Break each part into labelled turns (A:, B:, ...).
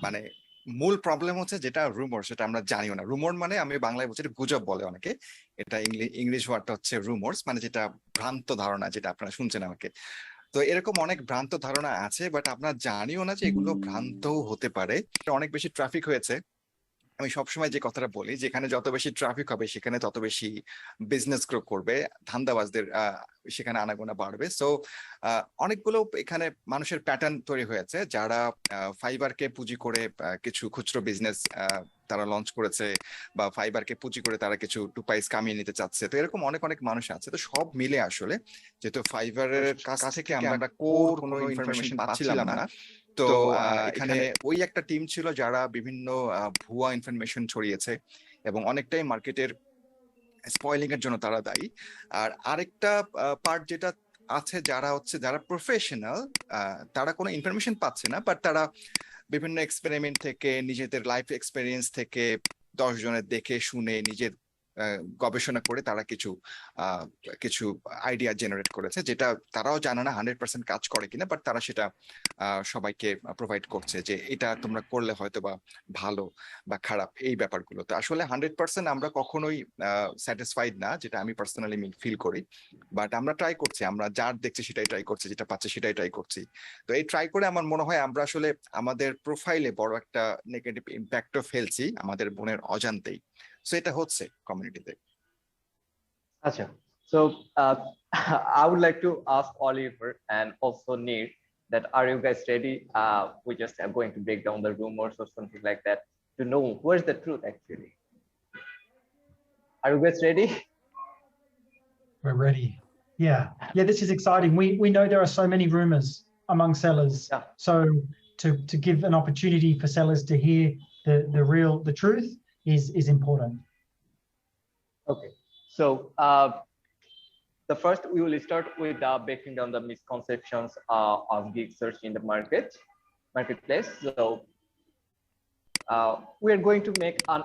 A: মানে মূল প্রবলেম হচ্ছে যেটা রুমর, সেটা আমরা জানিও না। রুমর মানে আমি বাংলায় বলছি গুজব বলে অনেকে, এটা ইংলিশ ওয়ার্ডটা হচ্ছে রুমর্স, মানে যেটা ভ্রান্ত ধারণা, যেটা আপনারা শুনছেন আমাকে। তো এরকম অনেক ভ্রান্ত ধারণা আছে, বাট আপনারা জানিও না যে এগুলো ভ্রান্তও হতে পারে। অনেক বেশি ট্রাফিক হয়েছে। আমি সবসময় যে কথাটা বলি, যেখানে যত বেশি ট্রাফিক হবে সেখানে তত বেশি বিজনেস গ্রো করবে, ধান্দাবাজদের সেখানে আনাগোনা বাড়বে। সো অনেকগুলো এখানে মানুষের প্যাটার্ন তৈরি হয়েছে, যারা ফাইবারকে পুঁজি করে কিছু খুচরো বিজনেস তারা লঞ্চ করেছে, বা ফাইবারকে পুঁজি করে তারা কিছু টু পয়সা কামিয়ে নিতে চাচ্ছে। তো এরকম অনেক অনেক মানুষ আছে। তো সব মিলে আসলে যেহেতু ফাইবারের কাছ থেকে আমরা কোর কোনো ইনফরমেশন পাচ্ছিলাম না, তো এখানে ওই একটা টিম ছিল যারা বিভিন্ন ভুয়া ইনফরমেশন ছড়িয়েছে, এবং অনেকটাই মার্কেটের স্পয়লিং এর জন্য তারা দায়ী। আর আরেকটা পার্ট যেটা আছে, যারা প্রফেশনাল, তারা কোনো ইনফরমেশন পাচ্ছে না, বাট তারা বিভিন্ন এক্সপেরিমেন্ট থেকে, নিজেদের লাইফ এক্সপেরিয়েন্স থেকে, 10 জনের দেখে শুনে, নিজের গবেষণা করে তারা কিছু আহ, কিছু আইডিয়া জেনারেট করেছে, যেটা তারাও জানে না 100% কাজ করে কিনা, বাট তারা সেটা সবাইকে প্রোভাইড করছে যে এটা তোমরা করলে হয়তো বা ভালো বা খারাপ, এই ব্যাপারগুলো। তো আসলে 100% আমরা কখনোই স্যাটিসফাইড না, যেটা আমি পার্সোনালি ফিল করি। বাট আমরা ট্রাই করছি, আমরা যার দেখছি সেটাই ট্রাই করছি, যেটা পাচ্ছি সেটাই ট্রাই করছি। তো এই ট্রাই করে আমার মনে হয় আমরা আসলে আমাদের প্রোফাইলে বড় একটা নেগেটিভ ইম্প্যাক্টও ফেলছি আমাদের বোনের অজান্তেই। সো এটা হচ্ছে কমিউনিটিতে।
B: Acha. So I would like to ask Oliver and also Neer that are you guys ready? We just are going to break down the rumors or something like that to know where's the truth actually. Are you guys ready?
C: We're ready. Yeah. Yeah, this is exciting. We know there are so many rumors among sellers.
B: Yeah.
C: So to give an opportunity for sellers to hear the truth is important.
B: Okay. So the first we will start with breaking down the misconceptions of gig search in the marketplace. So we are going to make an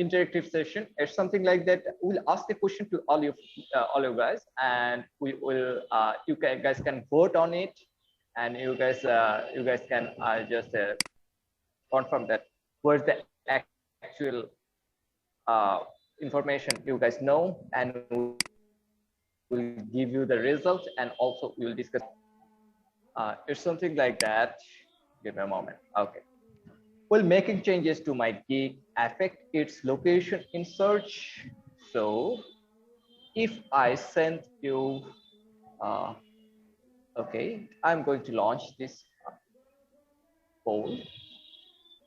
B: interactive session or something like that. We'll ask the question to all you guys, and we will you guys can vote on it, and you guys can just confirm that where's the actual information you guys know, and we'll give you the results, and also we'll discuss. It's something like that. Give me a moment. Okay. Will making changes to my gig affect its location in search? So if I send you, okay, I'm going to launch this poll.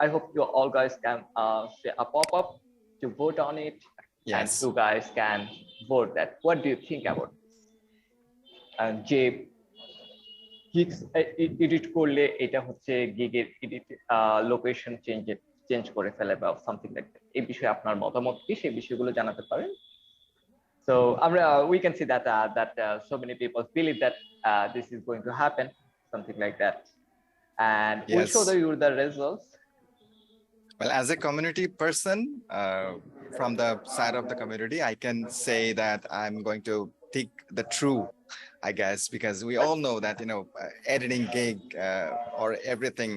B: I hope you all guys can say a pop-up to vote on it.
A: Yes.
B: And you guys can vote that. What do you think about this? And Jay, gigs edit করলে এটা হচ্ছে গিগের edit location change করে ফেলে বা something like that. এই বিষয়ে আপনার মতামত কি, সেই বিষয়গুলো জানাতে পারেন। So we can see that so many people believe that this is going to happen, something like that, and
A: Yes.
B: we'll show you the results.
A: Well, as a community person, from the side of the community, I can say that I'm going to pick the true, I guess, because we all know that, editing gig or everything,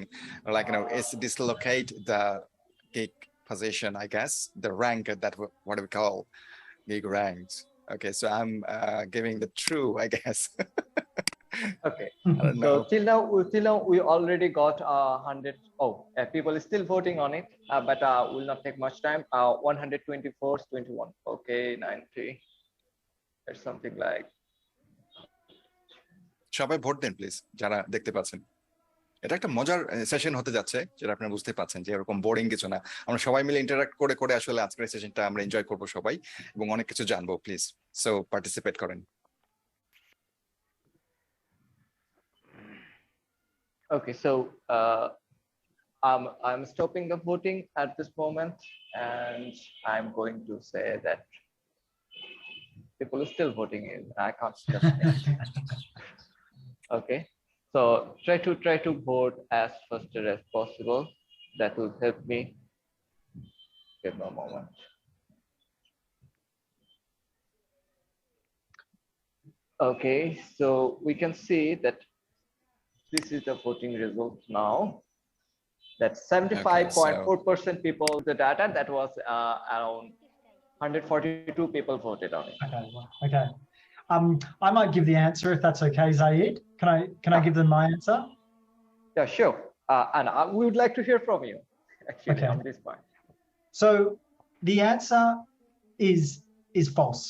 A: like, is dislocate the gig position, I guess, the rank that what we call gig ranks. Okay, so I'm giving the true, I guess.
B: Okay.
A: I don't know.
B: So till now we already got 100. Oh, people are still voting on it, but will not take much time. 124 21. Okay, 90. There's something like.
A: সবাই vote then please, যারা দেখতে পাচ্ছেন। এটা একটা মজার session হতে যাচ্ছে, যেটা আপনারা বুঝতে পাচ্ছেন যে এরকম বোরিং কিছু না। আমরা সবাই মিলে ইন্টারঅ্যাক্ট করে করে আসলে আজকের সেশনটা আমরা এনজয় করবো সবাই, এবং অনেক কিছু জানবো। প্লিজ সো পার্টিসিপেট করেন।
B: Okay, so I'm stopping the voting at this moment, and I'm going to say that people are still voting in. I can't just okay, so try to vote as faster as possible. That will help me. Give me a moment. Okay, so we can see that this is the voting result now. That 75.4% people the data, that was around 142 people voted on it.
C: Okay, well, okay. I might give the answer if that's okay, Zaid. Can I give them my answer?
B: Yeah, sure. And we would like to hear from you actually
C: Okay.
B: on this point.
C: So the answer is false.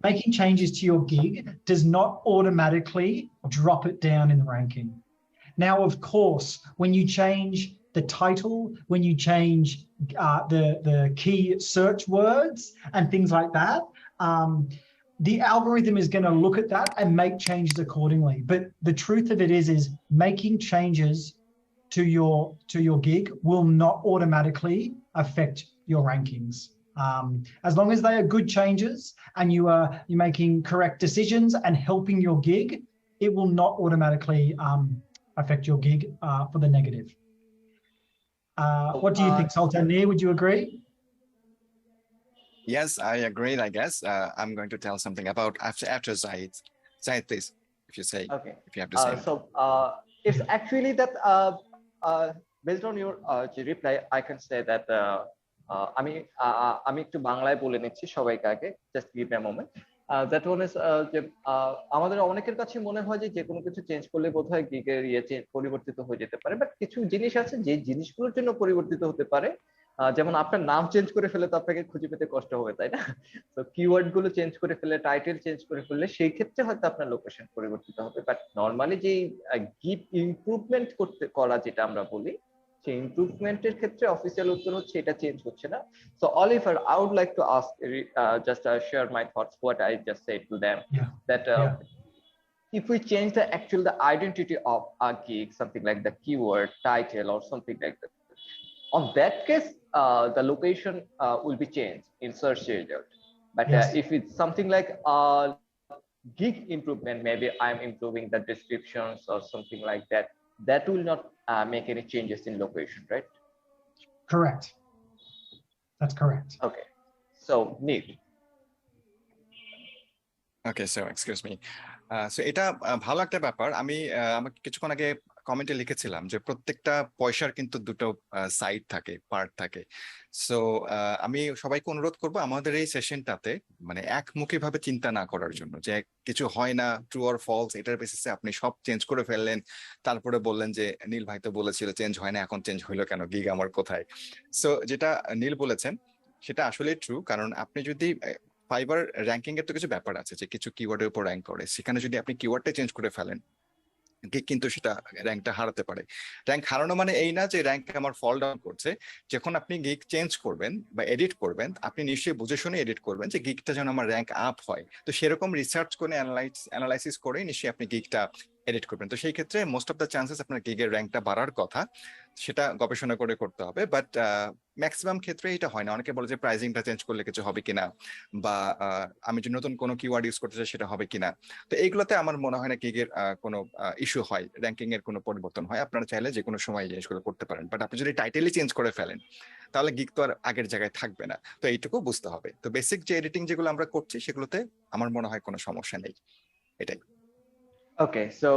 C: Making changes to your gig does not automatically drop it down in the ranking. Now, of course, when you change the title, when you change the key search words and things like that, the algorithm is going to look at that and make changes accordingly. But the truth of it is making changes to your gig will not automatically affect your rankings. As long as they are good changes and you're making correct decisions and helping your gig, it will not automatically affect your gig for the negative. What do you think, Sultan Nir? Would you agree?
A: Yes, I agree, I guess. I'm going to tell something about after Zaid. Zaid, please, if you say,
B: Okay.
A: if you have to say.
B: So it's actually that based on your reply, I can say that আমি একটু বাংলায় বলে নিচ্ছি সবাইকে আগে, just give me a moment. That one is যে আমাদের অনেকের কাছে মনে হয় যে কোনো কিছু চেঞ্জ করলে বোধহয় গিগের পরিবর্তিত হয়ে যেতে পারে, বাট কিছু জিনিস আছে যে জিনিসগুলোর জন্য পরিবর্তিত হতে পারে। যেমন আপনার নাম চেঞ্জ করে ফেলে তো আপনাকে খুঁজে পেতে কষ্ট হবে, তাই না? তো কিওয়ার্ড গুলো চেঞ্জ করে ফেলে, টাইটেল চেঞ্জ করে ফেললে সেই ক্ষেত্রে হয়তো আপনার লোকেশন পরিবর্তিত হবে, বাট নর্মালি যে গিগ ইমপ্রুভমেন্ট করা যেটা আমরা বলি, সেই ইমপ্রুভমেন্টের ক্ষেত্রে অফিসিয়াল উত্তর হচ্ছে এটা চেঞ্জ হচ্ছে না। So Oliver, I would like to ask just share my thoughts what I just said to them, that if we change the identity of a gig, something like the keyword, title, or something like that, on that case the location will be changed in search result. But if it's something like gig improvement, maybe I'm improving the descriptions or something like that, that will not make any changes in location, right?
C: Correct. That's correct.
B: Okay, so Neil.
A: Okay, so excuse me. So এটা ভালো একটা ব্যাপার। আমি আমাকে কিছুক্ষণ আগে কমেন্টে লিখেছিলাম যে প্রত্যেকটা পয়সার কিন্তু দুটো সাইড থাকে, পার্ট থাকে। সো আমি সবাইকে অনুরোধ করব আমাদের এই সেশনটাতে মানে একমুখী ভাবে চিন্তা না করার জন্য, যে কিছু হয় না, ট্রু অর ফলস, এটার বেসিসে আপনি সব চেঞ্জ করে ফেললেন, তারপরে বললেন যে নীল ভাই তো বলেছিল চেঞ্জ হয় না, এখন চেঞ্জ হইলো কেন, গিগ আমার কোথায়? সো যেটা নীল বলেছেন সেটা আসলে ট্রু, কারণ আপনি যদি ফাইবার র্যাঙ্কিং এর তো কিছু ব্যাপার আছে যে কিছু কিওয়ার্ডের উপর র্যাঙ্ক করে, সেখানে যদি আপনি কিওয়ার্ডটা চেঞ্জ করে ফেলেন গিগ কিন্তু সেটা র্যাঙ্কটা হারাতে পারে। র্যাঙ্ক হারানো মানে এই না যে র্যাঙ্ক আমার ফল ডাউন করছে। যখন আপনি গিগ চেঞ্জ করবেন বা এডিট করবেন, আপনি নিশ্চয়ই বুঝে শুনে এডিট করবেন যে গিগটা যেন আমার র্যাঙ্ক আপ হয়। তো সেরকম রিসার্চ করে অ্যানালাইসিস করে নিশ্চয়ই আপনি গিগটা এডিট করবেন। তো সেই ক্ষেত্রে মোস্ট অফ দ্য চান্সেস আপনার গিগের র্যাঙ্কটা বাড়ার কথা, সেটা গবেষণা করে করতে হবে। বাট ম্যাক্সিমাম ক্ষেত্রে এটা হয় না। অনেকে বলে যে প্রাইজিংটা চেঞ্জ করলে কিছু হবে কিনা, বা আমি যদি নতুন কোনো কিওয়ার্ড ইউজ করতে চাই সেটা হবে কিনা। তো এইগুলোতে আমার মনে হয় না গিগের কোনো ইস্যু হয়, র্যাঙ্কিং এর কোনো পরিবর্তন হয়। আপনারা চাইলে যে কোনো সময় এই জিনিসগুলো করতে পারেন, বাট আপনি যদি টাইটেলই চেঞ্জ করে ফেলেন তাহলে গিগ তো আর আগের জায়গায় থাকবে না। তো এইটুকু বুঝতে হবে। তো বেসিক যে এডিটিং যেগুলো আমরা করছি সেগুলোতে আমার মনে হয় কোনো সমস্যা নেই, এটাই।
B: Okay, so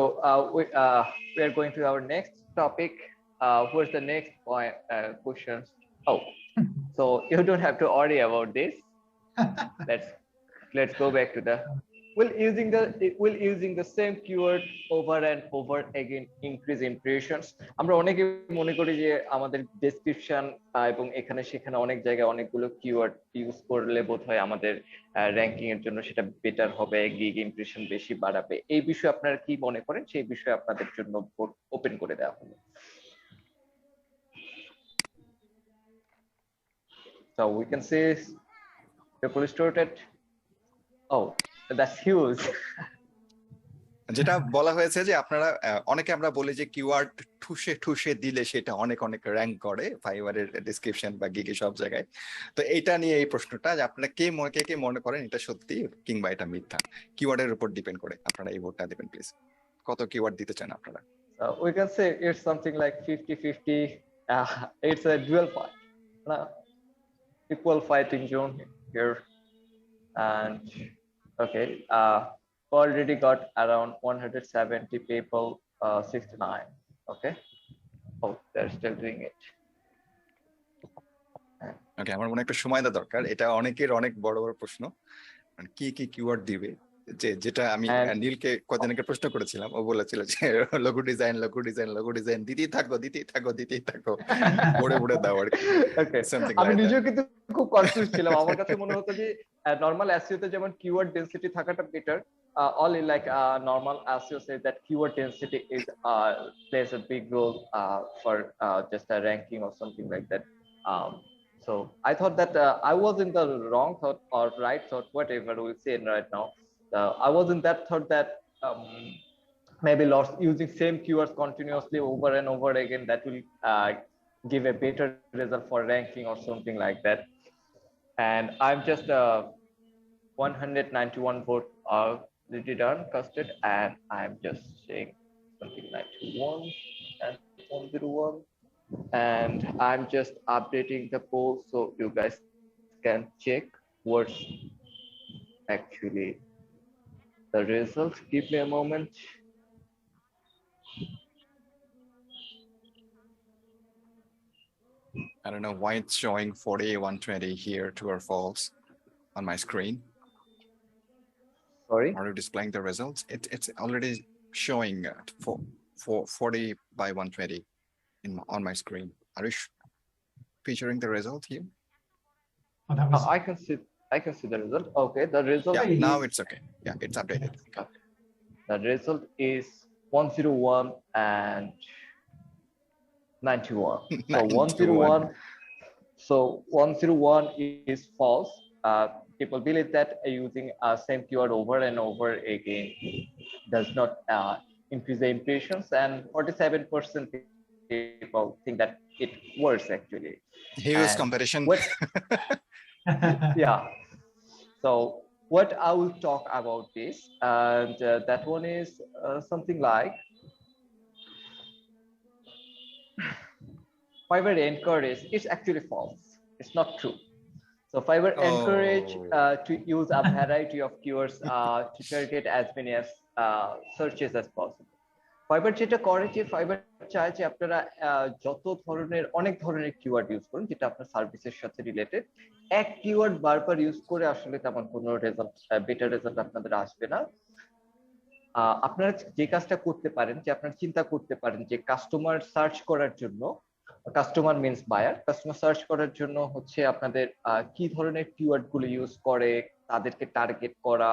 B: we are going to our next topic. Where's the next point questions? Oh, so you don't have to worry about this. Let's go back to the using the same keyword over and over again increase impressions. আমরা অনেকে মনে করি যে আমাদের description এবং এখানে সেখানে অনেক জায়গায় অনেকগুলো কিওয়ার্ড ইউজ করলে বোধহয় আমাদের র্যাঙ্কিং এর জন্য সেটা বেটার হবে, গিগ ইমপ্রেশন বেশি বাড়াবে। এই বিষয়ে আপনারা কি মনে করেন? সেই বিষয়ে আপনাদের জন্য ওপেন করে দেওয়া হলো। So we can say people started. Oh, that's huge.
A: যেটা বলা হয়েছে যে আপনারা অনেকে আমরা বলি যে কিওয়ার্ড ঠুসে ঠুসে দিলে সেটা অনেক অনেক র্যাঙ্ক করে ফাইবারের ডেসক্রিপশন বা গিগে সব জায়গায়। তো এইটা নিয়ে এই প্রশ্নটা যে আপনারা কে মনে করেন এটা সত্যি কিংবা এটা মিথ্যা, কিওয়ার্ডের উপর ডিপেন্ড করে আপনারা এই ভোটটা দিবেন প্লিজ। কত কিওয়ার্ড দিতে চান আপনারা?
B: We can say it's something like 50-50. It's a dual fight, equal fighting zone here. And okay, already got around 170 people, 69. Okay. Oh, they're still doing it.
A: ওকে, আমার মনে হয় একটু সময় দেওয়া দরকার, এটা অনেকের অনেক বড় বড় প্রশ্ন, মানে কি কি কিওয়ার্ড দিবে, যেটা আমি
B: And-
A: নীলকে কদিন আগে প্রশ্ন করেছিলাম, ও বলেছিল যে লোগো ডিজাইন দিতেই থাকো বড়ে বড়ে দাও আর কি।
B: Okay.
A: Something
B: আমি
A: like
B: নিজেও
A: that.
B: কিন্তু খুব কনফিউজ ছিলাম, আমার কাছে মনে হতো যে নরমাল এসইও তে যেমন কিওয়ার্ড ডেনসিটি থাকাটা better, all in like normal SEO says that keyword density is plays a big role for just a ranking or something like that. So I thought that I was in the wrong thought or right thought, whatever we'll say right now. I was in that thought that maybe lots using same keywords continuously over and over again, that will give a better result for ranking or something like that. And I'm just 191 vote already done casted, and I'm just saying something 91 and 101, and I'm just updating the poll so you guys can check what's actually the results. Give me a moment.
A: I don't know why it's showing 4120 here, true or false, on my screen.
B: Sorry.
A: Are you displaying the results? It's already showing 40 by 120 on my screen. Are you featuring the result here?
C: Oh, that was
B: I can see the result. Okay, the result.
A: Yeah,
C: Hey.
A: now it's okay. Yeah, it's updated. Okay.
B: The result is 101 and 91. So 101. So 101 is false. People believe that using same keyword over and over again does not increase the impressions, and 47% people think that it works actually.
A: Here's
B: And
A: competition.
B: Yeah. So what I will talk about this, and that one is something like Fiverr encourage. It's actually false. It's not true. So Fiverr encourage to use a variety of keywords to target as many as searches as possible. Fiverr যেটা করে যে Fiverr চায় যে আপনারা যত ধরনের অনেক ধরনের কিওয়ার্ড ইউজ করুন যেটা আপনার সার্ভিসের সাথে রিলেটেড, এক কিওয়ার্ড বারবার ইউজ করে আসলে তেমন কোনো রেজাল্ট, বেটার রেজাল্ট আপনাদের আসবে না। আপনারা যে কাজটা করতে পারেন, যে আপনারা চিন্তা করতে পারেন যে কাস্টমার সার্চ করার জন্য, customer means buyer, customer search করার জন্য হচ্ছে আপনাদের কি ধরনের কিওয়ার্ড গুলো ইউজ করে, তাদেরকে টার্গেট করা,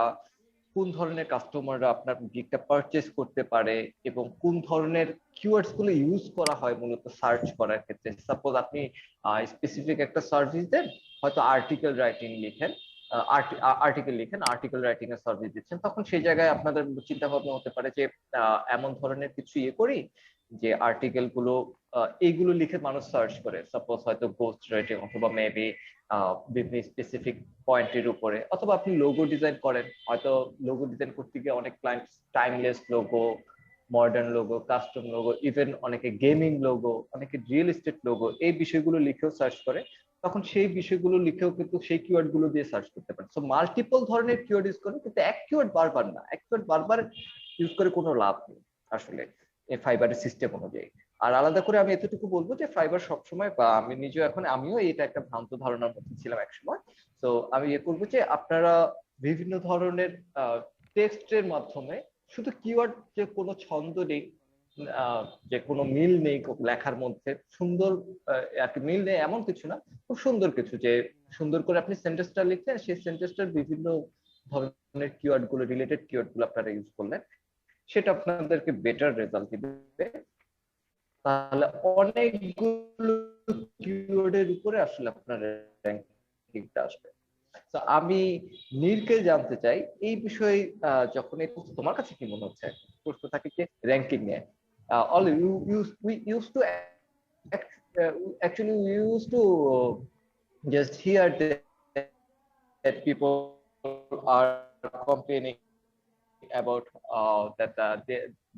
B: কোন ধরনের কাস্টমাররা আপনার গিগটা পারচেজ করতে পারে, এবং কোন ধরনের কিওয়ার্ডস গুলো ইউজ করা হয় মূলত সার্চ করার ক্ষেত্রে। সাপোজ আপনি স্পেসিফিক একটা সার্ভিস দেন, হয়তো আর্টিকেল রাইটিং লিখেন, আর্টিকেল রাইটিং এর সার্ভিস দিচ্ছেন, তখন সেই জায়গায় আপনাদের চিন্তা ভাবনা হতে পারে যে এমন ধরনের কিছু ইয়ে করি যে আর্টিকেল গুলো এইগুলো লিখে মানুষ সার্চ করে, সাপোজ হয়তো গোস্ট রাইটিং অথবা মেবি বিভিন্ন স্পেসিফিক পয়েন্টের উপরে, অথবা আপনি লোগো ডিজাইন করেন, হয়তো লোগো ডিজাইন করতে গিয়ে অনেক client timeless logo, modern logo, custom logo, even অনেকে গেমিং লোগো, অনেকে রিয়েল এস্টেট লোগো, এই বিষয়গুলো লিখেও সার্চ করে, তখন সেই বিষয়গুলো লিখেও কিন্তু সেই কিওয়ার্ড গুলো দিয়ে সার্চ করতে পারেন। সো মাল্টিপল ধরনের কিওয়ার্ড ইউজ করেন, কিন্তু এক কিওয়ার্ড বারবার না, এক কিওয়ার্ড বারবার ইউজ করে কোনো লাভ নেই আসলে এই ফাইবারের সিস্টেম অনুযায়ী। আর আলাদা করে আমি এতটুকু বলবো যে ফাইবার সবসময়, বা আমি নিজেও এখন, আমিও এটা একটা ভ্রান্ত ধারণার মধ্যে ছিলাম একসময়, তো আমি ইয়ে করবো যে আপনারা বিভিন্ন ধরনের টেক্সটের মাধ্যমে শুধু কিওয়ার্ড, যে কোনো ছন্দ নেই, যে কোনো মিল নেই লেখার মধ্যে, সুন্দর আর কি মিল নেই এমন কিছু না, খুব সুন্দর কিছু, যে সুন্দর করে আপনি সেন্টেন্সটা লিখলেন, সেই সেন্টেন্সটার বিভিন্ন ধরনের কিওয়ার্ড গুলো, রিলেটেড কিওয়ার্ড গুলো আপনারা ইউজ করলেন, সেটা আপনাদেরকে বেটার রেজাল্ট দিবে। তাহলে অনেকগুলো কিওয়ার্ডের উপরে আসলে আপনার র্যাঙ্কিংটা আসবে। তো আমি নীলকে জানতে চাই এই বিষয়ে, যখন এই তোমার কাছে কি মনে হচ্ছে প্রশ্ন থাকে যে র্যাঙ্কিং নিয়ে, we used to actually we used to just hear that people are complaining about that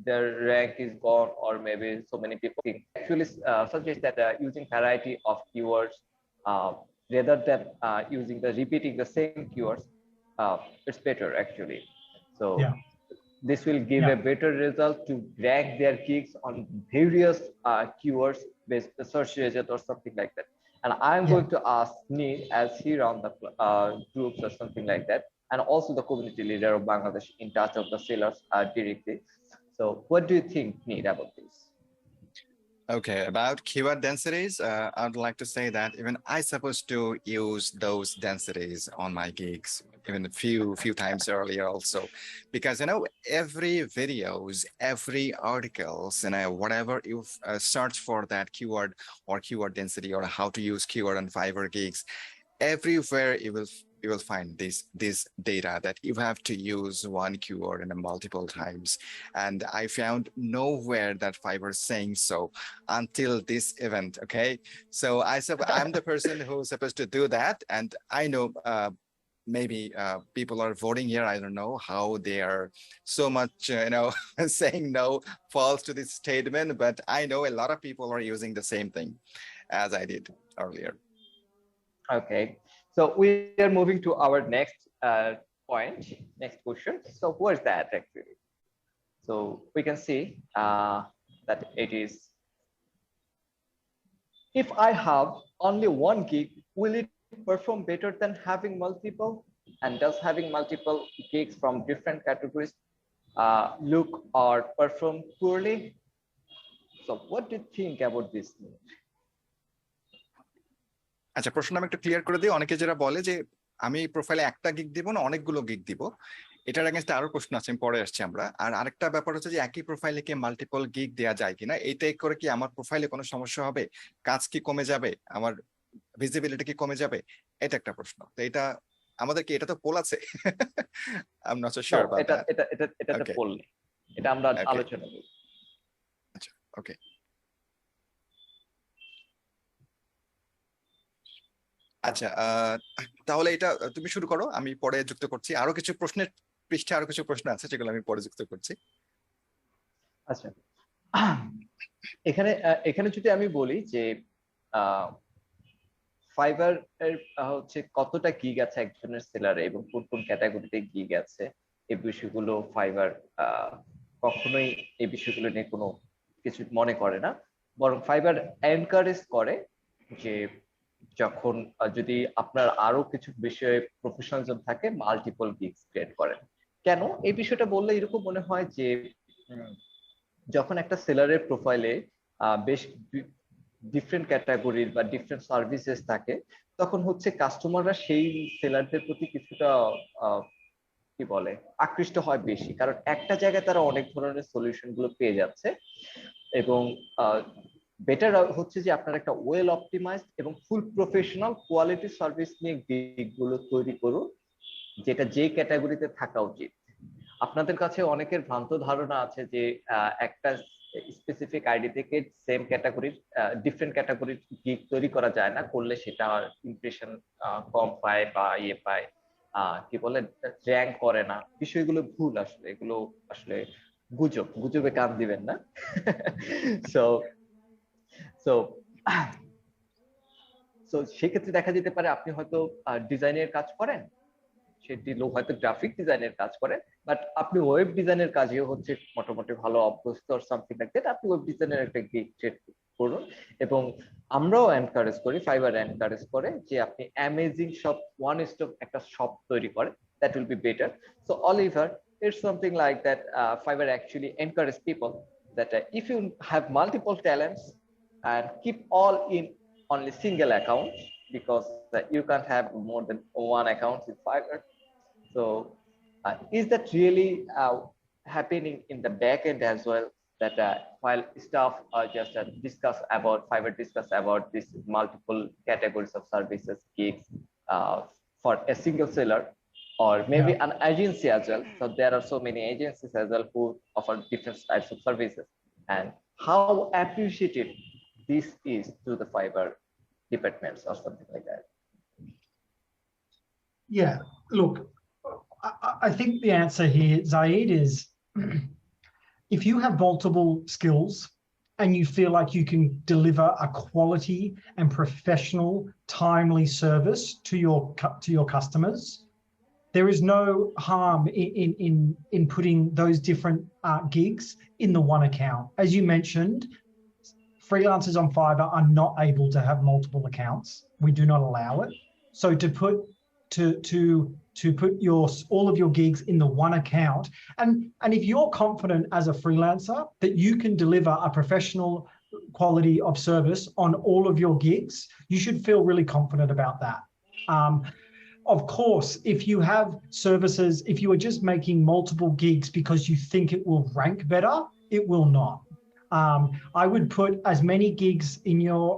B: their rank is gone, or maybe so many people actually suggest that using variety of keywords rather than using repeating the same keywords, it's better actually. So
C: Yeah.
B: this will give
C: Yeah.
B: a better result to rank their gigs on various keywords based search result or something like that. And I'm
C: Yeah.
B: going to ask Neil as he run the groups or something like that, and also the community leader of Bangladesh in touch of the sellers directly. So what do you think, Neil, about this?
A: Okay, about keyword densities, I'd like to say that even I supposed to use those densities on my gigs, even a few times earlier also, because every videos, every articles, whatever you search for that keyword or keyword density or how to use keyword on Fiverr gigs, everywhere you will find this data that you have to use one keyword in multiple times. And I found nowhere that Fiverr is saying so until this event. Okay, so I'm the person who's supposed to do that, and I know maybe people are voting here. I don't know how they are so much saying no, false to this statement, but I know a lot of people are using the same thing as I did earlier.
B: Okay, so we are moving to our next point, next question. So where's that actually? So we can see that it is, if I have only one gig, will it perform better than having multiple? And does having multiple gigs from different categories look or perform poorly? So what do you think about this?
A: আচ্ছা, প্রশ্নটা আমি একটু clear করে দিই। অনেকে যারা বলে যে আমি প্রোফাইলে একটা গিগ দিব না অনেকগুলো গিগ দিব, এটার এগেইনস্টে আরো প্রশ্ন আছে, পরে আসছি আমরা। আর আরেকটা ব্যাপার হচ্ছে যে একই প্রোফাইলে কি মাল্টিপল গিগ দেওয়া যায় কিনা, এইটা করে কি আমার প্রোফাইলে কোনো সমস্যা হবে, কাজ কি কমে যাবে, আমার ভিজিবিলিটি কি কমে যাবে, এটা একটা প্রশ্ন। তো এটা আমাদের কি এটা তো পোল আছে? I am not so sure about that.
B: এটা তো পোল নেই, এটা আমরা আলোচনা করি।
A: আচ্ছা, ওকে। আচ্ছা, তাহলে এটা তুমি শুরু করো, আমি পরে যুক্ত করছি। আরো কিছু প্রশ্নের পৃষ্ঠে আরো কিছু প্রশ্ন আছে যেগুলো আমি পরে যুক্ত করছি।
B: আচ্ছা, এখানে যদি আমি বলি যে ফাইবার এর হচ্ছে কতটা গিগ আছে একজনের সেলারে এবং কোন কোন ক্যাটাগরিতে গিগ আছে, এই বিষয়গুলো ফাইবার কখনোই এই বিষয়গুলো নিয়ে কোনো কিছু মনে করে না, বরং ফাইবার এনকারেজ করে যে যখন যদি আপনার আরো কিছু বিষয়ে প্রফেশনালিজম থাকে মাল্টিপল গিগস ক্রিয়েট করেন। কেন এই বিষয়টা বললে এরকম মনে হয় যে যখন একটা সেলারের প্রোফাইলে বেশ ডিফারেন্ট ক্যাটাগরির বা ডিফারেন্ট সার্ভিসেস থাকে, তখন হচ্ছে কাস্টমাররা সেই সেলারদের প্রতি কিছুটা কি বলে আকৃষ্ট হয় বেশি, কারণ একটা জায়গায় তারা অনেক ধরনের সলিউশন গুলো পেয়ে যাচ্ছে। এবং বেটার হচ্ছে যে আপনার একটা ওয়েল অপটিমাইজড এবং ফুল প্রফেশনাল কোয়ালিটি সার্ভিস নিয়ে গিগগুলো তৈরি করুন, যেটা যে ক্যাটাগরিতে থাকা উচিত। আপনাদের কাছে অনেকের ভ্রান্ত ধারণা আছে যে একটা স্পেসিফিক আইডি থেকে সেম ক্যাটাগরির ডিফারেন্ট ক্যাটাগরির গিগ তৈরি করা যায় না, করলে সেটা ইমপ্রেশন কম পায় বা ইয়ে পায়, কি বলে র্যাঙ্ক করে না। বিষয়গুলো ভুল, আসলে এগুলো আসলে গুজবে কান দিবেন না। সো সো সো সেক্ষেত্রে দেখা যেতে পারে আপনি হয়তো ডিজাইনের কাজ করেন, সেটি লোক হয়তো গ্রাফিক ডিজাইনের কাজ করে, বাট আপনি ওয়েব ডিজাইনের কাজেও হচ্ছে মোটামুটি ভালো অভ্যস্ত আর সামথিং লাইক দ্যাট, আপনি ওয়েব ডিজাইনের একটা গিগ ট্রেড করুন। এবং আমরাও এনকারেজ করি, ফাইবার এনকারেজ করে যে আপনি অ্যামেজিং শপ ওয়ান স্টপ একটা শপ তৈরি করে, that will be better. So Oliver, it's something like that. Fiverr actually encourage people that if you have multiple talents and keep all in only single account, because you can't have more than one account with Fiverr. So is that really happening in the back end as well, that while staff just discuss about this multiple categories of services, gigs for a single seller, or maybe an agency as well. So there are so many agencies as well who offer different types of services, and how appreciative this is to the Fiverr departments or something like that.
C: Yeah, look, I think the answer here, Zaid, is if you have multiple skills and you feel like you can deliver a quality and professional, timely service to your customers, there is no harm in putting those different gigs in the one account. As you mentioned, freelancers on Fiverr are not able to have multiple accounts. We do not allow it. So to put all of your gigs in the one account, and if you're confident as a freelancer that you can deliver a professional quality of service on all of your gigs, you should feel really confident about that. Of course, if you have services, if you are just making multiple gigs because you think it will rank better, it will not. I would put as many gigs in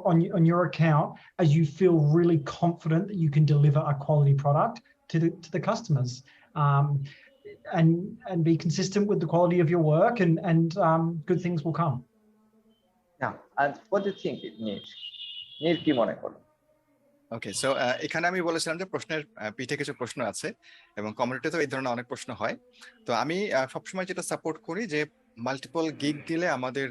C: on your account as you feel really confident that you can deliver a quality product to the customers, and be consistent with the quality of your work, and good things will come.
B: Yeah, and what do you think, Nir কি মনে করো?
A: ওকে, so এখানে আমি বলেছিলাম যে প্রশ্নের পিঠে কিছু প্রশ্ন আছে, এবং কমিউনিটিতেও এই ধরনের অনেক প্রশ্ন হয়। তো আমি সবসময় যেটা সাপোর্ট করি যে মাল্টিপল গিগ দিলে আমাদের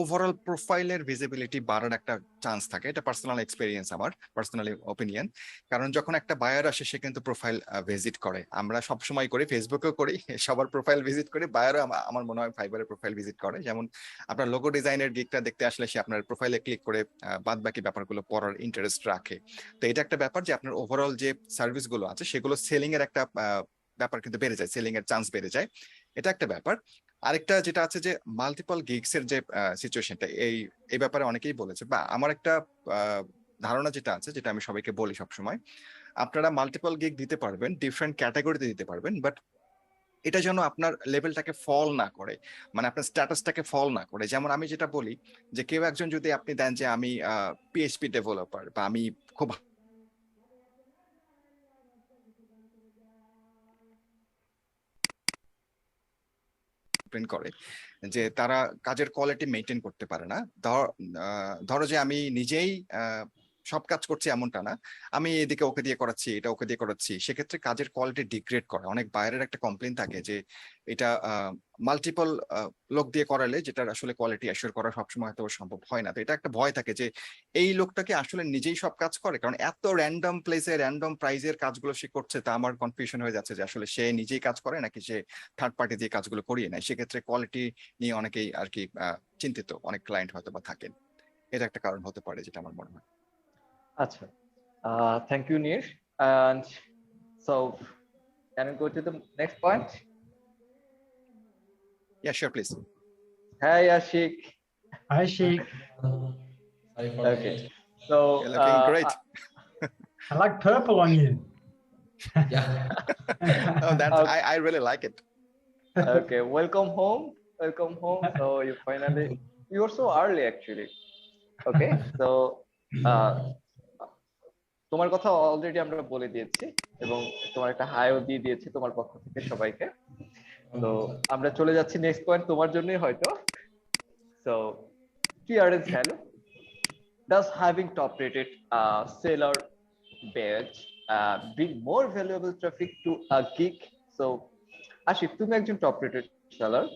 A: ওভারঅল প্রোফাইলের ভিজিবিলিটি বাড়ার একটা চান্স থাকে। এটা পার্সোনাল এক্সপেরিয়েন্স, আমার পার্সোনালি ওপিনিয়ন। কারণ যখন একটা বায়ার আসে সে কিন্তু প্রোফাইল ভিজিট করে, আমরা সবসময় করি, ফেসবুকেও করি, সবার প্রোফাইল ভিজিট করি, বায়ারও আমার মনে হয় ফাইবারের প্রোফাইল ভিজিট করে। যেমন আপনার লোগো ডিজাইনের গিগটা দেখতে আসলে সে আপনার প্রোফাইলে ক্লিক করে বাদ বাকি ব্যাপারগুলো পড়ার ইন্টারেস্ট রাখে। তো এটা একটা ব্যাপার যে আপনার ওভারঅল যে সার্ভিসগুলো আছে সেগুলো সেলিং এর একটা ব্যাপার কিন্তু বেড়ে যায়, সেলিং এর চান্স বেড়ে যায়, এটা একটা ব্যাপার। আরেকটা যেটা আছে যে মাল্টিপল গিগস এর যে সিচুয়েশনটা, এই ব্যাপারে অনেকেই বলেছে, বা আমার একটা ধারণা যেটা আছে, যেটা আমি সবাইকে বলি সবসময়, আপনারা মাল্টিপল গিগ দিতে পারবেন, ডিফারেন্ট ক্যাটাগরিতে দিতে পারবেন, বাট এটা যেন আপনার লেভেলটাকে ফল না করে, মানে আপনার স্ট্যাটাসটাকে ফল না করে। যেমন আমি যেটা বলি যে কেউ একজন যদি আপনি দেন যে আমি পিএইচপি ডেভেলপার, বা আমি খুব করে যে তারা কাজের কোয়ালিটি মেনটেন করতে পারে না। ধরো যে আমি নিজেই সব কাজ করছি এমনটা না, আমি এদিকে ওকে দিয়ে করাচ্ছি, এটা ওকে দিয়ে করাচ্ছি, সেক্ষেত্রে কাজের কোয়ালিটি ডিগ্রেড করে। অনেক বাইরের একটা কমপ্লেন থাকে যে এটা মাল্টিপল লোক দিয়ে করালে যেটা আসলে কোয়ালিটি অ্যাসিওর করা সবসময় হয়তো সম্ভব হয় না। তো এটা একটা ভয় থাকে যে এই লোকটাকে আসলে নিজেই সব কাজ করে, কারণ এত র্যান্ডম প্লেসে র্যান্ডম প্রাইজের কাজগুলো সে করছে, তা আমার কনফিউশন হয়ে যাচ্ছে যে আসলে সে নিজেই কাজ করে নাকি সে থার্ড পার্টি দিয়ে কাজগুলো করিয়ে নেয়। সেক্ষেত্রে কোয়ালিটি নিয়ে অনেকেই আর কি চিন্তিত, অনেক ক্লায়েন্ট হয়তো বা থাকেন। এটা একটা কারণ হতে পারে যেটা আমার মনে হয়।
B: আচ্ছা, thank you, Nir. And so, can we go to the next point?
A: Yeah, sure, please.
B: Hi, Ashik.
C: Hi, Sheikh.
D: Sorry for
B: Okay,
D: that.
B: so
A: You're looking great.
C: I like purple on you.
D: Yeah.
A: Oh, that's
B: Okay.
A: I really like it.
B: Okay, welcome home. Welcome home. So you finally, you were so early actually. Okay, so তোমার কথা already আমরা বলে দিয়েছি, এবং তোমার একটা হাইও দিয়ে দিয়েছি তোমার পক্ষ থেকে সবাইকে। তো আমরা চলে যাচ্ছি নেক্সট পয়েন্ট, তোমার জন্যই হয়তো। So clearance value. Does having top rated seller page bring more valuable traffic to a gig? So Ashiq, তুমি একজন টপ রেটেড সেলার,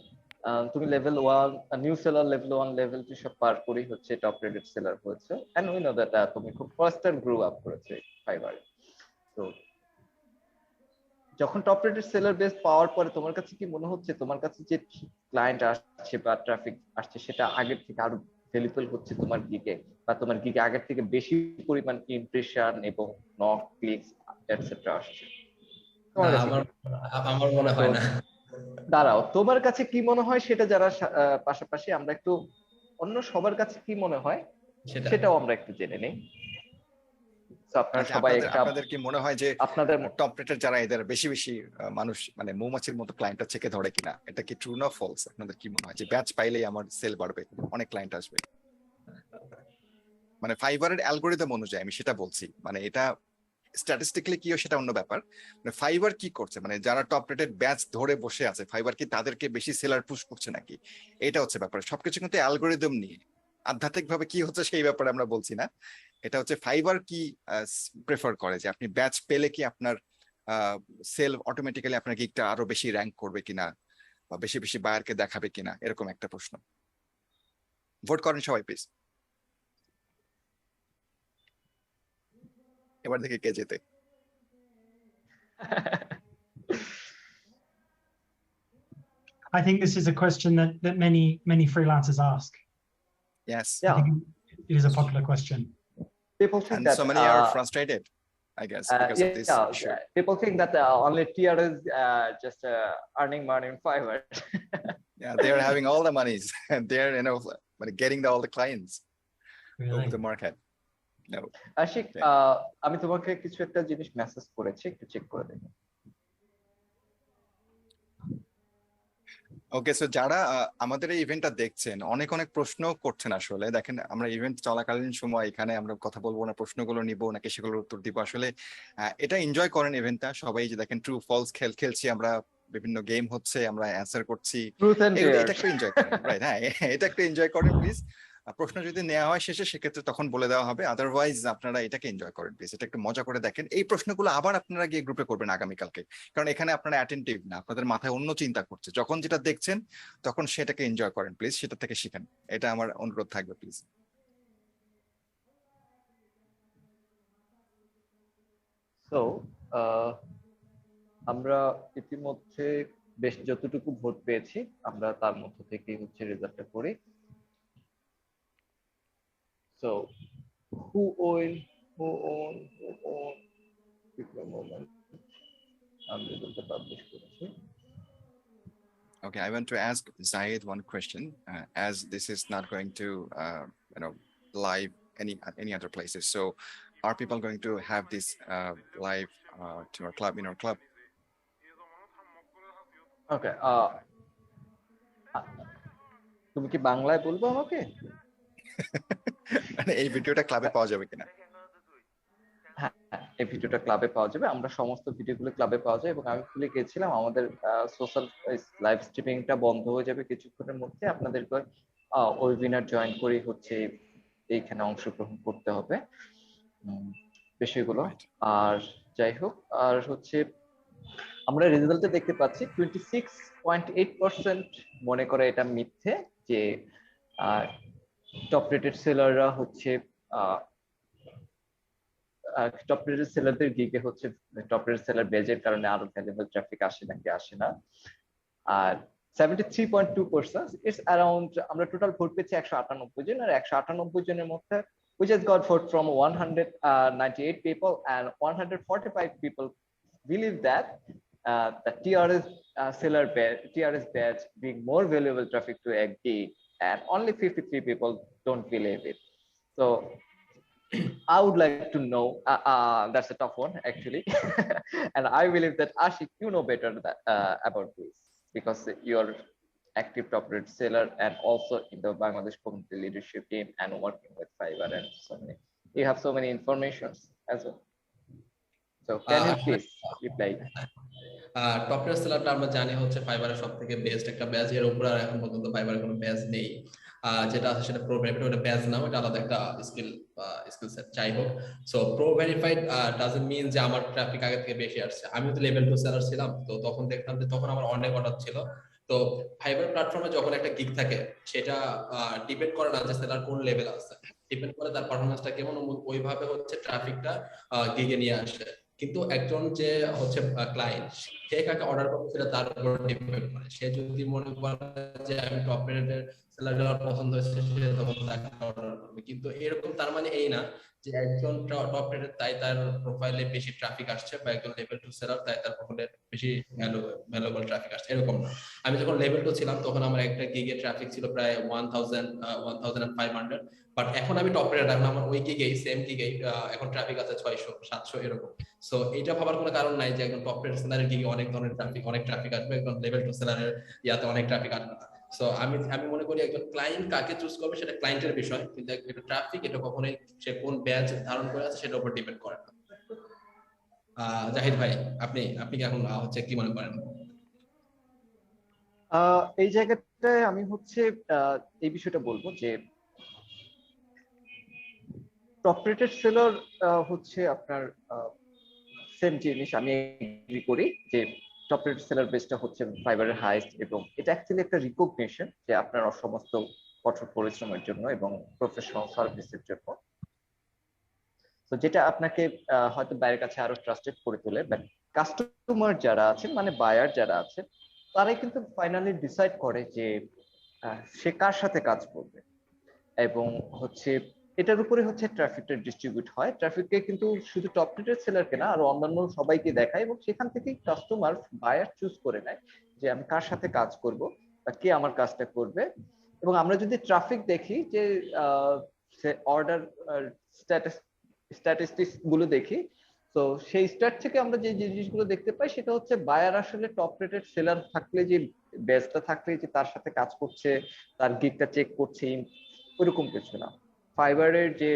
B: তুমি level 1 new seller, level 1 level 2 সব পার করেই হচ্ছে টপ রেটেড সেলার হয়েছে, এন্ড উই নো দ্যাট তুমি খুব first and grow up করেছে ফাইবারে। তো যখন টপ রেটেড সেলার বেস পাওয়ার পরে তোমার কাছে কি মনে হচ্ছে তোমার কাছে যে ক্লায়েন্ট আসছে বা ট্রাফিক আসছে সেটা আগের থেকে আরো ভ্যালুয়েবল হচ্ছে তোমার গিগে, বা তোমার গিগে আগের থেকে বেশি পরিমাণ ইমপ্রেশন এবং নক ক্লিকস এটসেট্রা আসছে?
D: আমার মনে হয় না।
B: দাঁড়াও, তোমার কাছে কি মনে হয় সেটা যারা পাশাপাশি আমরা একটু অন্য সবার কাছে কি মনে হয় সেটাও আমরা একটু জেনে নেই। আপনারা সবাই
A: আপনাদের কি মনে হয় যে
B: আপনাদের
A: টপ রেটেড যারা এদের বেশি বেশি মানুষ মানে মৌমাছির মতো ক্লায়েন্টটা চেকে ধরে কিনা, এটা কি ট্রু না ফলস? আপনাদের কি মনে হয় যে ব্যাচ পাইলেই আমার সেল বাড়বে, অনেক ক্লায়েন্ট আসবে? মানে ফাইবারের অ্যালগোরিদম অনুযায়ী আমি সেটা বলছি, মানে এটা স্ট্যাটিস্টিক্যালি কি সেটা অন্য ব্যাপার। মানে ফাইবার কি করছে, মানে যারা টপ রেটেড ব্যাচ ধরে বসে আছে, ফাইবার কি তাদেরকে বেশি সেলার পুশ করছে নাকি, এটা হচ্ছে ব্যাপার। সবকিছু কিন্তু অ্যালগোরিদম নিয়ে, আধ্যাত্মিক ভাবে কি হচ্ছে সেই ব্যাপারে আমরা বলছি না। এটা হচ্ছে ফাইবার কি প্রেফার করে, যে আপনি ব্যাচ পেলে কি আপনার সেল অটোমেটিক্যালি আপনার গিগটা আরো বেশি র্যাঙ্ক করবে কিনা, বা বেশি বেশি বায়ারকে দেখাবে কিনা, এরকম একটা প্রশ্ন। ভোট করেন সবাই প্লিজ, এবার দেখি কে যেতে।
C: I think this is a question that many freelancers ask.
A: Yes.
C: I
B: Yeah.
C: think it is a popular question.
B: People think
A: And
B: that
A: so many are frustrated, I guess, because of this issue.
B: people think that only TR is just earning money in Fiverr.
A: Yeah, they are having all the monies and they're, getting all the clients over the market. No.
B: Ashiq, আমি তোমাকে কিছু একটা জিনিস message করেছি, একটু check করে দেখো।
A: ওকে, so যারা আমাদের এই ইভেন্টটা দেখছেন অনেক প্রশ্ন করছেন। আসলে দেখেন, আমরা ইভেন্ট চলাকালীন সময় এখানে আমরা কথা বলবো না, প্রশ্নগুলো নিবো নাকি সেগুলোর উত্তর দিব। আসলে এটা এনজয় করেন ইভেন্টটা সবাই, যে দেখেন ট্রু ফলস খেলছি আমরা, বিভিন্ন গেম হচ্ছে, আমরা অ্যান্সার করছি, এটা একটু এনজয় করেন, রাইট? হ্যাঁ, এটা একটু এনজয় করেন প্লিজ। প্রশ্ন যদি নেওয়া হয় শেষে, সেক্ষেত্রে তখন বলে দেওয়া হবে, আদারওয়াইজ আপনারা এটাকে এনজয় করেন প্লিজ। এটা একটু মজা করে দেখেন। এই প্রশ্নগুলো আবার আপনারা গিয়ে গ্রুপে করবেন আগামীকালকে, কারণ এখানে আপনারা অ্যাটেন্টিভ না, আপনাদের মাথায় অন্য চিন্তা করছে। যখন যেটা দেখছেন তখন সেটাকে এনজয় করেন প্লিজ, সেটা থেকে শিখেন। এটা আমার অনুরোধ থাকবে প্লিজ।
B: সো আমরা ইতিমধ্যে বেশ যতটুকু ভোট পেয়েছি, আমরা তার মধ্য থেকেই হচ্ছে রেজাল্টটা করি। So, who own? Moment. I'm able to publish.
A: Okay, I want to ask Zayed one question, as this is not going to, live any other places. So, are people going to have this live to our club, in our club?
B: Okay. তুমি কি বাংলায় বলবো আমাকে?
A: মানে এই ভিডিওটা ক্লাবে পাওয়া যাবে কিনা?
B: হ্যাঁ, এই ভিডিওটা ক্লাবে পাওয়া যাবে। আমরা সমস্ত ভিডিওগুলো ক্লাবে পাওয়া যায়, এবং আমি ভুলে গেছিলাম, আমাদের সোশ্যাল লাইভ স্ট্রিমিংটা বন্ধ হয়ে যাবে কিছুক্ষণের মধ্যে। আপনাদেরকে ওয়েবিনার জয়েন করে হচ্ছে এইখানে অংশগ্রহণ করতে হবে বিষয়গুলো। আর যাই হোক, আর হচ্ছে আমরা রেজাল্টে দেখতে পাচ্ছি 26.8% মনে করে এটা মিথ্যে, যে টপ রেটেড সেলাররা হচ্ছে টপ রেটেড সেলারদের গিগে হচ্ছে টপ রেটেড সেলার বেজের কারণে আরো ভ্যালুয়েবল ট্রাফিক আসে নাকি আসে না। আর 73.2% ইটস অ্যারাউন্ড, আমরা টোটাল ভোট পেয়েছি 198 জন, আর 198 জনের মধ্যে which has got vote from 198 people, and 145 people believe that the TRS TRS badge being more valuable traffic to a gig, and only 53 people don't believe it. So I would like to know, that's a tough one actually. And I believe that Ashik, you know better about this, because you're active top rate seller and also in the Bangladesh community leadership team and working with Fiverr, and so many, you have so many informations as well. So can you please reply?
D: Top rate সেলারটা আমরা জানি হচ্ছে ফাইবারের সবথেকে best একটা batch, এর উপর আর এখন পর্যন্ত ফাইবারের কোনো ব্যাচ নেই। যেটা আছে সেটা প্রো ভেরিফাইড, ওটা ব্যাচ না, ওটা আলাদা একটা স্কিল সেট। যাই হোক, so pro verified doesn't mean যে আমার ট্রাফিক আগে থেকে বেশি আসছে। আমি তো লেভেল 2 সেলার ছিলাম, তো তখন দেখতাম যে তখন আমার অনেক অর্ডার ছিল। তো ফাইবার প্ল্যাটফর্মে যখন একটা গিগ থাকে, সেটা ডিপেন্ড করে না যে সেলার কোন লেভেল আছে, ডিপেন্ড করে তার পারফরম্যান্সটা কেমন, ওইভাবে হচ্ছে ট্রাফিকটা গিগে নিয়ে আসে। কিন্তু একজন যে হচ্ছে ক্লায়েন্ট, সে কাকে অর্ডার করবে সেটা তার উপর ডিপেন্ড করে। সে যদি মনে করে যে আমি টপ রেটের সেলার পছন্দ হয়েছে, সে তখন তাকে অর্ডার করবে। কিন্তু এরকম তার মানে এই না যে একজন টপ রেটের তাই তার প্রোফাইলে বেশি ট্রাফিক আসছে, বা একজন লেভেল 2 সেলার তাই তার প্রোফাইলে বেশি ভ্যালুয়েবল ট্রাফিক আসছে, এরকম না। আমি যখন লেভেল 2 ছিলাম তখন আমার একটা গিগে ট্রাফিক ছিল প্রায় 1500, বাট এখন আমি টপ রেট, এখন আমার ওই গিগেই সেম গিগেই এখন ট্রাফিক আছে 600-700 এরকম। সো এটা ভাবার কোনো কারণ নাই যে একজন টপ রেট সেলারের গিগে অনেক ধরনের অনেক ট্রাফিক আসবে, একজন লেভেল 2 সেলারের ইয়াতে অনেক ট্রাফিক আসবে না। সো আমি মনে করি একজন ক্লায়েন্ট কাকে চুজ করবে সেটা ক্লায়েন্টের বিষয়, কিন্তু একটা ট্রাফিক এটা কখনোই সে কোন ব্যাচ ধারণ করে আছে সেটার উপর ডিপেন্ড করে না। জাহিদ ভাই, আপনি কি এখন হচ্ছে কি মনে করেন?
B: এই জায়গাটায় আমি হচ্ছে এই বিষয়টা বলবো যে টপ রেটেড সেলার হচ্ছে আপনার সেম জিনিস আমি এগ্রি করি যে টপ রেটেড সেলার বেসটা হচ্ছে ফাইবারের হাইস্ট, এবং এটা অ্যাকচুয়ালি একটা রিকগনিশন যে আপনার সমস্ত কঠোর পরিশ্রমের জন্য এবং প্রফেশনাল সার্ভিসের জন্য। তো যেটা আপনাকে হয়তো বাইরের কাছে আরো ট্রাস্টেড করে তোলে, বাট কাস্টমার যারা আছেন, মানে বায়ার যারা আছেন, তারাই কিন্তু ফাইনালি ডিসাইড করে যে সে কার সাথে কাজ করবে, এবং হচ্ছে এটার উপরে হচ্ছে ট্রাফিকটা ডিস্ট্রিবিউট হয়। ট্রাফিককে কিন্তু শুধু টপ রেটেড সেলারকে না, আরো অন্যান্য সবাইকে দেখায়, এবং সেখান থেকেই কাস্টমার বায়ার চুজ করে নেয় যে আমি কার সাথে কাজ করব বা কে আমার কাজটা করবে। এবং আমরা যদি ট্রাফিক দেখি, যে অর্ডার স্ট্যাটিস্টিক্স গুলো দেখি, তো সেই স্টার্ট থেকে আমরা যে জিনিসগুলো দেখতে পাই সেটা হচ্ছে বায়ার আসলে টপ রেটেড সেলার থাকলে যে বেসটা থাকলে যে তার সাথে কাজ করছে, তার গিগটা চেক করছে, ওরকম কিছু না। ফাইবারের যে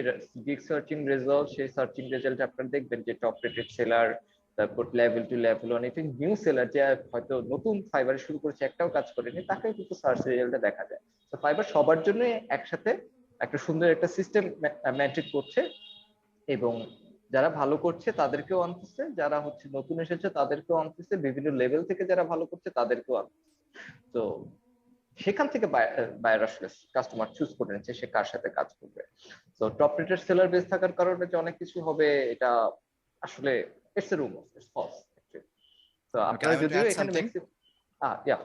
B: গিগ সার্চিং রেজাল্ট, সেই সার্চিং রেজাল্ট আপনারা দেখবেন যে টপ রেটেড সেলার, তারপর level two level one, even new seller যে হয়তো নতুন ফাইবারে শুরু করেছে, একটাও কাজ করেনি, তাকেও কিন্তু সার্চ রেজাল্টটা দেখা যায়। তো ফাইবার সবার জন্য একসাথে একটা সুন্দর একটা সিস্টেম মেনটেন করছে, এবং যারা ভালো করছে তাদেরকেও আনতেছে, যারা হচ্ছে নতুন এসেছে তাদেরকেও আনতেছে, বিভিন্ন লেভেল থেকে যারা ভালো করছে তাদেরকেও আনতেছে। তো সেখান থেকে বায়ার আসলে কাস্টমার চুজ করে নিচ্ছে সে কার সাথে কাজ করবে। তো টপ রেটেড সেলার বেস থাকার কারণে যে অনেক কিছু হবে, এটা আসলে ইটস এ রুমার, ইটস ফলস অ্যাকচুয়ালি। তো আপনারা যদিও এখানে ইয়া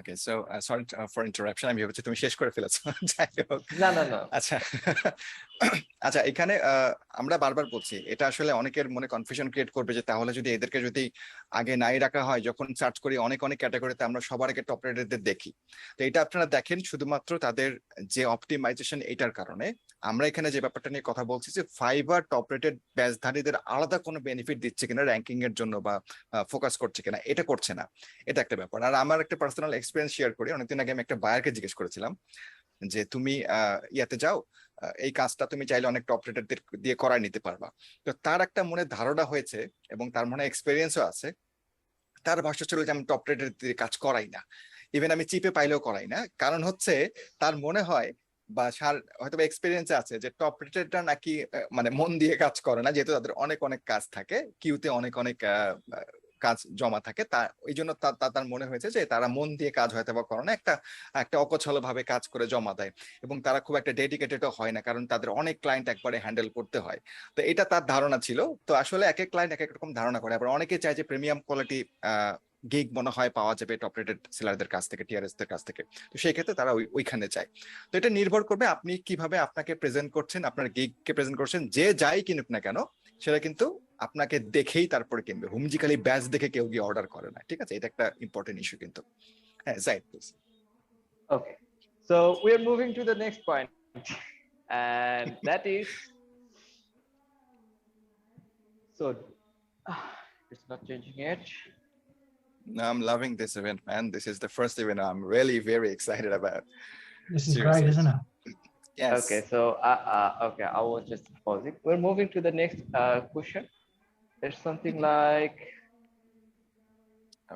A: Okay, so sorry for interruption. আমি ভেবেছি তুমি শেষ করে ফেলেছো। যাই হোক,
B: না না না,
A: আচ্ছা আচ্ছা, এখানে আমরা বারবার বলছি, এটা আসলে অনেকের মনে কনফিউশন ক্রিয়েট করবে যে তাহলে যদি এদেরকে যদি আগে নাই রাখা হয়, যখন সার্চ করি অনেক অনেক ক্যাটাগরিতে আমরা সবার আগে টপ রেটেডদের দেখি। তো এটা আপনারা দেখেন শুধুমাত্র তাদের যে অপটিমাইজেশন, এটার কারণে আমরা এখানে যে ব্যাপারটা নিয়ে কথা বলছি যে ফাইবার টপ রেটেড ব্যাচধারীদের আলাদা কোনো বেনিফিট দিচ্ছে কিনা র্যাঙ্কিং এর জন্য বা ফোকাস করছে কিনা, এটা করছে না। এটা একটা ব্যাপার। আর আমার একটা পার্সোনাল এক্সপিরিয়েন্স শেয়ার করি। অনেকদিন আগে আমি একটা বায়ারকে জিজ্ঞেস করেছিলাম যে তুমি ইয়াতে যাও, এই কাজটা তুমি চাইলে অনেক টপ রেটেডদের দিয়ে করাই নিতে পারবা। তো তার একটা মনে ধারণা হয়েছে এবং তার মনে এক্সপিরিয়েন্সও আছে। তার ভাষ্য ছিল যে আমি টপ রেটেড দিয়ে কাজ করাই না, ইভেন আমি চিপে পাইলেও করাই না। কারণ হচ্ছে তার মনে হয় বা হয়তো এক্সপিরিয়েন্স আছে যে টপ রেটেডটা নাকি মানে মন দিয়ে কাজ করে না, যেহেতু তাদের অনেক অনেক কাজ থাকে, কিউতে অনেক অনেক কাজ জমা থাকে। তা ওই জন্য তার মনে হয়েছে যে তারা মন দিয়ে কাজ হয়তো বা করে না, একটা অকছল ভাবে কাজ করে জমা দেয়, এবং তারা খুব একটা ডেডিকেটেডও হয় না, কারণ তাদের অনেক ক্লায়েন্ট একবারে হ্যান্ডেল করতে হয়। তো এটা তার ধারণা ছিল। তো আসলে এক এক ক্লায়েন্ট এক এক রকম ধারণা করে। আবার অনেকে চায় যে প্রিমিয়াম কোয়ালিটি গিগ মনে হয় পাওয়া যাবে টপ রেটেড সেলারদের কাছ থেকে, টিআরএস দের কাছ থেকে। তো সেই ক্ষেত্রে তারা ওইখানে যায়। তো এটা নির্ভর করবে আপনি কিভাবে আপনাকে প্রেজেন্ট করছেন, আপনার গিগকে প্রেজেন্ট করছেন। যে যাই কিনুক না কেন, সেটা কিন্তু আপনাকে দেখেই তারপরে কিনবে। হুমজিক্যালি ব্যাচ দেখে কেউ গিয়ে অর্ডার করে না, ঠিক আছে? এটা একটা ইম্পর্টেন্ট ইস্যু কিন্তু। হ্যাঁ, Zahid please.
B: okay, so we are moving to the next point, and that is, so it's not changing yet.
A: I'm loving this event, man. This is the first event I'm really very excited about.
C: This is
A: Seriously.
C: great, isn't it?
A: Yes.
B: Okay, so okay, I was just pausing. We're moving to the next question. There's something like,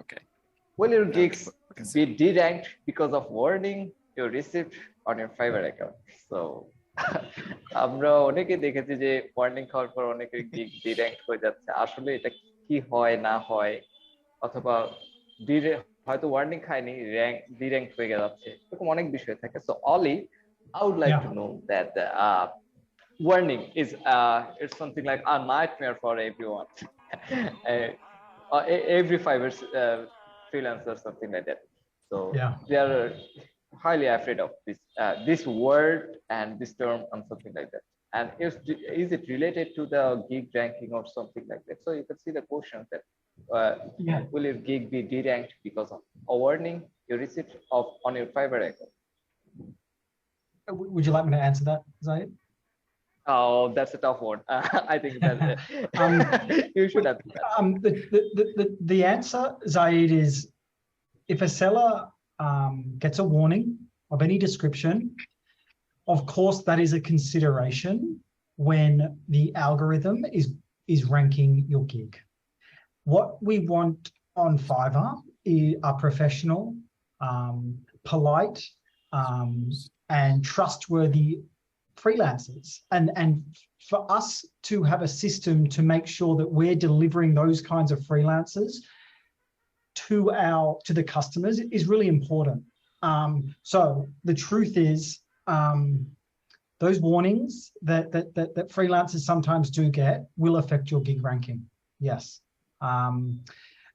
A: Okay.
B: will your gigs
A: Okay.
B: be de-ranked because of warning you received on your Fiverr account? So আমরা অনেকে দেখেছি যে warning খাওয়ার পর অনেকের gig D-rank হয়ে যাচ্ছে। আসলে এটা কি হয় না হয়, অথবা হয়তো ওয়ার্নিং খায়নি, ডি-র্যাঙ্ক হয়ে যাচ্ছে, এরকম অনেক বিষয় থাকে। So Oli, I would like to know that warning is it's something like a nightmare for everyone. Every Fiverr freelancer, something like that. So they are highly afraid of this word and this term and something like that. And is it related to the gig ranking or something like that? So you can see the question that will your gig be de-ranked because of a warning you received on your Fiverr account?
C: Would you like me to answer that, Zaid?
B: Oh, that's a tough one. I think that you should have.
C: The answer, Zaid, is if a seller gets a warning of any description, of course that is a consideration when the algorithm is ranking your gig. What we want on Fiverr are professional, polite, and trustworthy freelancers, and for us to have a system to make sure that we're delivering those kinds of freelancers to the customers is really important. So the truth is, those warnings that freelancers sometimes do get will affect your gig ranking. Yes.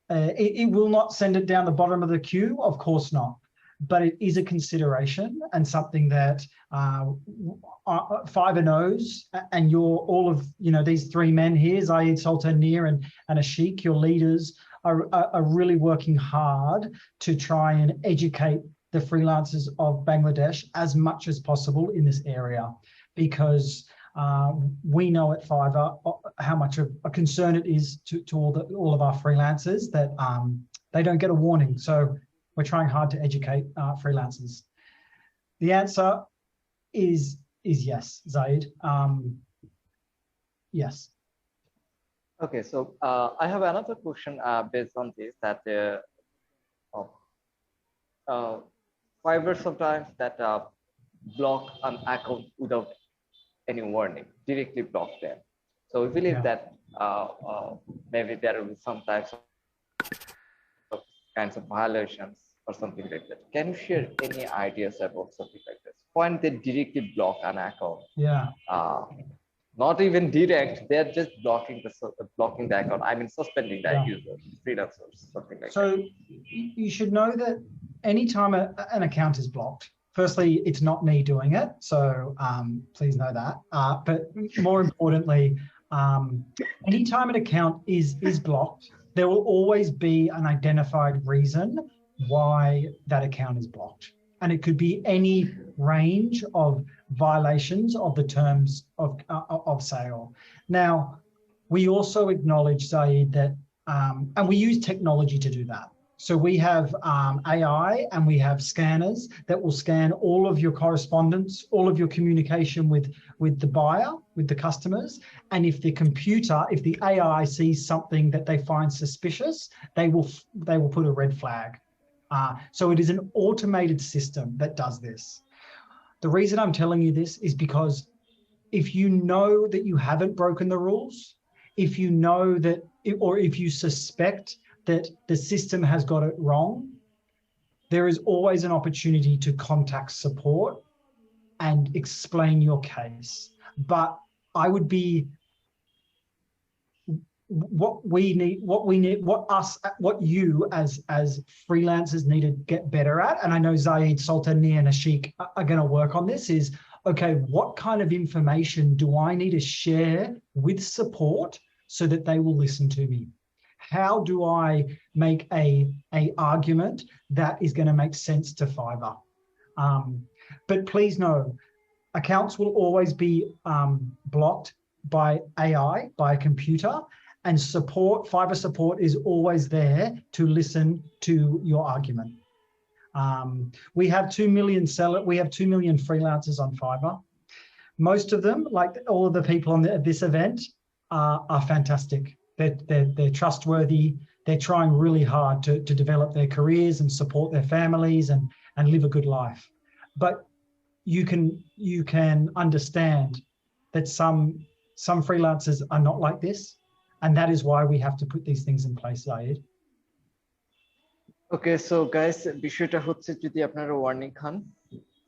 C: it will not send it down the bottom of the queue, of course not. But it is a consideration and something that Fiverr knows, and you're all of, these three men here, Zaid, Sultan, Nir, and Ashik, your leaders are really working hard to try and educate the freelancers of Bangladesh as much as possible in this area, because we know at Fiverr how much of a concern it is to all of our freelancers that they don't get a warning. So we're trying hard to educate freelancers. The answer is yes, Zaid. Yes.
B: Okay, so I have another question based on this, that Fiverr sometimes that block an account without any warning, directly block them. So we believe that maybe there will be some types of kinds of violations or something like that. Can you share any ideas about something like this? When they directly block an account, not even direct, they're just blocking the account. I mean, suspending that user, freelancers, something like that.
C: So you should know that anytime an account is blocked, firstly, it's not me doing it. So please know that. But more importantly, anytime an account is blocked, there will always be an identified reason why that account is blocked. And it could be any range of violations of the terms of sale. Now, we also acknowledge, Zaid, that, and we use technology to do that. So we have AI and we have scanners that will scan all of your correspondence, all of your communication with the buyer, with the customers. And if the AI sees something that they find suspicious, they will put a red flag. So it is an automated system that does this. The reason I'm telling you this is because if you know that you haven't broken the rules, if you know that, or if you suspect that the system has got it wrong, there is always an opportunity to contact support and explain your case. But I would be, what you as freelancers need to get better at, and I know Zaid, Sultan, Nia, and Ashik are going to work on this, is, okay, what kind of information do I need to share with support so that they will listen to me? How do I make a argument that is going to make sense to Fiverr? But please know, accounts will always be blocked by AI, by a computer, and Fiverr support is always there to listen to your argument. We have 2 million freelancers on Fiverr. Most of them, like all of the people on this event, are fantastic. They're trustworthy. They're trying really hard to develop their careers and support their families and live a good life. But you can understand that some freelancers are not like this, and that is why we have to put these things in place, Zaid.
B: Okay, so guys, বিষয়টা হচ্ছে যদি আপনারা warning খান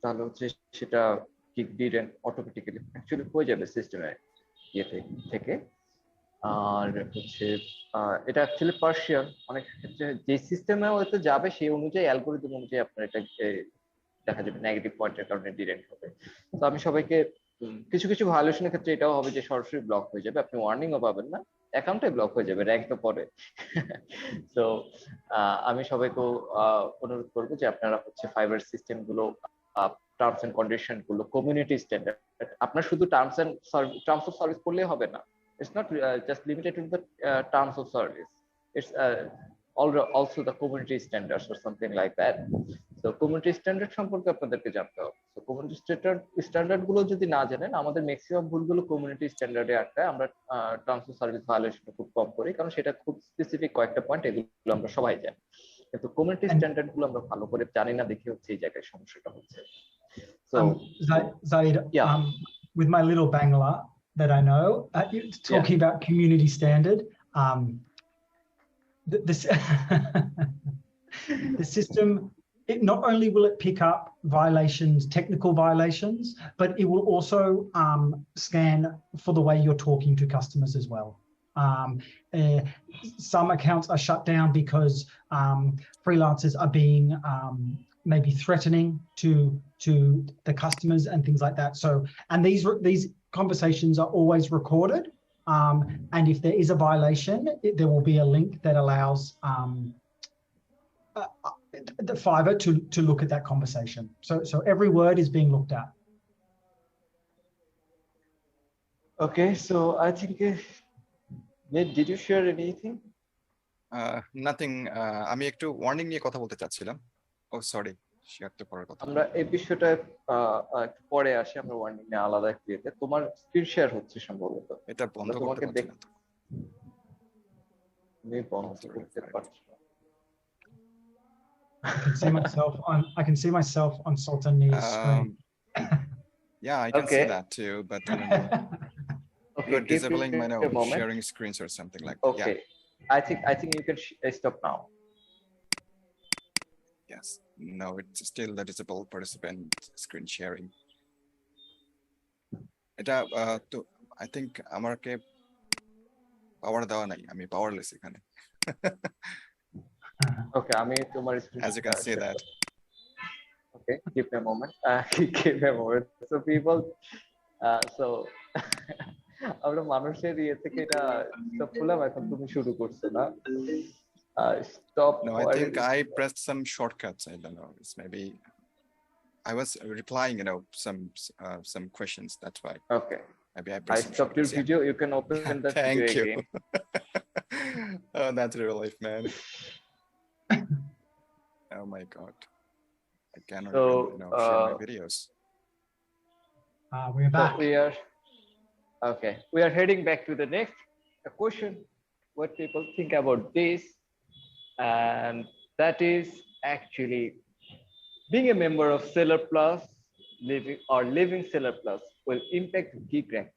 B: তাহলে হচ্ছে সেটা kick didn't automatically actually হয়ে যাবে সিস্টেমে থেকে। আর হচ্ছে এটা অ্যাকচুয়ালি পার্সিয়াল, অনেক ক্ষেত্রে যে সিস্টেমে হয়তো যাবে সেই অনুযায়ী অ্যালগোরিদম অনুযায়ী আপনার এটা দেখা যাবে নেগেটিভ পয়েন্টের কারণে ডিরেক্ট হবে। তো আমি সবাইকে কিছু কিছু ভায়োলেশনের ক্ষেত্রে এটাও হবে যে সরাসরি ব্লক হয়ে যাবে, আপনি ওয়ার্নিংও পাবেন না, অ্যাকাউন্টে ব্লক হয়ে যাবে, র্যাঙ্ক তো পরে। তো আমি সবাইকে অনুরোধ করবো যে আপনারা হচ্ছে ফাইবার সিস্টেম গুলো, টার্মস এন্ড কন্ডিশন গুলো, কমিউনিটি স্ট্যান্ডার্ড, আপনার শুধু টার্মস অফ সার্ভিস করলেই হবে না। It's not just limited to the terms of service. It's also the community standards or something like that. So community standard সম্পর্কে আপনাদেরকে জানতে হবে। So community standard গুলো যদি না জানেন, আমাদের ম্যাক্সিমাম ভুলগুলো কমিউনিটি স্ট্যান্ডার্ডে আটকায়। আমরা টার্মস অফ সার্ভিস ভায়োলেশন খুব কম করি, কারণ সেটা খুব স্পেসিফিক কয়েকটা পয়েন্ট, এগুলো আমরা সবাই জানি। কিন্তু কমিউনিটি স্ট্যান্ডার্ড গুলো আমরা ভালো করে জানি না দেখে হচ্ছে এই জায়গায় সমস্যাটা হচ্ছে। So
C: Zaid, with my little Bangla that I know, talking about community standard, the system, it not only will it pick up violations, technical violations, but it will also scan for the way you're talking to customers as well. Some accounts are shut down because freelancers are being maybe threatening to the customers and things like that. So, and these conversations are always recorded. And if there is a violation, there will be a link that allows the Fiverr to look at that conversation. So every word is being looked at.
B: Okay, so I think, Nate, did you share anything?
A: Nothing. আমি একটু warning নিয়ে কথা বলতে চাচ্ছিলাম। ও sorry, share তো করার কথা।
B: আমরা এই বিষয়টা একটু পরে আসি, আমরা ওয়ার্নিং নিয়ে আলাদা একটু এতে। তোমার স্ক্রিন শেয়ার হচ্ছে সম্ভবত।
A: এটা বন্ধ করতে পারছি না।
B: আমি বন্ধ করতে পারছি না।
C: I can see myself on Sultan's screen.
A: Yeah, I can see that too, but I mean,
B: okay,
A: you're disabling my sharing screens or something like that.
B: Okay, yeah. I think you can stop now.
A: Yes, no, it's still the disabled participant screen sharing. এটা তো I think আমাকে পাওয়ার দেওয়া নাই, আমি powerless এখানে।
B: Okay, আমি তোমার screen,
A: as you can see that.
B: Okay, give me a moment. Give me a moment. So people, so আমরা মানুষের ইয়ে থেকে এটা স্টপ করলাম, এখন তুমি শুরু করছো না? Stop.
A: No, I think I pressed some shortcuts. I don't know. It's maybe I was replying, some questions. That's why.
B: Okay.
A: Maybe I pressed.
B: I stopped your video. You can open that
A: Thank
B: video
A: you.
B: again.
A: Oh, that's a relief, man. Oh my God. I cannot share my videos.
C: We're back.
B: So we are heading back to the next question. What people think about this, and that is actually being a member of Seller Plus, living Seller Plus will impact gig rank.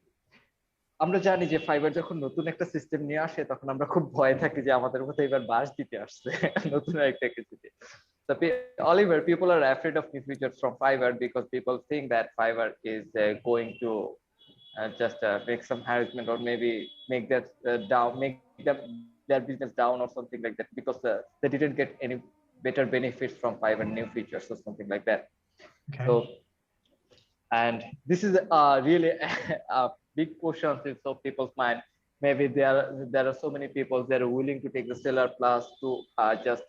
B: আমরা জানি যে fibre যখন নতুন একটা system নিয়ে আসে তখন আমরা খুব ভয় থাকি যে আমাদের মতো এবার বাস দিতে আসছে নতুন একটা কিছুতে। So Oliver, people are afraid of new features from Fiverr because people think that Fiverr is going to just make some harassment or maybe make that their business down or something like that because they didn't get any better benefits from Fiverr new features or something like that.
C: Okay.
B: So, and this is really a big question in some people's mind. Maybe there are so many people that are willing to take the Seller Plus to just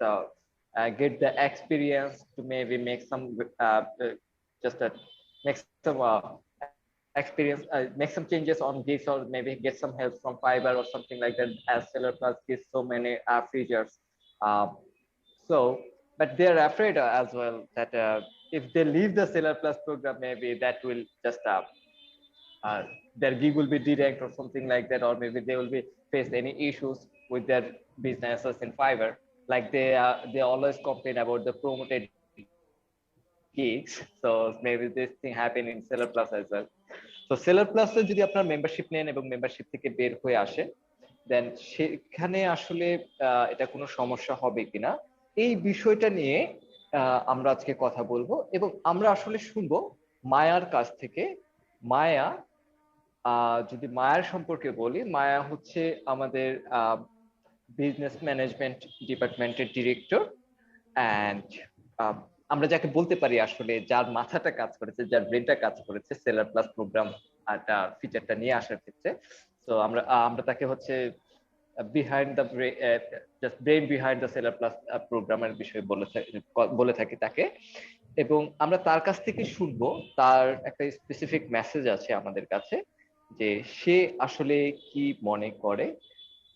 B: get the experience to maybe make some experience, make some changes on this, or maybe get some help from Fiverr or something like that, as Seller Plus gives so many features. But they're afraid as well that if they leave the Seller Plus program, maybe that will just their gig will be deranked or something like that, or maybe they will be face any issues with their businesses in Fiverr. Like they always complain about the promoted gigs. So maybe this thing happen in Seller Plus as well. So Seller Plus এ যদি আপনার membership নেন এবং membership থেকে বের হয়ে আসেন, দেন সেখানে আসলে এটা কোনো সমস্যা হবে কিনা এই বিষয়টা নিয়ে আমরা আজকে কথা বলবো, এবং আমরা আসলে শুনবো মায়ার কাছ থেকে। মায়া, যদি মায়ার সম্পর্কে বলি, মায়া হচ্ছে আমাদের বিজনেস ম্যানেজমেন্ট ডিপার্টমেন্টের ডিরেক্টর, অ্যান্ড আমরা যাকে বলতে পারি আসলে যার মাথাটা কাজ করেছে, যার ব্রেনটা কাজ করেছে সেলার প্লাস প্রোগ্রাম ফিচারটা নিয়ে আসার ক্ষেত্রে। তো আমরা তাকে হচ্ছে behind the brain behind the seller plus প্রোগ্রামের বিষয়ে বলে থাকি তাকে, এবং আমরা তার কাছ থেকে শুনবো তার একটা স্পেসিফিক মেসেজ আছে আমাদের কাছে যে সে আসলে কি মনে করে।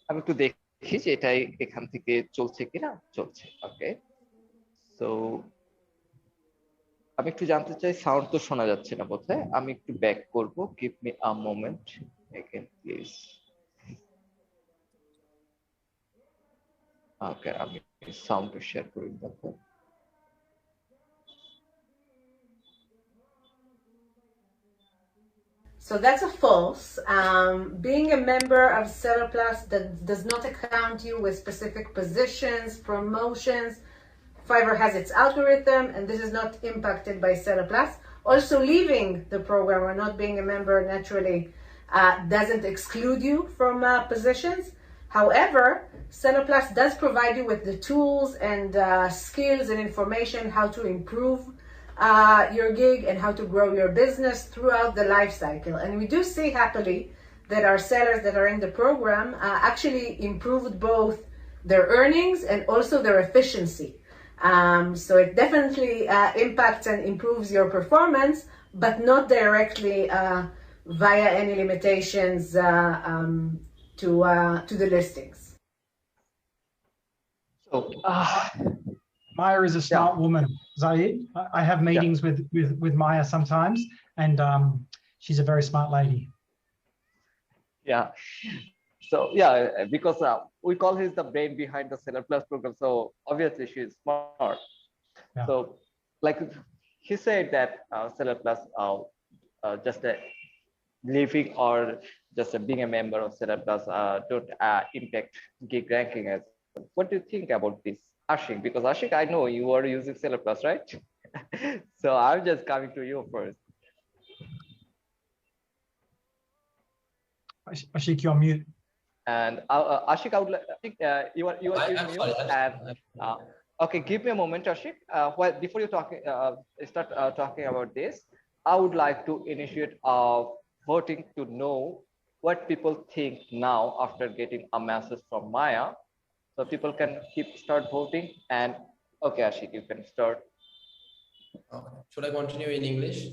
B: আমি একটু দেখি যে এটাই এখান থেকে চলছে কিনা। চলছে, ওকে। তো আমি একটু জানতে চাই, সাউন্ড তো শোনা যাচ্ছে না বোধহয়, আমি একটু ব্যাক করব। Give me a moment again please. Okay, আমি সাউন্ডটা শেয়ার করে দেখো।
E: So that's a false. Being a member of Seller Plus that does not account you with specific positions, promotions. Fiverr has its algorithm, and this is not impacted by Seller Plus. Also, leaving the program or not being a member naturally doesn't exclude you from positions. However, Seller Plus does provide you with the tools and skills and information how to improve your gig and how to grow your business throughout the life cycle. And we do see happily that our sellers that are in the program actually improved both their earnings and also their efficiency. So it definitely impacts and improves your performance, but not directly via any limitations to the listings.
B: So,
C: Maya is a smart woman, Zaid. I have meetings with Maya sometimes, and she's a very smart lady.
B: yeah. So yeah, because we call her the brain behind the Seller Plus program. So obviously she's smart.
C: Yeah.
B: So like he said that Seller Plus just living or just being a member of Seller Plus don't impact gig ranking as well. What do you think about this, Ashik? Because Ashik, I know you are using Seller Plus, right? So I'm just coming to you first.
C: Ashik, you're on mute.
B: And Ashik, I would like, you are
D: I'm
B: mute.
D: sorry.
B: And okay, give me a moment, Ashik. Well, before you start talking about this, I would like to initiate voting to know what people think now after getting a message from Maya. So people can start voting. And okay, Ashik, you can start.
D: Okay. Should I continue in English?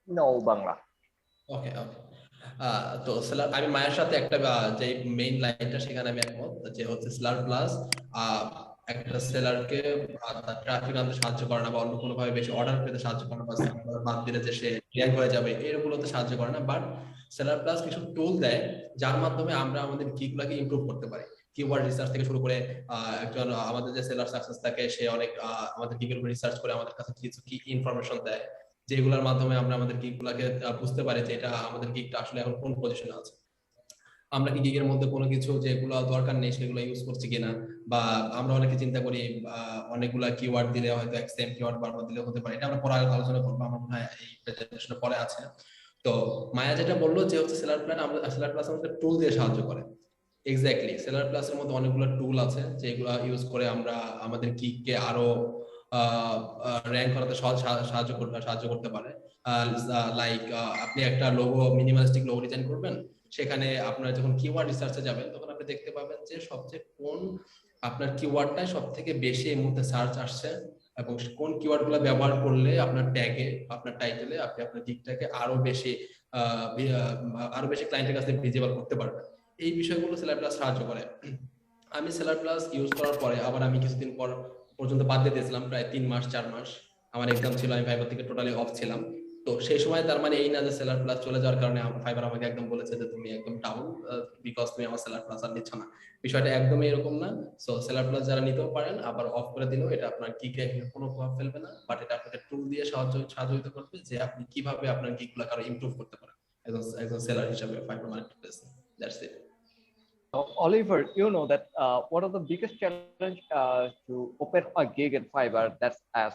B: No, Bangla.
D: ওকে ওকে তো seller আমি মায়ের সাথে একটা যে main লাইনটা সেখানে আমি একমত যে হচ্ছে সেলার প্লাস একটা সেলারকে ট্রাফিক আনতে সাহায্য করে না বা অন্য কোনো ভাবে বেশি অর্ডার পেতে সাহায্য করে না বা বাদ দিলে যে সে র্যাঙ্ক হয়ে যাবে এরগুলোতে সাহায্য করে না বাট সেলার প্লাস কিছু টুল দেয় যার মাধ্যমে আমরা আমাদের কিগুলোকে ইমপ্রুভ করতে পারি কিওয়ার্ড রিসার্চ থেকে শুরু করে একজন আমাদের যে সেলার সাকসেস থাকে সে অনেক আমাদের কিগুলোর উপর রিসার্চ করে আমাদের কাছে কিছু কি ইনফরমেশন দেয় যেগুলোর মাধ্যমে আমরা আমাদের গিগগুলোকে বুঝতে পারি যে এটা আমাদের গিগটা আসলে এখন কোন পজিশনে আছে আমরা কি গিগের মধ্যে কোনো কিছু যেগুলো দরকার নেই সেগুলো ইউজ করছি কিনা বা আমরা অনেকে চিন্তা করি অনেকগুলা কিওয়ার্ড দিলে হয়তো সেম কিওয়ার্ড বারবার দিলে হতে পারে এটা আমরা পরে আলোচনা করবো আমার মনে হয় এই প্রেজেন্টেশনে পরে আছে তো মায়া যেটা বললো যে হচ্ছে সেলার প্ল্যান সেলার প্লাস আমাদের টুল দিয়ে সাহায্য করে এক্স্যাক্টলি সেলার প্লাসের মধ্যে অনেকগুলো টুল আছে যেগুলো ইউজ করে আমরা আমাদের গিগকে আরো র্যাঙ্ক করাতে সাহায্য করতে পারে লাইক আপনি একটা লোগো মিনিমালিস্টিক লোগো ডিজাইন করবেন সেখানে আপনার যখন কিওয়ার্ড রিসার্চে যাবেন তখন আপনি দেখতে পাবেন যে সবচেয়ে কোন আপনার কিওয়ার্ডটা সবথেকে বেশি এই মুহূর্তে সার্চ আসছে এবং কোন কিওয়ার্ডগুলো ব্যবহার করলে আপনার ট্যাগে আপনার টাইটেলে আপনি আপনার গিগটাকে আরো বেশি ক্লায়েন্টের কাছে ভিজিবল করতে পারবেন এই বিষয়গুলো সেলার প্লাস সাহায্য করে আমি সেলার প্লাস ইউজ করার পরে আবার আমি কিছুদিন পর পর্যন্ত বাদ দিয়ে দিয়েছিলাম প্রায় 3 মাস 4 মাস আমার এক্সাম ছিল আমি ফাইবার থেকে টোটালি অফ ছিলাম তো সেই সময় তার মানে এই না যে সেলার প্লাস চলে যাওয়ার কারণে ফাইবার আমাকে একদম বলেছে যে তুমি একদম ডাউন বিকজ তুমি আমার সেলার প্লাস আর নিচ্ছ না বিষয়টা একদমই এরকম না সো সেলার প্লাস যারা নিতেও পারেন আবার অফ করে দিলেও এটা আপনার গিগ র্যাঙ্কিংয়ে কোনো প্রভাব ফেলবে না বাট এটা আপনাকে টুল দিয়ে সাহায্য করবে যে আপনি কিভাবে আপনার গিগগুলোকে আরো ইমপ্রুভ করতে পারেন একজন সেলার হিসেবে ফাইবার মার্কেটপ্লেসে that's it
B: Oliver, you know that one of the biggest challenge to open a gig in Fiverr, that's as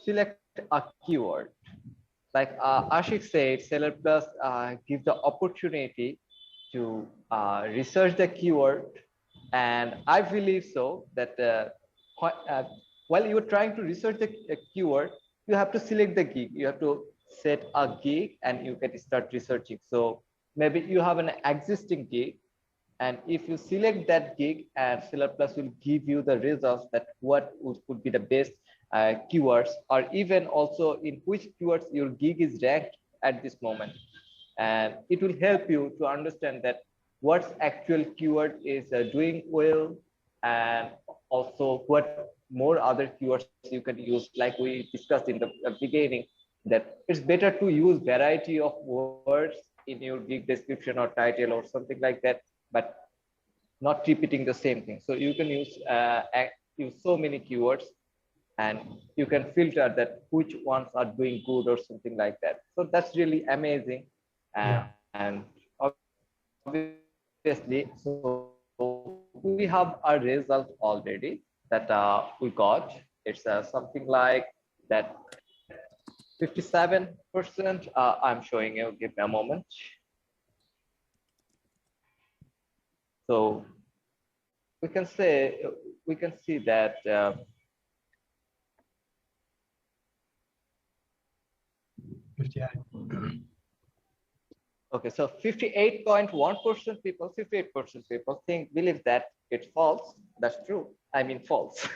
B: select a keyword. Like Ashik said, Seller Plus give the opportunity to research the keyword, and I believe so that while you're trying to research the keyword, you have to select the gig. You have to set a gig, and you can start researching. So maybe you have an existing gig. And if you select that gig, and Seller Plus will give you the results that what would be the best keywords, or even also in which keywords your gig is ranked at this moment. And it will help you to understand that what's actual keyword is doing well, and also what more other keywords you can use. Like we discussed in the beginning, that it's better to use variety of words in your gig description or title or something like that, but not repeating the same thing. So you can use so many keywords, and you can filter that which ones are doing good or something like that. So that's really amazing. And obviously, so we have a result already that we got. It's something like that 57%. I'm showing you. Give me a moment. So we can see that. Okay, so 58.1% people, 58% people believe that it's false. That's true. I mean false.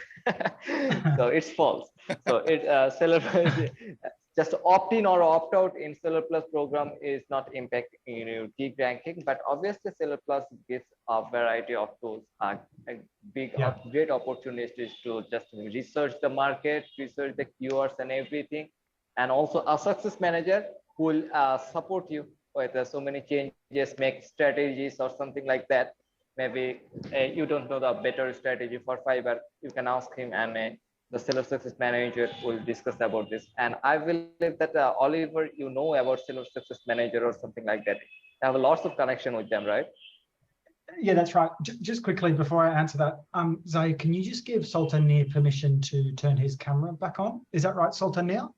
B: So it's false. So it Seller just opt in or opt out in Seller Plus program is not impacting your gig ranking, but obviously Seller Plus gives a variety of tools, great opportunities to just research the market, research the keywords and everything, and also a success manager who will support you with so many changes, make strategies or something like that. Maybe you don't know the better strategy for Fiverr, you can ask him, and the Seller Success Manager will discuss about this. And I believe that Oliver, you know about Seller Success Manager or something like that. I have lots of connection with them, right?
C: Yeah, that's right. Just quickly before I answer that, Zay, can you just give Sultanir permission to turn his camera back on? Is that right, Sultanir?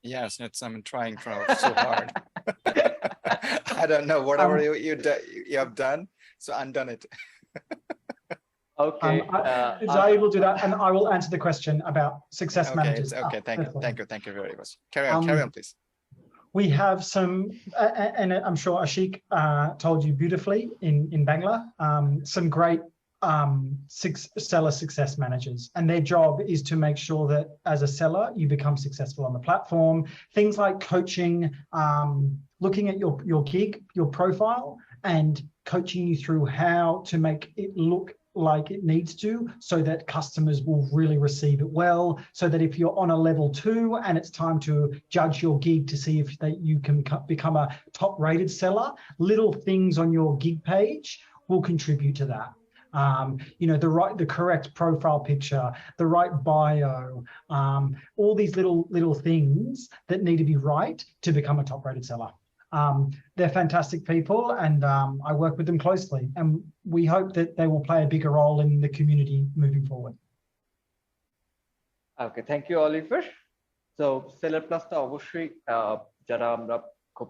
A: Yes, I'm trying so hard. I don't know, whatever you have done, so undone it.
B: Okay.
C: Zay will do that, and I will answer the question about success managers.
A: Okay, thank you very much. Carry on, please.
C: We have some, and I'm sure Ashik told you beautifully in Bangla, some great seller success managers, and their job is to make sure that as a seller you become successful on the platform. Things like coaching, looking at your gig, your profile, and coaching you through how to make it look like it needs to, so that customers will really receive it well, so that if you're on a level 2 and it's time to judge your gig to see if you can become a top rated seller, little things on your gig page will contribute to that. You know, the correct profile picture, the right bio, all these little things that need to be right to become a top rated seller. They're fantastic people, and I work with them closely, and we hope that they will play a bigger role in the community moving forward.
B: Okay, thank you, Oliver. So Seller Plus টা অবশ্যই যারা আমরা খুব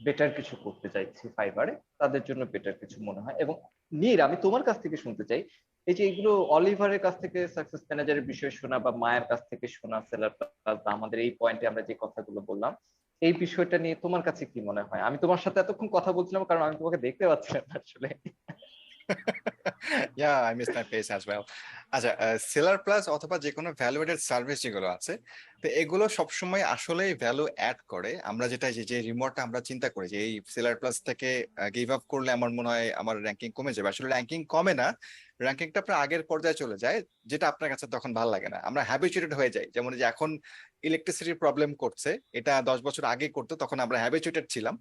B: better কিছু করতে চাইছি ফাইবারে, তাদের জন্য বেটার কিছু মনে হয়। এবং নীর, আমি তোমার কাছ থেকে শুনতে চাই, এই যে এগুলো অলিভারের কাছ থেকে সাকসেস ম্যানেজারের বিষয়ে শোনা বা মায়ের কাছ থেকে শোনা সেলার প্লাস বা আমাদের এই পয়েন্টে আমরা যে কথাগুলো বললাম, এই বিষয়টা নিয়ে তোমার কাছে কি মনে হয়? আমি তোমার সাথে এতক্ষণ কথা বলছিলাম কারণ আমি তোমাকে দেখতে পাচ্ছি না আসলে।
A: Yeah, I missed my face as well. আচ্ছা, সেলার প্লাস অথবা যে কোনো ভ্যালু এডেড সার্ভিস যেগুলো আছে, তো এগুলো সবসময় আসলে ভ্যালু অ্যাড করে। আমরা যেটা যে রিমোটটা আমরা চিন্তা করি যে এই সেলার প্লাস থেকে গিভ আপ করলে আমার মনে হয় আমার র্যাঙ্কিং কমে যাবে, আসলে র্যাঙ্কিং কমে না, র্যাঙ্কিংটা আপনার আগের পর্যায়ে চলে যায়, যেটা আপনার কাছে তখন ভালো লাগে না, আমরা হ্যাবিচুয়েটেড হয়ে যাই। যেমন যে এখন ইলেকট্রিসিটির প্রবলেম করছে, এটা 10 বছর আগে করতো, তখন আমরা হ্যাবিচুয়েটেড ছিলাম,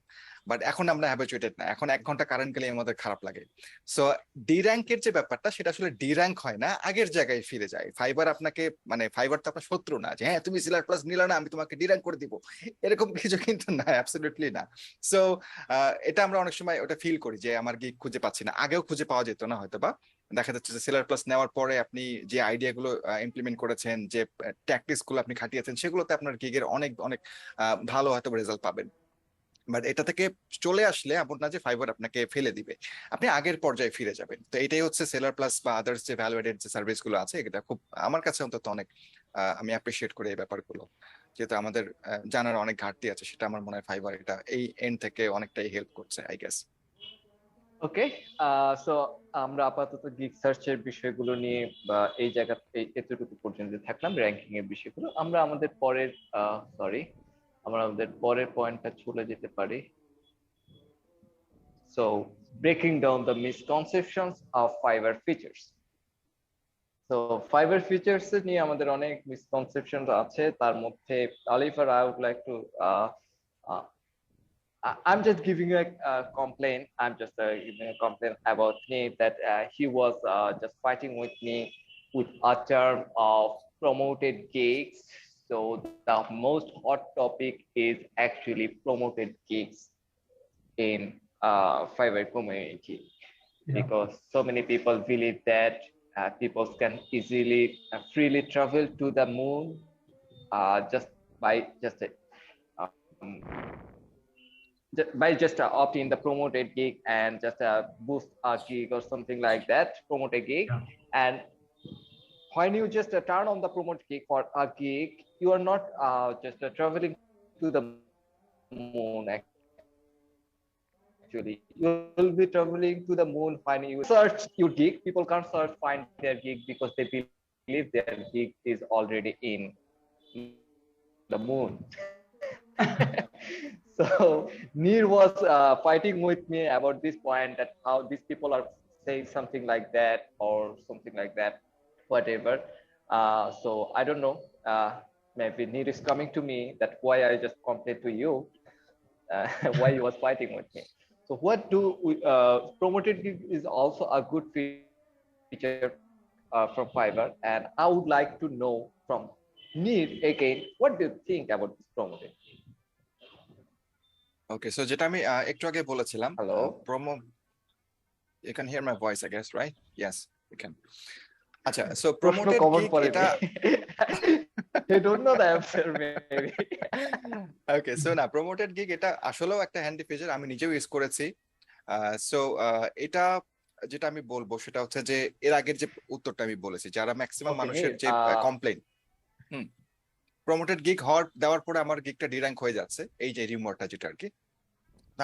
A: বাট এখন আমরা হ্যাবিচুয়েটেড না, এখন 1 ঘন্টা কারেন্ট গেলে আমাদের খারাপ লাগে। সো ডি র্যাঙ্কের যে ব্যাপারটা, সেটা আসলে ডি র্যাঙ্ক হয় না, আগের জায়গায় ফিরে যায়। ফাইবার আপনাকে, মানে ফাইবার তো আপনার শত্রু না যে হ্যাঁ তুমি সেলার প্লাস নিলে না আমি তোমাকে ডি র্যাঙ্ক করে দিব, এরকম কিছু কিন্তু না, অ্যাবসলিউটলি না। সো এটা আমরা অনেক সময় ওটা ফিল করি যে আমার গিগ খুঁজে পাচ্ছি না, আগেও খুঁজে পাওয়া যেত না হয়তো, বা দেখা যাচ্ছে যে সেলার প্লাস নেওয়ার পরে আপনি যে আইডিয়া গুলো ইমপ্লিমেন্ট করেছেন, যে ট্যাকটিক্স গুলো আপনি খাটিয়েছেন, সেগুলোতে আপনার গিগের অনেক অনেক ভালো হয়তো রেজাল্ট পাবেন। বাট এটা থেকে চলে আসলে এমন না যে ফাইবার আপনাকে ফেলে দিবে, আপনি আগের পর্যায়ে ফিরে যাবেন। তো এটাই হচ্ছে সেলার প্লাস বা আদার্স যে ভ্যালু এডেড যে সার্ভিস গুলো আছে, এটা খুব আমার কাছে অন্তত অনেক আমি অ্যাপ্রিসিয়েট করি এই ব্যাপারগুলো, যেহেতু আমাদের জানার অনেক ঘাটতি আছে, সেটা আমার মনে হয় ফাইবার এটা এই এন্ড থেকে অনেকটাই হেল্প করছে, আই গেস।
B: ওকে, সো আমরা আপাতত গিগ সার্চের বিষয়গুলো নিয়ে বা এই জায়গাতে এতটুকু পর্যন্ত থাকলাম, র্যাঙ্কিং এর বিষয়গুলো। আমরা আমাদের পরের পয়েন্টটা চলে যেতে পারি। So breaking down the misconceptions of Fiverr features. So Fiverr features নিয়ে আমাদের অনেক মিসকনসেপশন আছে, তার মধ্যে Oliver, I would like to I'm just giving a complaint. I'm just giving a complaint about me that he was just fighting with me with a term of promoted gigs. So the most hot topic is actually promoted gigs in Fiverr community, because so many people believe that people can easily freely travel to the moon just by just opting the promoted gig and just boost a gig or something like that, promote a gig.
C: Yeah.
B: And when you just turn on the promote gig for a gig, you are not just traveling to the moon. Actually, you will be traveling to the moon when you search your gig. People can't search find their gig because they believe their gig is already in the moon. So Neer was fighting with me about this point, that how these people are saying something like that or something like that, whatever. So I don't know. Maybe Neer is coming to me that why I just complained to you, why he was fighting with me. So what do we, promoted gig is also a good feature from Fiverr, and I would like to know from Neer again, what do you think about this promoted?
A: Okay, so যেটা আমি একটু আগে বলেছিলাম,
B: Hello?
A: Promo, you can hear my voice, I guess, right? Yes, you can. আচ্ছা, so promoted gig এটা
B: they don't know the answer maybe.
A: Okay, so না, promoted gig এটা আসলেও একটা হ্যান্ডি ফিচার, আমি নিজেও ইউজ করেছি। সো এটা যেটা আমি বলবো সেটা হচ্ছে যে এর আগের যে উত্তরটা আমি বলেছি, যারা ম্যাক্সিমাম
B: Okay,
A: মানুষের যে কমপ্লেইন, প্রমোটেড গিগ দেওয়ার পরে আমার গিগটা ডিরাঙ্ক হয়ে যাচ্ছে, এই যে রিমোটটা যেটা আর কি,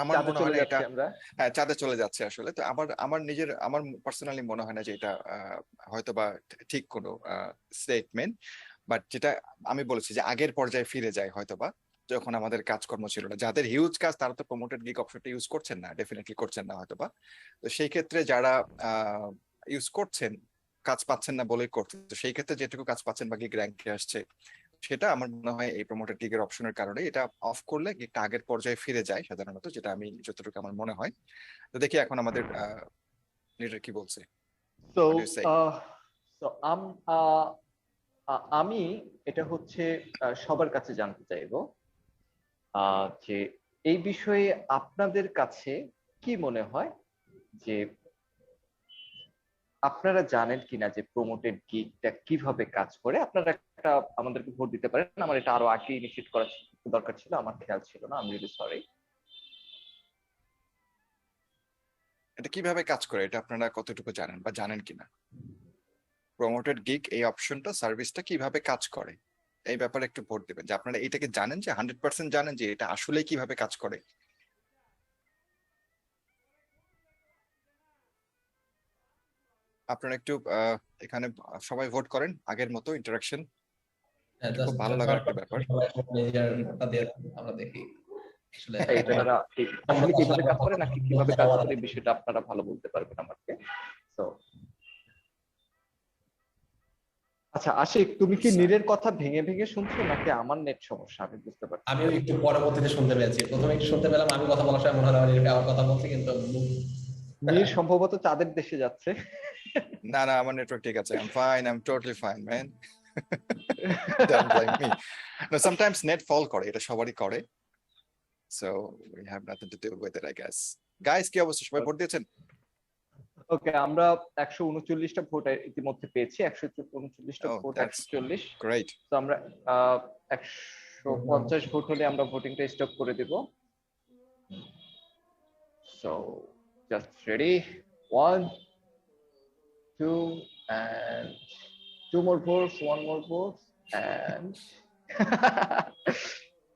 A: আমার মনে হয় না এটা, হ্যাঁ, চাঁদে চলে যাচ্ছে আসলে। তো আমার পার্সোনালি মনে হয় না যে এটা হয়তো বা ঠিক কোনো স্টেটমেন্ট, বাট যেটা আমি বলেছি যে আগের পর্যায়ে ফিরে যায় হয়তো বা, যখন আমাদের কাজকর্ম ছিল না, যাদের হিউজ কাজ তারা তো প্রমোটেড গিগ অপশনটা ইউজ করছেন না, ডেফিনেটলি করছেন না হয়তো বা। তো সেই ক্ষেত্রে যারা ইউজ করছেন, কাজ পাচ্ছেন না বলেই করছেন, তো সেই ক্ষেত্রে যেটুকু কাজ পাচ্ছেন বা গিগ র্যাঙ্কে আসছে, সেটা আমার মনে হয় এই প্রমোটেড গিগের অপশনের কারণে এটা অফ করলে গিগটা আগের পর্যায়ে ফিরে যায় সাধারণত, যেটা আমি যতটুকু আমার মনে হয়। তো দেখি এখন আমাদের লিডার কি বলছে।
B: So
A: What do you say?
B: আমি এটা হচ্ছে সবার কাছে জানতে চাইবো যে এই বিষয়ে আপনাদের কাছে কি মনে হয়, যে আপনারা জানেন কিনা যে প্রমোটেড গিগটা কিভাবে কাজ করে? আপনারা একটা আমাদেরকে ভোট দিতে পারেন। আমার এটা আরো আগে ইনিশিয়েট করা দরকার ছিল, আমার খেয়াল ছিল না, আমি রিয়েলি সরি।
A: এটা কিভাবে কাজ করে এটা আপনারা কতটুকু জানেন বা জানেন কিনা? প্রমোটেড গিগ এই অপশনটা, সার্ভিসটা কিভাবে কাজ করে, এই ব্যাপারে একটু ভোট দিবেন, যে আপনারা এটাকে জানেন, যে 100% জানেন যে এটা আসলে কিভাবে কাজ করে। আপনারা একটু এখানে সবাই ভোট করেন, আগের মতো ইন্টারাকশন, খুব ভালো লাগার একটা ব্যাপার।
D: আমরা দেখি আসলে
B: কিভাবে কাজ করে নাকি কিভাবে কাজ করে, বিষয়টা আপনারা ভালো বলতে পারবেন আমাকে। তো আচ্ছা আশিক, তুমি কি নীরের কথা ভেঙে ভেঙে শুনছো নাকি আমার নেট সমস্যা? আমি বুঝতে পারছি।
D: আমি একটু পরবর্তীতে শুনতে পেয়েছি, প্রথমে একটু শুনতে পেলাম, আমি কথা বলার সময় মনে হলো আমার কথা বলছি, কিন্তু
B: নীর সম্ভবত চাঁদের দেশে যাচ্ছে।
A: না না, আমার নেটওয়ার্ক ঠিক আছে, I'm fine, I'm totally fine, man. Don't blame me. No, sometimes net fall করে, এটা সবারই করে, so we have nothing to do with it, I guess. Guys, কি অবস্থা, সবাই ভোট দিয়েছেন?
B: ওকে, আমরা 139টা ভোট ইতিমধ্যে পেয়েছি, 139টা ভোট 140।
A: Great.
B: তো আমরা 150 ভোট হলে আমরা ভোটিংটা স্টপ করে দেব। So just ready, 1 2 and 2 more votes, 1 more vote and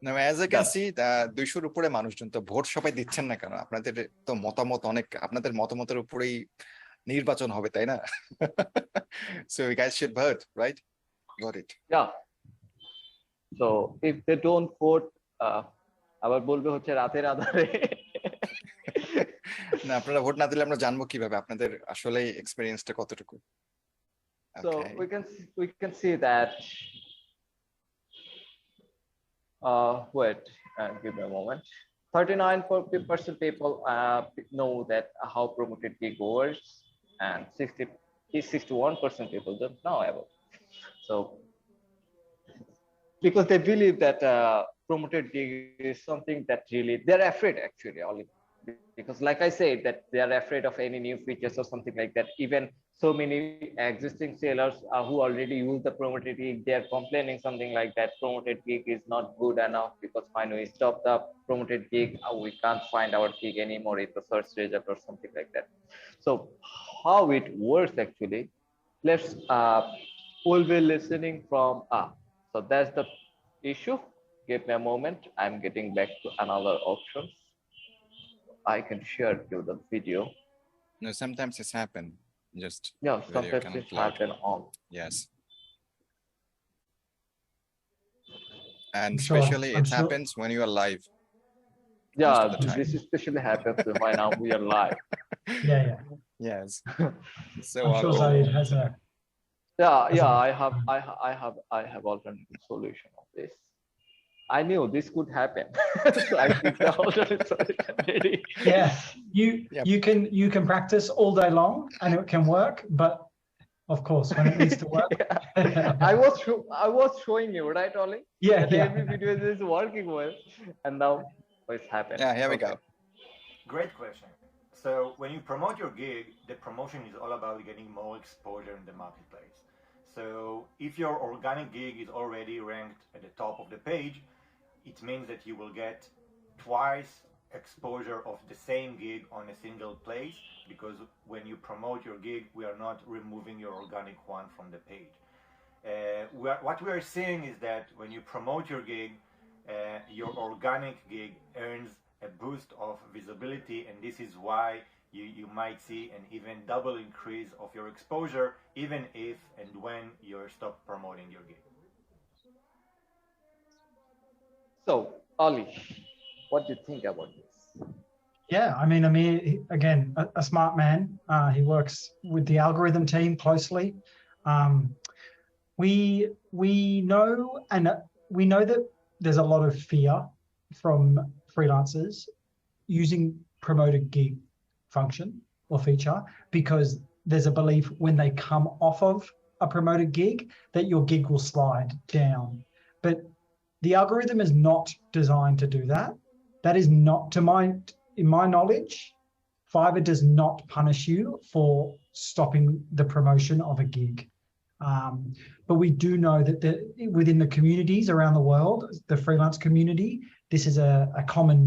A: Now, as I can see, 200-র উপরে মানুষজন, তো ভোট সবাই দিচ্ছেন না কেন? আপনাদের তো মতামত অনেক, আপনাদের মতামতের উপরেই নির্বাচন হবে, তাই না? So you guys should vote, right? Vote it.
B: Yeah. So if they don't vote, আবার বলবে হচ্ছে রাতের আধারে।
A: না, আপনারা ভোট না দিলে আমরা জানবো কিভাবে আপনাদের আসলে এক্সপেরিয়েন্সটা কতটুকু?
B: So we can see that. Wait, give me a moment. 39% people know that how promoted gig works, and 61% people don't know about it. So because they believe that promoted gig is something that really they're afraid actually, only because like I said that they are afraid of any new features or something like that. Even so many existing sellers who already use the promoted gig, they are complaining something like that promoted gig is not good enough because when we stop the promoted gig, we can't find our gig anymore in the search result or something like that. So how it works actually, let's we'll be listening from so that's the issue. Give me a moment, I'm getting back to another options. I can share you the video.
A: No, sometimes it's happened. Just
B: Yeah,
A: video
B: sometimes
A: cannot
B: it
A: load.
B: happen on.
A: Yes. And
C: I'm sure-
A: especially
C: I'm
A: it
C: sure-
A: happens when you are live.
B: Yeah,
A: of the time.
B: this especially happens when now we are live.
C: Yeah.
A: Yes. So
C: I'm sure
A: also-
C: Zaid has a.
B: Yeah,
C: That's
B: I have alternative solution of this. I knew this could happen, so I keep the alternative solution ready.
C: Yeah,
A: Yep.
C: you can practice all day long and it can work, but of course when it needs to work.
B: I was showing you, right, Ollie?
C: Yeah,
B: That
C: yeah.
B: every video is working well, and now it's happened.
A: Yeah, here we
B: Okay.
A: go.
F: Great question. So when you promote your gig, the promotion is all about getting more exposure in the marketplace. So if your organic gig is already ranked at the top of the page, it means that you will get twice exposure of the same gig on a single place, because when you promote your gig, we are not removing your organic one from the page. What we are seeing is that when you promote your gig, your organic gig earns a boost of visibility, and this is why you might see an even double increase of your exposure, even if and when you're stop promoting your gig.
B: So, Ollie, what do you think about this?
C: Yeah, I mean, again, a smart man. He works with the algorithm team closely. We know that there's a lot of fear from freelancers using promoted gig function or feature, because there's a belief when they come off of a promoted gig that your gig will slide down. But the algorithm is not designed to do that. That is not, in my knowledge, Fiverr does not punish you for stopping the promotion of a gig. But we do know that within the communities around the world, the freelance community, this is a common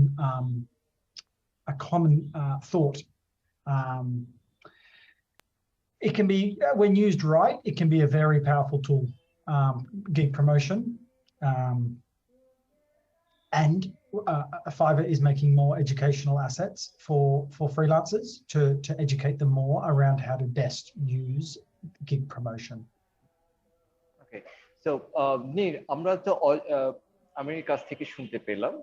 C: thought. It can be, when used right, it can be a very powerful tool, gig promotion. And Fiverr is making more educational assets for freelancers to educate them more around how to best use gig promotion.
B: Okay, so Nir, আমরা তো আমির কাছ থেকে শুনতে পেলাম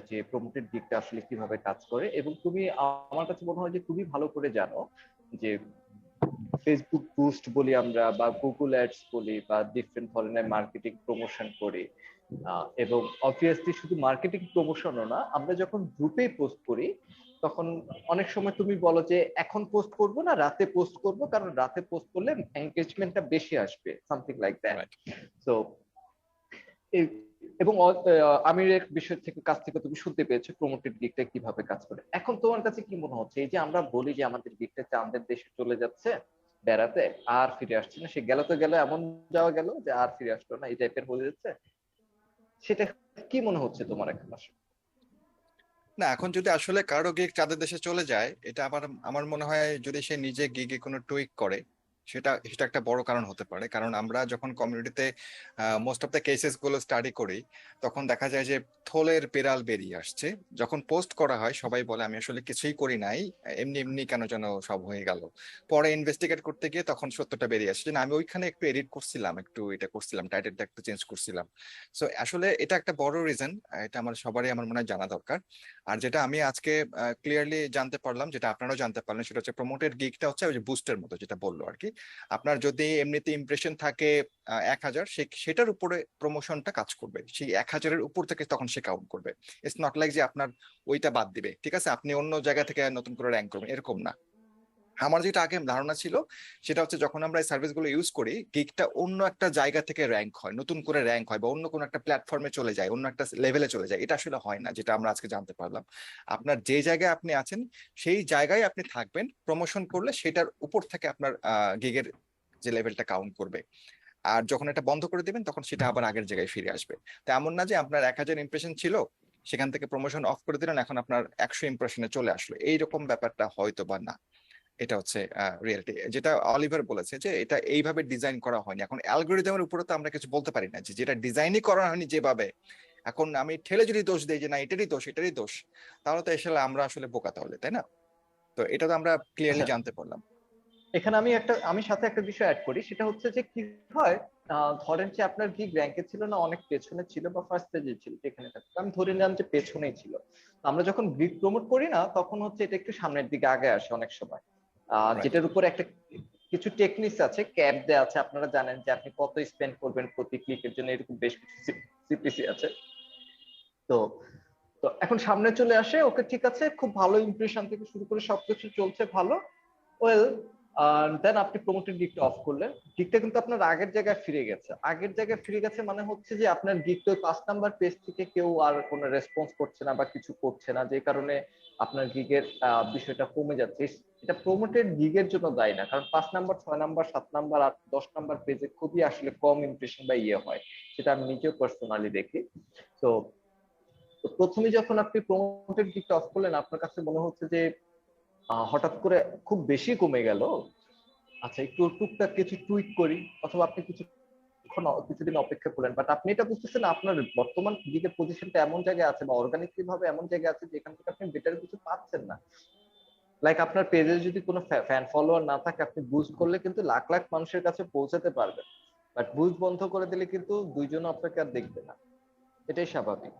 B: যে promoted গিগটা আসলে কিভাবে কাজ করে, এবং তুমি, আমার কাছে মনে হয় যে তুমি ভালো করে জানো যে ফেসবুক বুস্ট বলি আমরা, বা গুগল অ্যাডস বলি, বা ডিফারেন্ট ধরনের মার্কেটিং প্রমোশন করি, এবং অবভিয়াসলি শুধু মার্কেটিং প্রমোশনও না, আমরা যখন গ্রুপে পোস্ট করি তখন অনেক সময় তুমি বলো যে এখন পোস্ট করব না, রাতে পোস্ট করব, কারণ রাতে পোস্ট করলে এনগেজমেন্টটা বেশি আসবে, সামথিং লাইক দ্যাট। সো এবং আমিরের বিষয় থেকে কাছ থেকে তুমি শুনতে পেয়েছো প্রমোটেড গিগটা কিভাবে কাজ করে। এখন তোমার কাছে কি মনে হচ্ছে, এই যে আমরা বলি যে আমাদের গিগটা চাঁদের দেশে চলে যাচ্ছে বেড়াতে, আর ফিরে আসছে না, সে গেল তো গেল, এমন যাওয়া গেল যে আর ফিরে আসলো না, এই টাইপের হয়ে যাচ্ছে, সেটা কি মনে হচ্ছে তোমার এখন আসলে?
A: না, এখন যদি আসলে কারো গিগ চাঁদের দেশে চলে যায়, এটা আমার মনে হয় যদি সে নিজে গিগে কোনো টুইক করে, সেটা একটা বড় কারণ হতে পারে। কারণ আমরা যখন কমিউনিটিতে মোস্ট অফ দ্য কেসেস গুলো স্টাডি করি, তখন দেখা যায় যে থলের বিড়াল বেরিয়ে আসছে। যখন পোস্ট করা হয় সবাই বলে আমি আসলে কিছুই করি নাই, এমনি এমনি কেন যেন সব হয়ে গেল। পরে ইনভেস্টিগেট করতে গিয়ে তখন সত্যটা বেরিয়ে আসছে যে আমি ওইখানে একটু এডিট করছিলাম, একটু এটা করছিলাম, টাইটেলটা একটু চেঞ্জ করছিলাম। সো আসলে এটা একটা বড় রিজন, এটা সবারই আমার মনে হয় জানা দরকার। আর যেটা আমি আজকে ক্লিয়ারলি জানতে পারলাম, যেটা আপনারাও জানতে পারলেন, সেটা হচ্ছে প্রমোটেড গিগটা হচ্ছে ওই যে বুস্টের মতো, যেটা বললো আর কি। আপনার যদি এমনিতে ইমপ্রেশন থাকে 1000, সেটার উপরে প্রমোশনটা কাজ করবে, সেই 1000-এর উপর থেকে তখন সে কাউন্ট করবে। ইটস নট লাইক যে আপনার ওইটা বাদ দিবে, ঠিক আছে, আপনি অন্য জায়গা থেকে নতুন করে র্যাঙ্ক করবেন, এরকম না। আমার যেটা আগে ধারণা ছিল সেটা হচ্ছে যখন আমরা এই সার্ভিসগুলো ইউজ করি গিগটা অন্য একটা জায়গা থেকে র্যাঙ্ক হয়, নতুন করে র্যাঙ্ক হয় বা অন্য কোনো একটা প্ল্যাটফর্মে চলে যায়, অন্য একটা লেভেলে চলে যায়। এটা আসলে হয় না, যেটা আমরা আজকে জানতে পারলাম। আপনার যে জায়গায় আপনি আছেন সেই জায়গায় আপনি থাকবেন, প্রমোশন করলে সেটার উপর থেকে আপনার গিগের যে লেভেলটা কাউন্ট করবে। আর যখন এটা বন্ধ করে দিবেন তখন সেটা আবার আগের জায়গায় ফিরে আসবে। তো এমন না যে আপনার 1000 ইমপ্রেশন ছিল, সেখান থেকে প্রমোশন অফ করে দিলেন, এখন আপনার 100 ইমপ্রেশনে চলে আসলো, এইরকম ব্যাপারটা হয়তো বা না। এটা হচ্ছে রিয়েলিটি, যেটা অলিভার বলেছে যে এটা এইভাবে ডিজাইন করা হয়নি। এখন অ্যালগোরিদমের উপরে তো আমরা কিছু বলতে পারি না, যে যেটা ডিজাইনই করা হয়নি যেভাবে, এখন আমি ঠেলে যদি দোষ দিই যে না এটারই দোষ এটারই দোষ, তাহলে তো আসলে আমরা আসলে বোকা তাহলে, তাই না? তো এটা তো আমরা ক্লিয়ারলি জানতে পারলাম।
B: এখানে আমি সাথে একটা বিষয় অ্যাড করি, সেটা হচ্ছে যে কি হয়, ধরেন যে আপনার গিগ র্যাঙ্কে ছিল না, অনেক পেছনে ছিল বা ফার্স্ট পেজে ছিল, যেখানে থাকতো আমি ধরে নিলাম যে পেছনেই ছিল। আমরা যখন গিগ প্রমোট করি না, তখন হচ্ছে এটা একটু সামনের দিকে আগে আসে অনেক সময়, যেটার উপর একটা কিছু টেকনিক্স আছে, ক্যাপ দেওয়া আছে, আপনারা জানেন যে আপনি কত স্পেন্ড করবেন প্রতি ক্লিকের জন্য, এরকম বেশ কিছু সিপিসি আছে। তো তো এখন সামনে চলে আসে, ওকে ঠিক আছে, খুব ভালো ইমপ্রেশন থেকে শুরু করে সবকিছু চলছে ভালো, ওয়েল দেন আপনি প্রমোটেড গিগটা অফ করলেন, গিগটা কিন্তু আপনার আগের জায়গায় ফিরে গেছে। আগের জায়গায় ফিরে গেছে মানে হচ্ছে যে আপনার গিগটা 5 নাম্বার পেজ থেকে কেউ আর কোনো রেসপন্স করছে না বা কিছু করছে না, যে কারণে আপনার গিগের বিষয়টা কমে যাচ্ছে। এটা প্রমোটেড গিগের জন্য দায়ী না, কারণ 5 নাম্বার 6 নাম্বার 7 নাম্বার আর 10 নাম্বার পেজে খুবই আসলে কম ইমপ্রেশন বা ইয়ে হয়, সেটা আমি নিজেও পার্সোনালি দেখি। তো প্রথমে যখন আপনি প্রমোটেড গিগটা অফ করলেন, আপনার কাছে মনে হচ্ছে যে হঠাৎ করে খুব বেশি কমে গেল, আচ্ছা একটু টুকটাক কিছু টুইক করি, অথবা আপনি কিছুদিন অপেক্ষা করেন, বাট আপনি এটা বুঝতেছেন আপনার বর্তমান গিগের পজিশনটা এমন জায়গায় আছে বা অর্গানিকলি ভাবে এমন জায়গায় আছে যেখান থেকে আপনি বেটার কিছু পাচ্ছেন না। লাইক আপনার পেজে যদি কোনো ফ্যান ফলোয়ার না থাকে, আপনি বুস্ট করলে কিন্তু লাখ লাখ মানুষের কাছে পৌঁছাতে পারবেন, বাট বুস্ট বন্ধ করে দিলে কিন্তু দুইজন আপনাকে আর দেখবে না, এটাই স্বাভাবিক।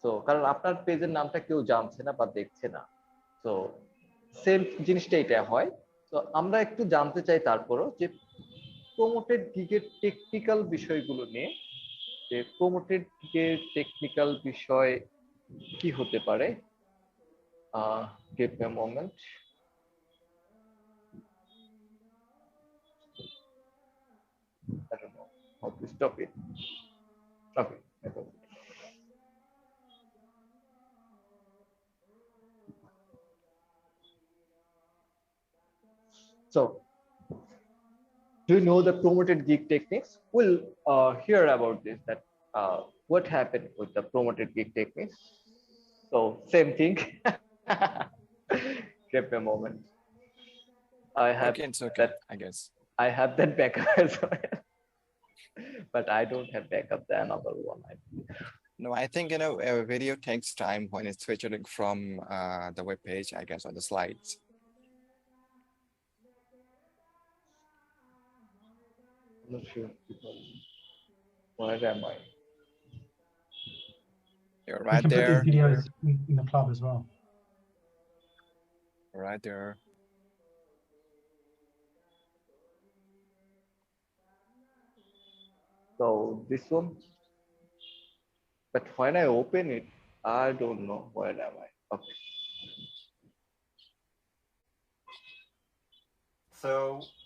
B: তো কারণ আপনার পেজের নামটা কেউ জানছে না বা দেখছে না। তো সেম জিনিসটা এটা হয়। তো আমরা একটু জানতে চাই তারপরও যে প্রমোটেড গিগের টেকনিক্যাল বিষয়গুলো নিয়ে, যে প্রমোটেড গিগের টেকনিক্যাল বিষয় কি হতে পারে। Give me a moment. I don't know how to stop it. Okay. So, do you know the promoted gig techniques? We'll hear about this, that what happened with the promoted gig techniques. So, same thing. Give me a moment. I have
A: Okay, it's okay,
B: that.
A: I guess.
B: I have that backup as well, but I don't have backup. The another one.
A: No, I think a video takes time when it's switching from the web page, I guess, or the slides.
B: I'm not sure. Where am I?
A: You're
C: We
A: right
C: can put
A: there.
C: these videos in the club as well.
A: Right there.
B: So this one, but when I open it, I don't know where am I. Okay.
F: So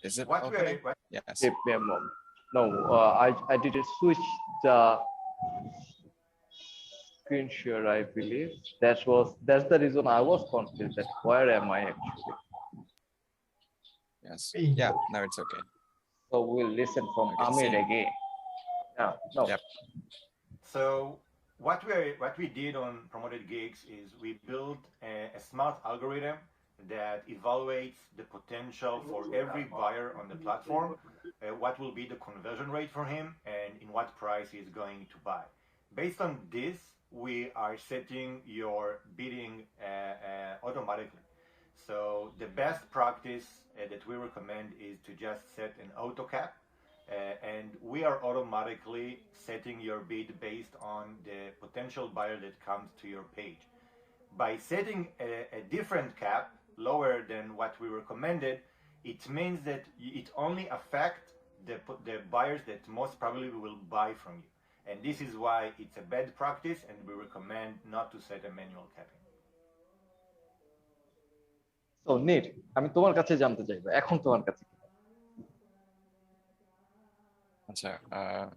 A: Is it
F: what
A: opening?
F: we're
A: Yes.
B: Give me a moment. No, I didn't switch the screen share, I believe. That's the reason I was confused, that where am I actually.
A: Yes.
C: There you
A: Yeah,
C: go.
A: now it's okay.
B: So we'll listen from
A: I can
B: Amir
A: see.
B: again. No.
A: Yep.
F: So what we did on promoted gigs is we built a smart algorithm that evaluates the potential for every buyer on the platform, what will be the conversion rate for him, and in what price he's going to buy. Based on this, we are setting your bidding automatically. So the best practice that we recommend is to just set an auto cap, and we are automatically setting your bid based on the potential buyer that comes to your page. By setting a different cap, lower than what we recommended, it means that it only affects the buyers that most probably will buy from you. And this is why it's a bad practice, and we recommend not to set a manual capping.
B: তো নীর, আমি তোমার কাছে জানতে চাইবো এখন তোমার কাছে
A: আচ্ছা,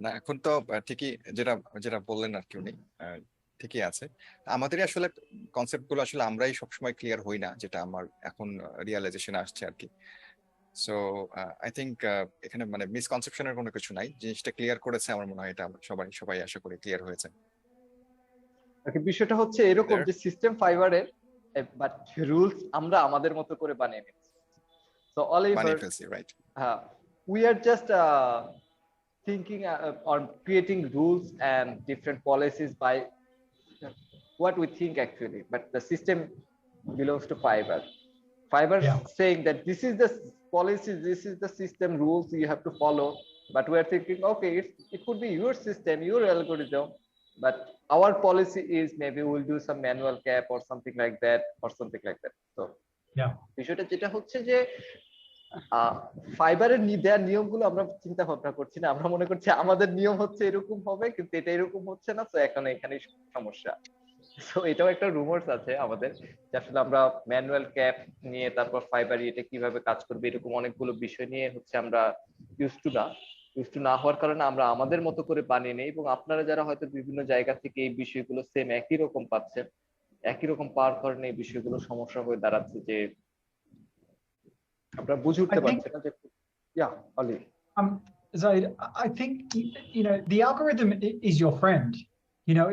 A: না এখন তো ঠিকই যেটা যেটা বললেন আর কি উনি, ঠিকই আছে। আমাদেরই আসলে কনসেপ্ট গুলো আসলে আমরাই সবসময় ক্লিয়ার হই না, যেটা আমার এখন রিয়েলাইজেশন আসছে আর কি। সো আই থিঙ্ক এখানে মানে মিসকনসেপশনের কোনো কিছু নাই, জিনিসটা ক্লিয়ার করেছে আমার মনে হয়, এটা সবাই সবাই আশা করি ক্লিয়ার হয়েছে।
B: বিষয়টা হচ্ছে এরকম যে সিস্টেম ফাইবারের বাট রুলস আমরা আমাদের মতো করে বানিয়ে নিচ্ছি। সো
A: বানিয়ে ফেলছি, right.
B: we are just thinking on creating rules and different policies by what we think actually, but the system belongs to Fiverr. Fiverr saying that this is the policy, this is the system rules you have to follow, but we are thinking, okay, it could be your system, your algorithm, but our policy is maybe we'll do some manual cap or something like that. So বিষয়টা যেটা হচ্ছে যে ফাইবারের দেওয়ার নিয়মগুলো আমরা চিন্তা ভাবনা করছি না, আমরা মনে করছি আমাদের নিয়ম হচ্ছে এরকম হবে, কিন্তু এটা এরকম হচ্ছে না, তো এখন এখানেই সমস্যা। সো এটাও একটা রুমার্স আছে আমাদের, যে আসলে আমরা ম্যানুয়াল ক্যাপ নিয়ে তারপর ফাইবার এটা কিভাবে কাজ করবে এরকম অনেকগুলো বিষয় নিয়ে হচ্ছে আমরা ইউজ টু না হওয়ার কারণে আমরা আমাদের মতো করে বানিয়ে নেই, এবং আপনারা যারা হয়তো বিভিন্ন জায়গা থেকে এই বিষয়গুলো সেম একই রকম পাচ্ছেন, একই রকম পাওয়ার কারণে এই বিষয়গুলো সমস্যা হয়ে দাঁড়াচ্ছে, যে আমরা বুঝে উঠতে পারছি না যে Ali.
C: Zaid, I think, you know, the algorithm is your friend. You know,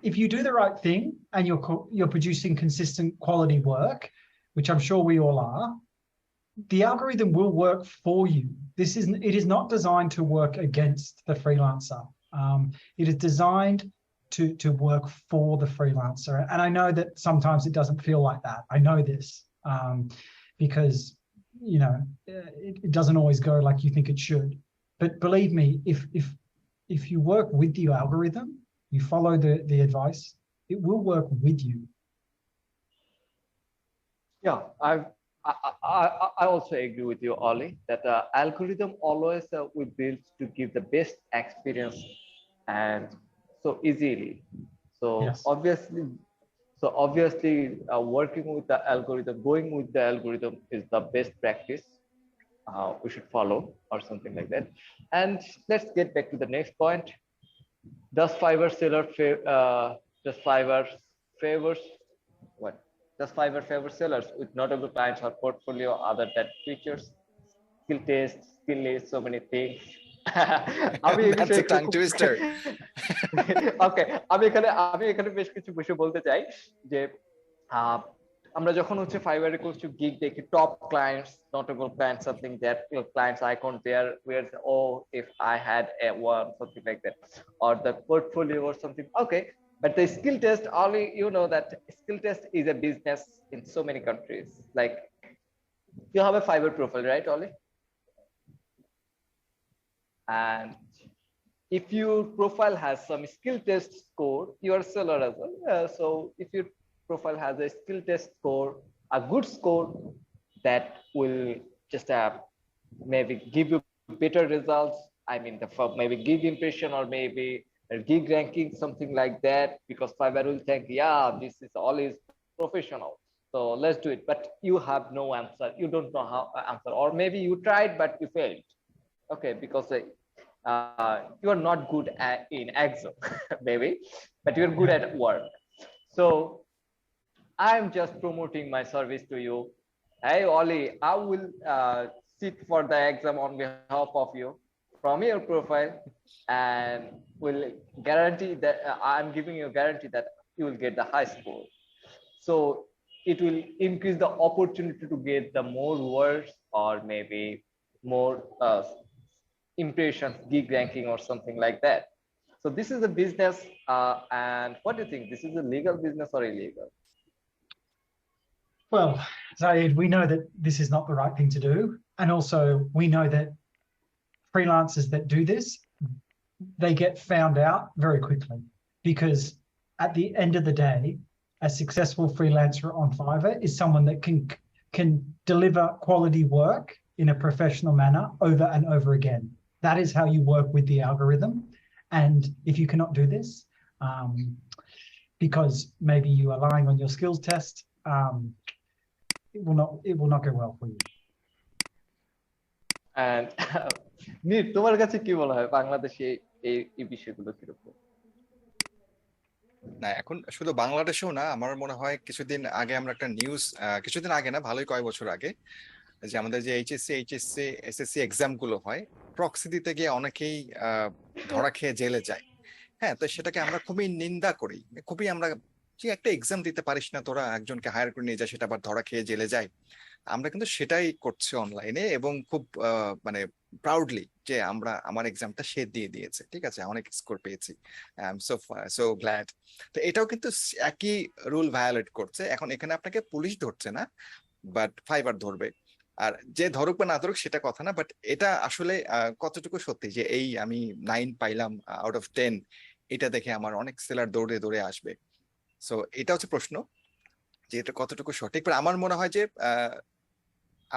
C: if you do the right thing and you're producing consistent quality work, which I'm sure we all are, the algorithm will work for you. It is not designed to work against the freelancer. It is designed to work for the freelancer. And I know that sometimes it doesn't feel like that. I know this because, you know, it doesn't always go like you think it should. But believe me, if you work with the algorithm, you follow the advice, it will work with you.
B: Yeah, I also agree with you, Ali, that the algorithm always we build to give the best experience and so easily. So obviously, working with the algorithm, going with the algorithm is the best practice we should follow, or something like that. And let's get back to the next point. Does Fiverr favor sellers with notable clients or portfolio other than features, skill test, skill list, so many things?
A: That's a tongue twister.
B: Okay, আমি এখানে বেশ কিছু বিষয় বলতে চাই, যে আমরা যখন হচ্ছে ফাইবারে কিছু গিগ দেখি, top clients, notable clients, something that clients icon there, where if I had a one, something like that, or the portfolio or something. Okay, but the skill test, only you know that skill test is a business in so many countries. Like you have a Fiverr profile, right, Ollie? And if your profile has some skill test score, you are a seller as well. So if your profile has a skill test score, a good score, that will just maybe give you better results. I mean, maybe gig impression or maybe a gig ranking, something like that, because Fiverr will think, yeah, this is always professional, so let's do it. But you have no answer, you don't know how to answer, or maybe you tried but you failed. Okay, because you are not good in Excel maybe, but you're good at work. So I'm just promoting my service to you. Hey Ollie, I will sit for the exam on behalf of you from your profile, and will guarantee that I'm giving you a guarantee that you will get the high score. So it will increase the opportunity to get the more words or maybe more impressions, gig ranking or something like that. So this is a business, and what do you think? This is a legal business or illegal?
C: Well, Zaid, we know that this is not the right thing to do. And also we know that freelancers that do this, they get found out very quickly, because at the end of the day, a successful freelancer on Fiverr is someone that can deliver quality work in a professional manner over and over again. That is how you work with the algorithm. And if you cannot do this, because maybe you are lying on your skills test, it will not go well for you.
B: And নীর, তোমার কাছে কি মনে হয় বাংলাদেশে এই বিষয়গুলো কিরকম?
A: না, এখন শুধু বাংলাদেশেও না, আমার মনে হয় কিছুদিন আগে আমরা একটা নিউজ, কিছুদিন আগে না, ভালোই কয়েক বছর আগে, যে আমাদের যে এইচএসসি এসএসসি এক্সাম গুলো হয়, প্রক্সি দিতে গিয়ে অনেকেই ধরা খেয়ে জেলে যায়। হ্যাঁ, তো সেটাকে আমরা খুবই নিন্দা করি, খুবই আমরা, যে একটা এক্সাম দিতে পারিস না তোরা, একজনকে হায়ার করে নিয়ে যায়, সেটা আবার ধরা খেয়ে জেলে যায়। আমরা কিন্তু সেটাই করছি অনলাইনে, এবং খুব মানে প্রাউডলি যে আমার এক্সামটা সে দিয়ে দিয়েছে, ঠিক আছে, অনেক স্কোর পেয়েছি, আই এম সো গ্ল্যাড। তো এটাও কিন্তু একই রুল ভায়োলেট করছে। এখন এখানে আপনাকে পুলিশ ধরছে না, বাট ফাইবার ধরবে। আর যে ধরুক বা না ধরুক সেটা কথা না, বাট এটা আসলে কতটুকু সত্যি যে এই আমি 9 পাইলাম আউট অফ 10, এটা দেখে আমার অনেক সেলার দৌড়ে দৌড়ে আসবে। সো এটা হচ্ছে প্রশ্ন, যে এটা কতটুকু সঠিক। আমার মনে হয় যে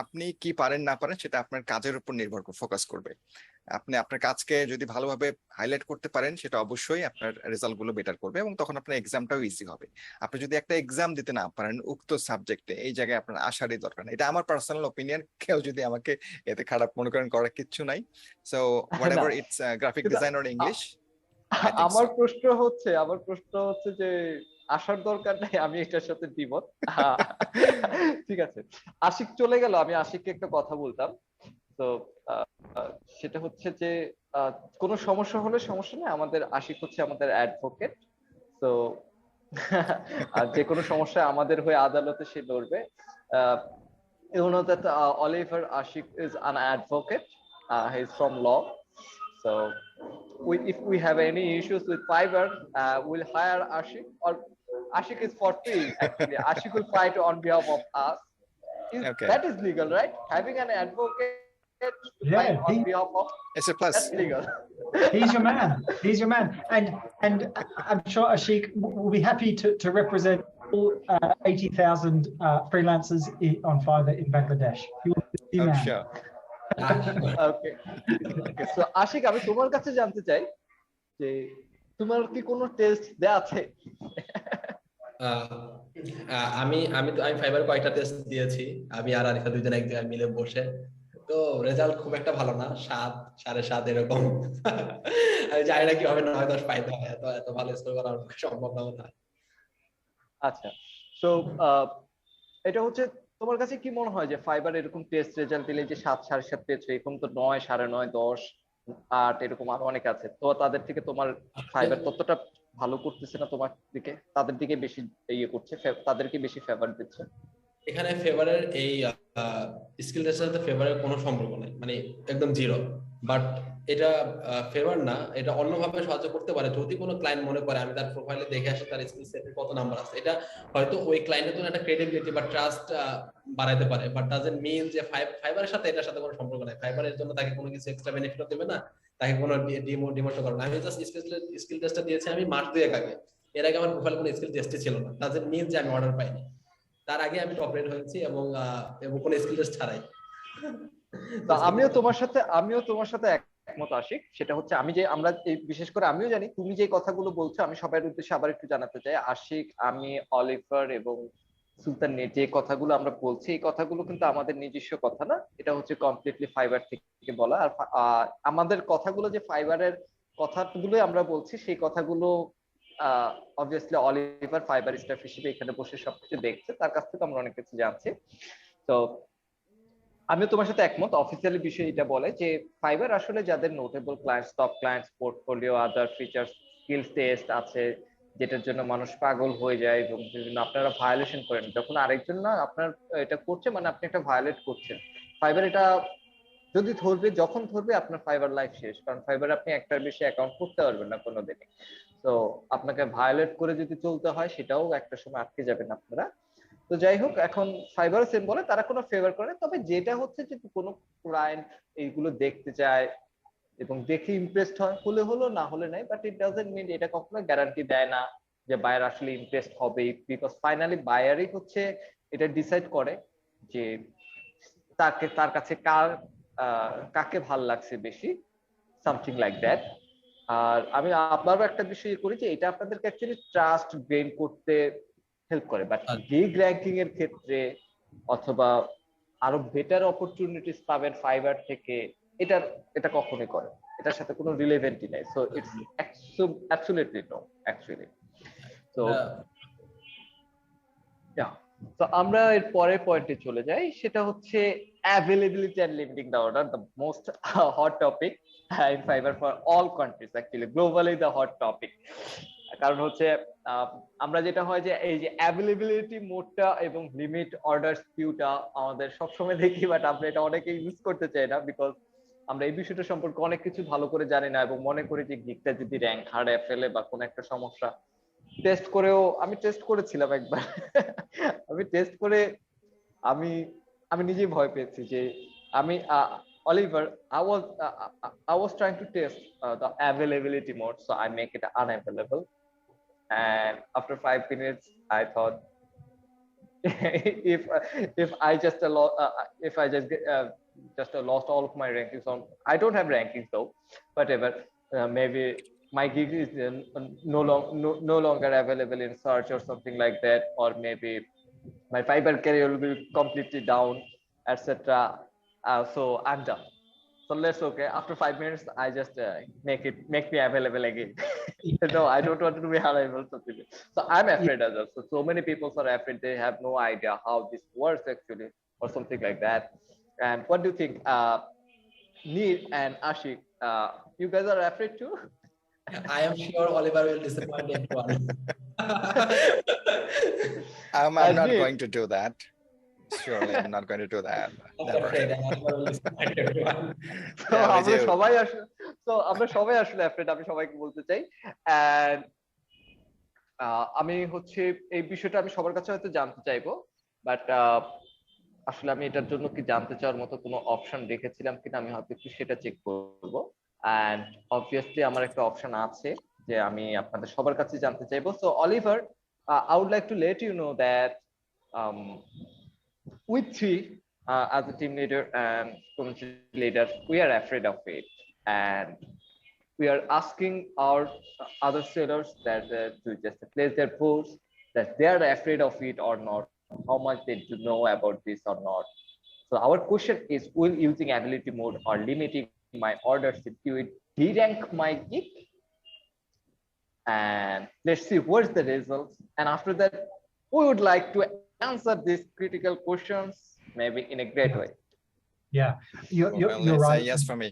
A: আপনি কি পারেন না পারেন সেটা আপনার কাজের উপর নির্ভর ফোকাস করবে। আপনি আপনার কাজকে যদি ভালোভাবে হাইলাইট করতে পারেন, সেটা অবশ্যই আপনার রেজাল্ট গুলো বেটার করবে, এবং তখন আপনার এক্সামটাও ইজি হবে। আপনি যদি একটা এক্সাম দিতে না পারেন উক্ত সাবজেক্টে, এই জায়গায় আপনার আসারই দরকার না। এটা আমার পার্সোনাল ওপিনিয়ন, কেউ যদি আমাকে এতে খারাপ মনে করেন, করার কিচ্ছু নাই। So whatever it's graphic design or English.
B: আমার প্রশ্ন হচ্ছে যে আসার দরকার নাই, আমি এটার সাথে দ্বিমত। ঠিক আছে, আশিক চলে গেল, আমি আশিককে একটা কথা বলতাম। তো সেটা হচ্ছে যে কোনো সমস্যা হলে সমস্যা নেই, আমাদের আশিক হচ্ছে আমাদের অ্যাডভোকেট। তো যে কোনো সমস্যা আমাদের হয়ে আদালতে সে লড়বে। You know that Oliver Ashik is an advocate. He's from law. So if we have any issues with Fiverr, we'll hire Ashik, or Ashik is for free actually. Ashik will fight on behalf of us.
A: Okay.
B: That is legal, right? Having an advocate to fight on behalf of,
A: It's a plus.
B: that's legal.
C: He's your man. He's your man. And I'm sure Ashik will be happy to represent all 80,000 freelancers on Fiverr in Bangladesh. He will be the
A: I'm
C: man.
A: sure.
B: Okay. So Ashik, আমি তোমার কাছে জানতে চাই যে তোমার কি কোনো test দেয়া আছে?
D: আমি ফাইবার কয়েকটা টেস্ট দিয়েছি, আমি আর আরিফা দুইজন এক জায়গায় মিলে বসে। তো রেজাল্ট খুব একটা ভালো না, 7, 7.5 এরকম। আমি জানি না কিভাবে 9-10 পাইতে হয়, এত ভালো স্কোর করা সম্ভব না।
B: আচ্ছা, তো এটা হচ্ছে, তোমার কাছে কি মনে হয় যে ফাইবার এরকম টেস্ট রেজাল্ট দিলে যে 7, 7.5 পেয়েছে, এরকম তো 9, 9.5, 10, 8 এরকম আরো অনেক আছে, তো তাদের থেকে তোমার ফাইবার ততটা ভালো করতেছে না তোমার দিকে, তাদের দিকে বেশি ইয়ে করছে, তাদেরকে বেশি ফেভার দিচ্ছে?
D: এখানে ফেভারের এই স্কিল টেস্টের সাথে ফেভারের কোনো সম্পর্ক নাই, মানে একদম জিরো। বাট এটা ফেভার না, এটা অন্যভাবে সাহায্য করতে পারে। যদি কোনো ক্লায়েন্ট মনে করে আমি তার প্রোফাইলে দেখে আসি তার স্কিল সেটে কত নাম্বার আছে, এটা হয়তো ওই ক্লায়েন্টের জন্য একটা ক্রেডিবিলিটি বা ট্রাস্ট বাড়াইতে পারে, বাট ডাজন্ট মিন যে ফাইবারের সাথে এটার সাথে কোনো সম্পর্ক নাই। ফাইবারের জন্য তাকে কোনো কিছু এক্সট্রা বেনিফিটও দেবে না, তাকে কোনো ডিমোশন করবে না। আমি জাস্ট স্কিল টেস্টটা দিয়েছি আমি মাস 2 আগে, এর আগে আমার প্রোফাইলে কোনো স্কিল টেস্টই ছিল না, ডাজন্ট মিন যে আমি অর্ডার পাইনি। তার আগে আমি টপ রেট হয়েছি, এবং কোনো স্কিল টেস্ট ছাড়াই।
B: তো আমিও তোমার সাথে একমত আশিক। সেটা হচ্ছে আমরা বিশেষ করে আমিও জানি তুমি যে কথাগুলো বলছো, আমি সবার উদ্দেশ্যে আবার একটু জানাতে চাই। আশিক, আমি, অলিভার এবং সুলতান যে কথাগুলো আমরা বলছি, এই কথাগুলো কিন্তু আমাদের নিজস্ব কথা না, এটা হচ্ছে কমপ্লিটলি ফাইবার থেকে বলা। আর আমাদের কথাগুলো যে ফাইবারের কথাগুলো আমরা বলছি, সেই কথাগুলো অবভিয়াসলি অলিভার ফাইবার স্টাফ হিসেবে এখানে বসে সবকিছু দেখছে, তার কাছ থেকে আমরা অনেক কিছু জানছি। তো আমিও তোমার সাথে একমত। অফিসিয়ালি বিষয় এটা বলে যে ফাইবার আসলে যাদের notable clients, top clients, portfolio, other features, skills test আছে, যেটার জন্য মানুষ পাগল হয়ে যায় এবং বিভিন্ন আপনারা ভায়োলেশন করেন, যখন আরেকজন না আপনার এটা করছে, মানে আপনি একটা ভায়োলেট করছেন, ফাইবার এটা যদি ধরবে, যখন ধরবে আপনার ফাইবার লাইফ শেষ। কারণ ফাইবার আপনি একটার বেশি অ্যাকাউন্ট করতে পারবেন না কোনোদিনই। তো আপনাকে ভায়োলেট করে যদি চলতে হয়, সেটাও একটা সময় আটকে যাবেন আপনারা। তো যাই হোক, এখন ফাইবার সেম বলে তারা কোনো ফেভার করে, তবে যেটা হচ্ছে যে কোনো ক্লায়েন্ট এইগুলো দেখতে চায় এবং দেখে ইমপ্রেসড হয়, হলে হলো, না হলে নাই। বাট ইট ডাজন্ট মিন, এটা কখনো গ্যারান্টি দেয় না যে বায়ার আসলে ইমপ্রেসড হবে, বিকজ ফাইনালি বায়ারই হচ্ছে এটা ডিসাইড করে যে তার কাছে কাকে ভাল লাগছে বেশি, সামথিং লাইক দ্যাট। আর আমি আপনারও একটা বিষয় করি যে এটা আপনাদেরকে অ্যাকচুয়ালি ট্রাস্ট গেইন করতে হেল্প করে। বাট গিগ র্যাঙ্কিং এর ক্ষেত্রে অথবা আরো বেটার অপরচুনিটিস পাবেন ফাইবার থেকে, এটা কখনোই করে, এটার সাথে কোনো রিলেভেন্টই নাই। So it's absolutely no actually. তো তো আমরা এর পরের পয়েন্টে চলে যাই, সেটা হচ্ছে availability and limiting the order, the most hot topic in Fiverr for all countries, actually globally the hot topic. কারণ হচ্ছে আমরা যেটা হয় যে এই যে অ্যাভেলেবিলিটি মোডটা এবং লিমিট অর্ডার কিউটা আমাদের সবসময় দেখি, বাট আমরা এটা অনেকে ইউজ করতে চাই না, বিকজ আমরা এই বিষয়টা সম্পর্কে অনেক কিছু ভালো করে জানি না এবং মনে করি যে গিগটা যদি র্যাঙ্ক হারিয়ে ফেলে বা কোনো একটা সমস্যা, টেস্ট করেও, আমি টেস্ট করেছিলাম একবার আমি টেস্ট করে আমি নিজেই ভয় পেয়েছি যে আমি Oliver, I was trying to test the availability mode, so I make it unavailable, and after 5 minutes I thought if I just lost all of my rankings on, I don't have rankings though, whatever, maybe my gig is no longer available in search or something like that, or maybe my Fiverr career will be completely down, etc. So I'm done. So let's okay. After 5 minutes, I just make me available again. No, I don't want to be available. So I'm afraid as well. So many people are afraid. They have no idea how this works actually, or something like that. And what do you think, Neil and Ashik? You guys are afraid too?
D: I am sure Oliver will disappoint everyone.
A: I'm not going to do that. Surely I'm not going to do that. Never.
B: আমরা সবাই আসলে afraid, আমি সবাইকে বলতে চাই। And আমি হচ্ছে এই বিষয়টা আমি সবার কাছে হয়তো জানতে চাইবো, বাট আসলে আমি এটার জন্য কি জানতে চাওয়ার মতো কোনো অপশন রেখেছিলাম কিনা আমি হয়তো একটু সেটা চেক করবো। And obviously আমার একটা অপশন আছে যে আমি আপনাদের সবার কাছে জানতে চাইবো। So Oliver, I would like to let you know that we three, as a team leader and community leader, we are afraid of it, and we are asking our other sellers that to just place their posts, that they are afraid of it or not, how much they do know about this or not. So our question is, will using ability mode or limiting my orders to it de-rank my gig? And let's see what's the results. And after that, we would like to answer these critical questions maybe in a great way.
C: Yeah, you're right.
A: Say yes for me.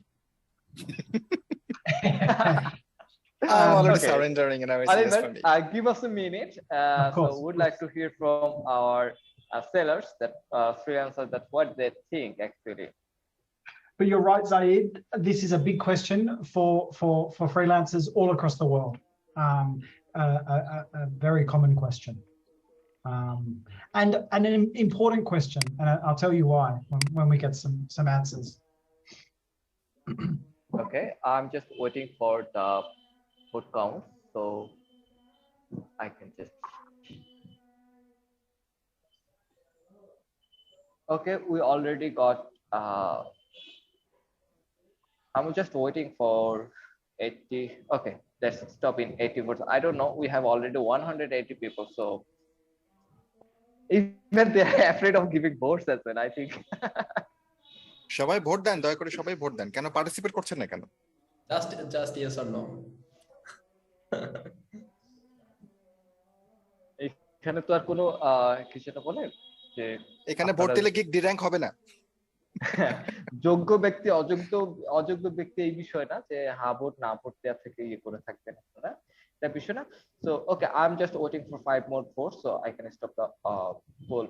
A: I'm already
B: Okay.
A: surrendering, and I will say yes
B: Oliver,
A: for me.
B: give us a minute.
C: Of course,
B: So we'd like to hear from our sellers, that freelancers, that what they think actually.
C: But you're right, Zaid. This is a big question for freelancers all across the world. A very common question, and an important question, and I'll tell you why when we get some answers.
B: Okay, I'm just waiting for the vote count, so I can just. Okay, we already got. I'm just waiting for 80. Okay, let's stop in 80 votes. I don't know. We have already 180 people, so even they are afraid of giving votes as well, I think.
A: সবাই vote দেন, দয়া করে সবাই vote দেন। কেন participate করছেন না কেন?
D: Just yes or no.
B: এখানে তো আর কোনো কিছুটা বলে যে
A: এখানে ভোট দিলে গিগ ডি-র‍্যাঙ্ক হবে না।
B: যোগ্য ব্যক্তি অযোগ্য ব্যক্তি এই বিষয় না যে ভোট না ভোট দেওয়া থেকে ইয়ে করে থাকবেন আপনারা, এটা বিষয় না। So okay, I'm just waiting for 5 more votes so I can stop the poll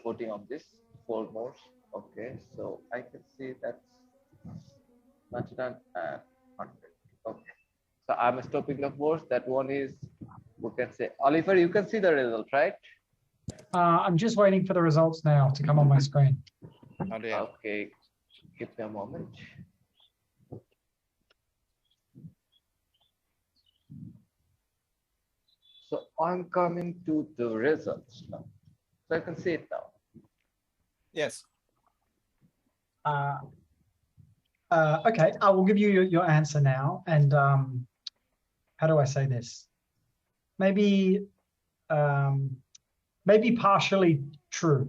B: voting on this 4 more. Okay, so I can see that's 99 and 100. Okay, so I'm stopping the votes. That one is, we can say, Oliver, you can see the result, right?
C: I'm just waiting for the results now to come on my screen.
B: Okay, give me a moment. So I'm coming to the results now. So I can see it now.
A: Yes.
C: Okay, I will give you your answer now. And how do I say this? Maybe partially true.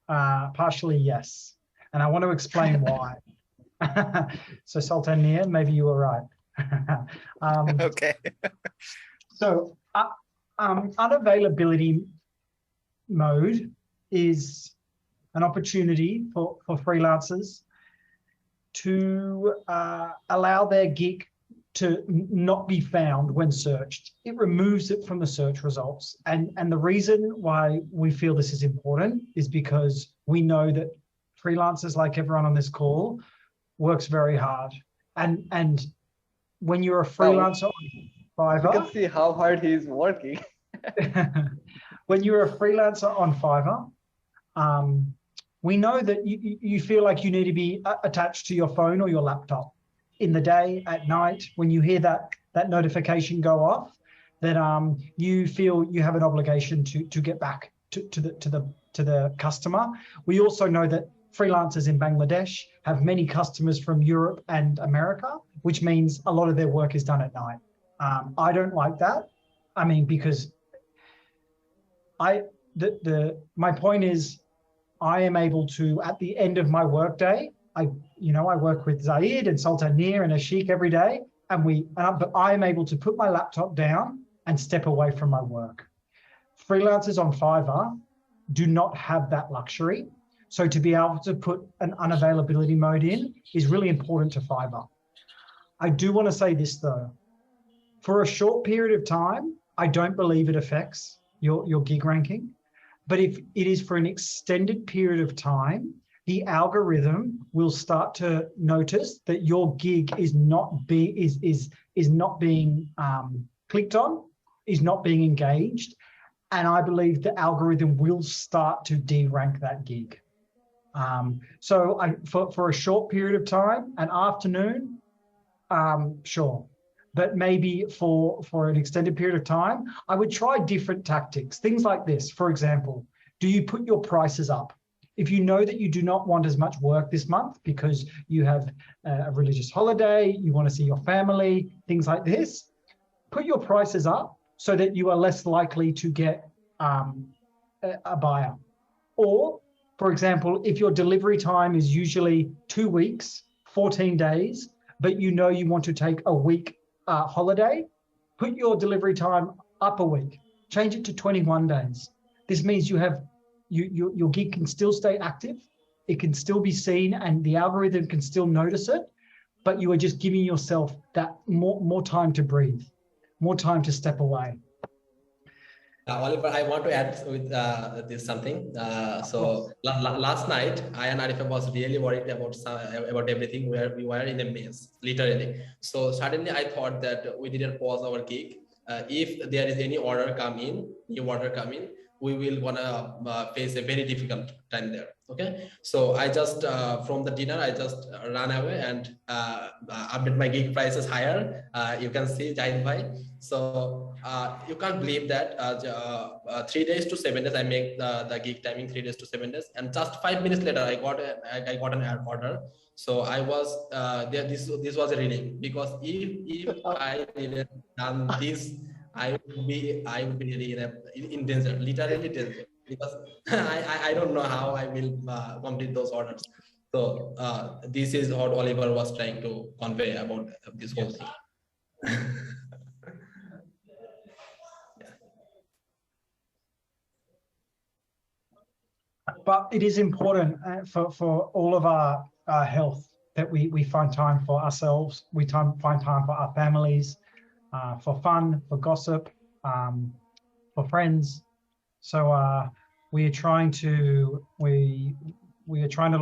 C: Partially, yes. And I want to explain why. So Sultan Nia, maybe you were right.
A: Okay.
C: So unavailability mode is an opportunity for freelancers to allow their gig to not be found when searched. It removes it from the search results. And the reason why we feel this is important is because we know that freelancers, like everyone on this call, works very hard. And when you're a freelancer on Fiverr,
B: You can see how hard he is working.
C: when you're a freelancer on Fiverr, we know that you feel like you need to be attached to your phone or your laptop in the day, at night, when you hear that notification go off, that you feel you have an obligation to get back to the customer. We also know that freelancers in Bangladesh have many customers from Europe and America, which means a lot of their work is done at night. I don't like that. I mean, because my point is, I am able to, at the end of my workday, I work with Zaid and Sultan Nir and Ashik every day, but I am able to put my laptop down and step away from my work. Freelancers on Fiverr do not have that luxury. So to be able to put an unavailability mode in is really important to Fiverr. I do want to say this though, for a short period of time, I don't believe it affects your gig ranking, but if it is for an extended period of time, the algorithm will start to notice that your gig is not being clicked on, is not being engaged, and I believe the algorithm will start to de-rank that gig. So for a short period of time, an afternoon, sure, but maybe for an extended period of time, I would try different tactics. Things like this, for example, do you put your prices up? If you know that you do not want as much work this month because you have a religious holiday, you want to see your family, things like this, put your prices up so that you are less likely to get a buyer. Or, for example, if your delivery time is usually 2 weeks, 14 days, but you know you want to take a week holiday, put your delivery time up a week, change it to 21 days. This means your gig can still stay active, it can still be seen, and the algorithm can still notice it, but you are just giving yourself that more time to breathe, more time to step away.
D: Oliver, I want to add with this something. So last night, I and Arifa was really worried about everything. We were in a mess, literally. So suddenly I thought that we didn't pause our gig. If there is any new order come in, we will wanna face a very difficult time there. Okay, so I just from the dinner I just ran away and update my gig prices higher. You can see Jahid bhai. So you can't believe that 3 days to 7 days I make the gig timing 3 days to 7 days, and just 5 minutes later I got an order. So I was there. This was a relief, because if I didn't done this, I would be really in danger, literally danger, because I don't know how I will complete those orders. So this is what Oliver was trying to convey about this whole thing.
C: But it is important for all of our health that we find time for ourselves, we find time for our families, for fun, for gossip, for friends. So we are trying to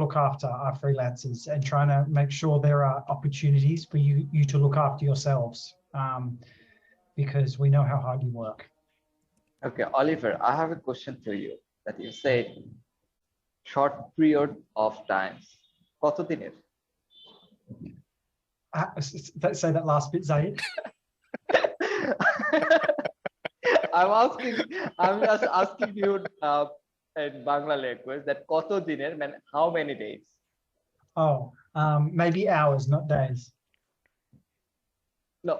C: look after our freelancers and trying to make sure there are opportunities for you to look after yourselves, because we know how hard you work.
B: Okay, Oliver, I have a question for you. That you said short period of times. কত দিনের?
C: Say that last bit, Zaid.
B: I'm just asking you in Bangla language that কত দিনের mean how many days?
C: Oh, maybe hours, not days.
B: No,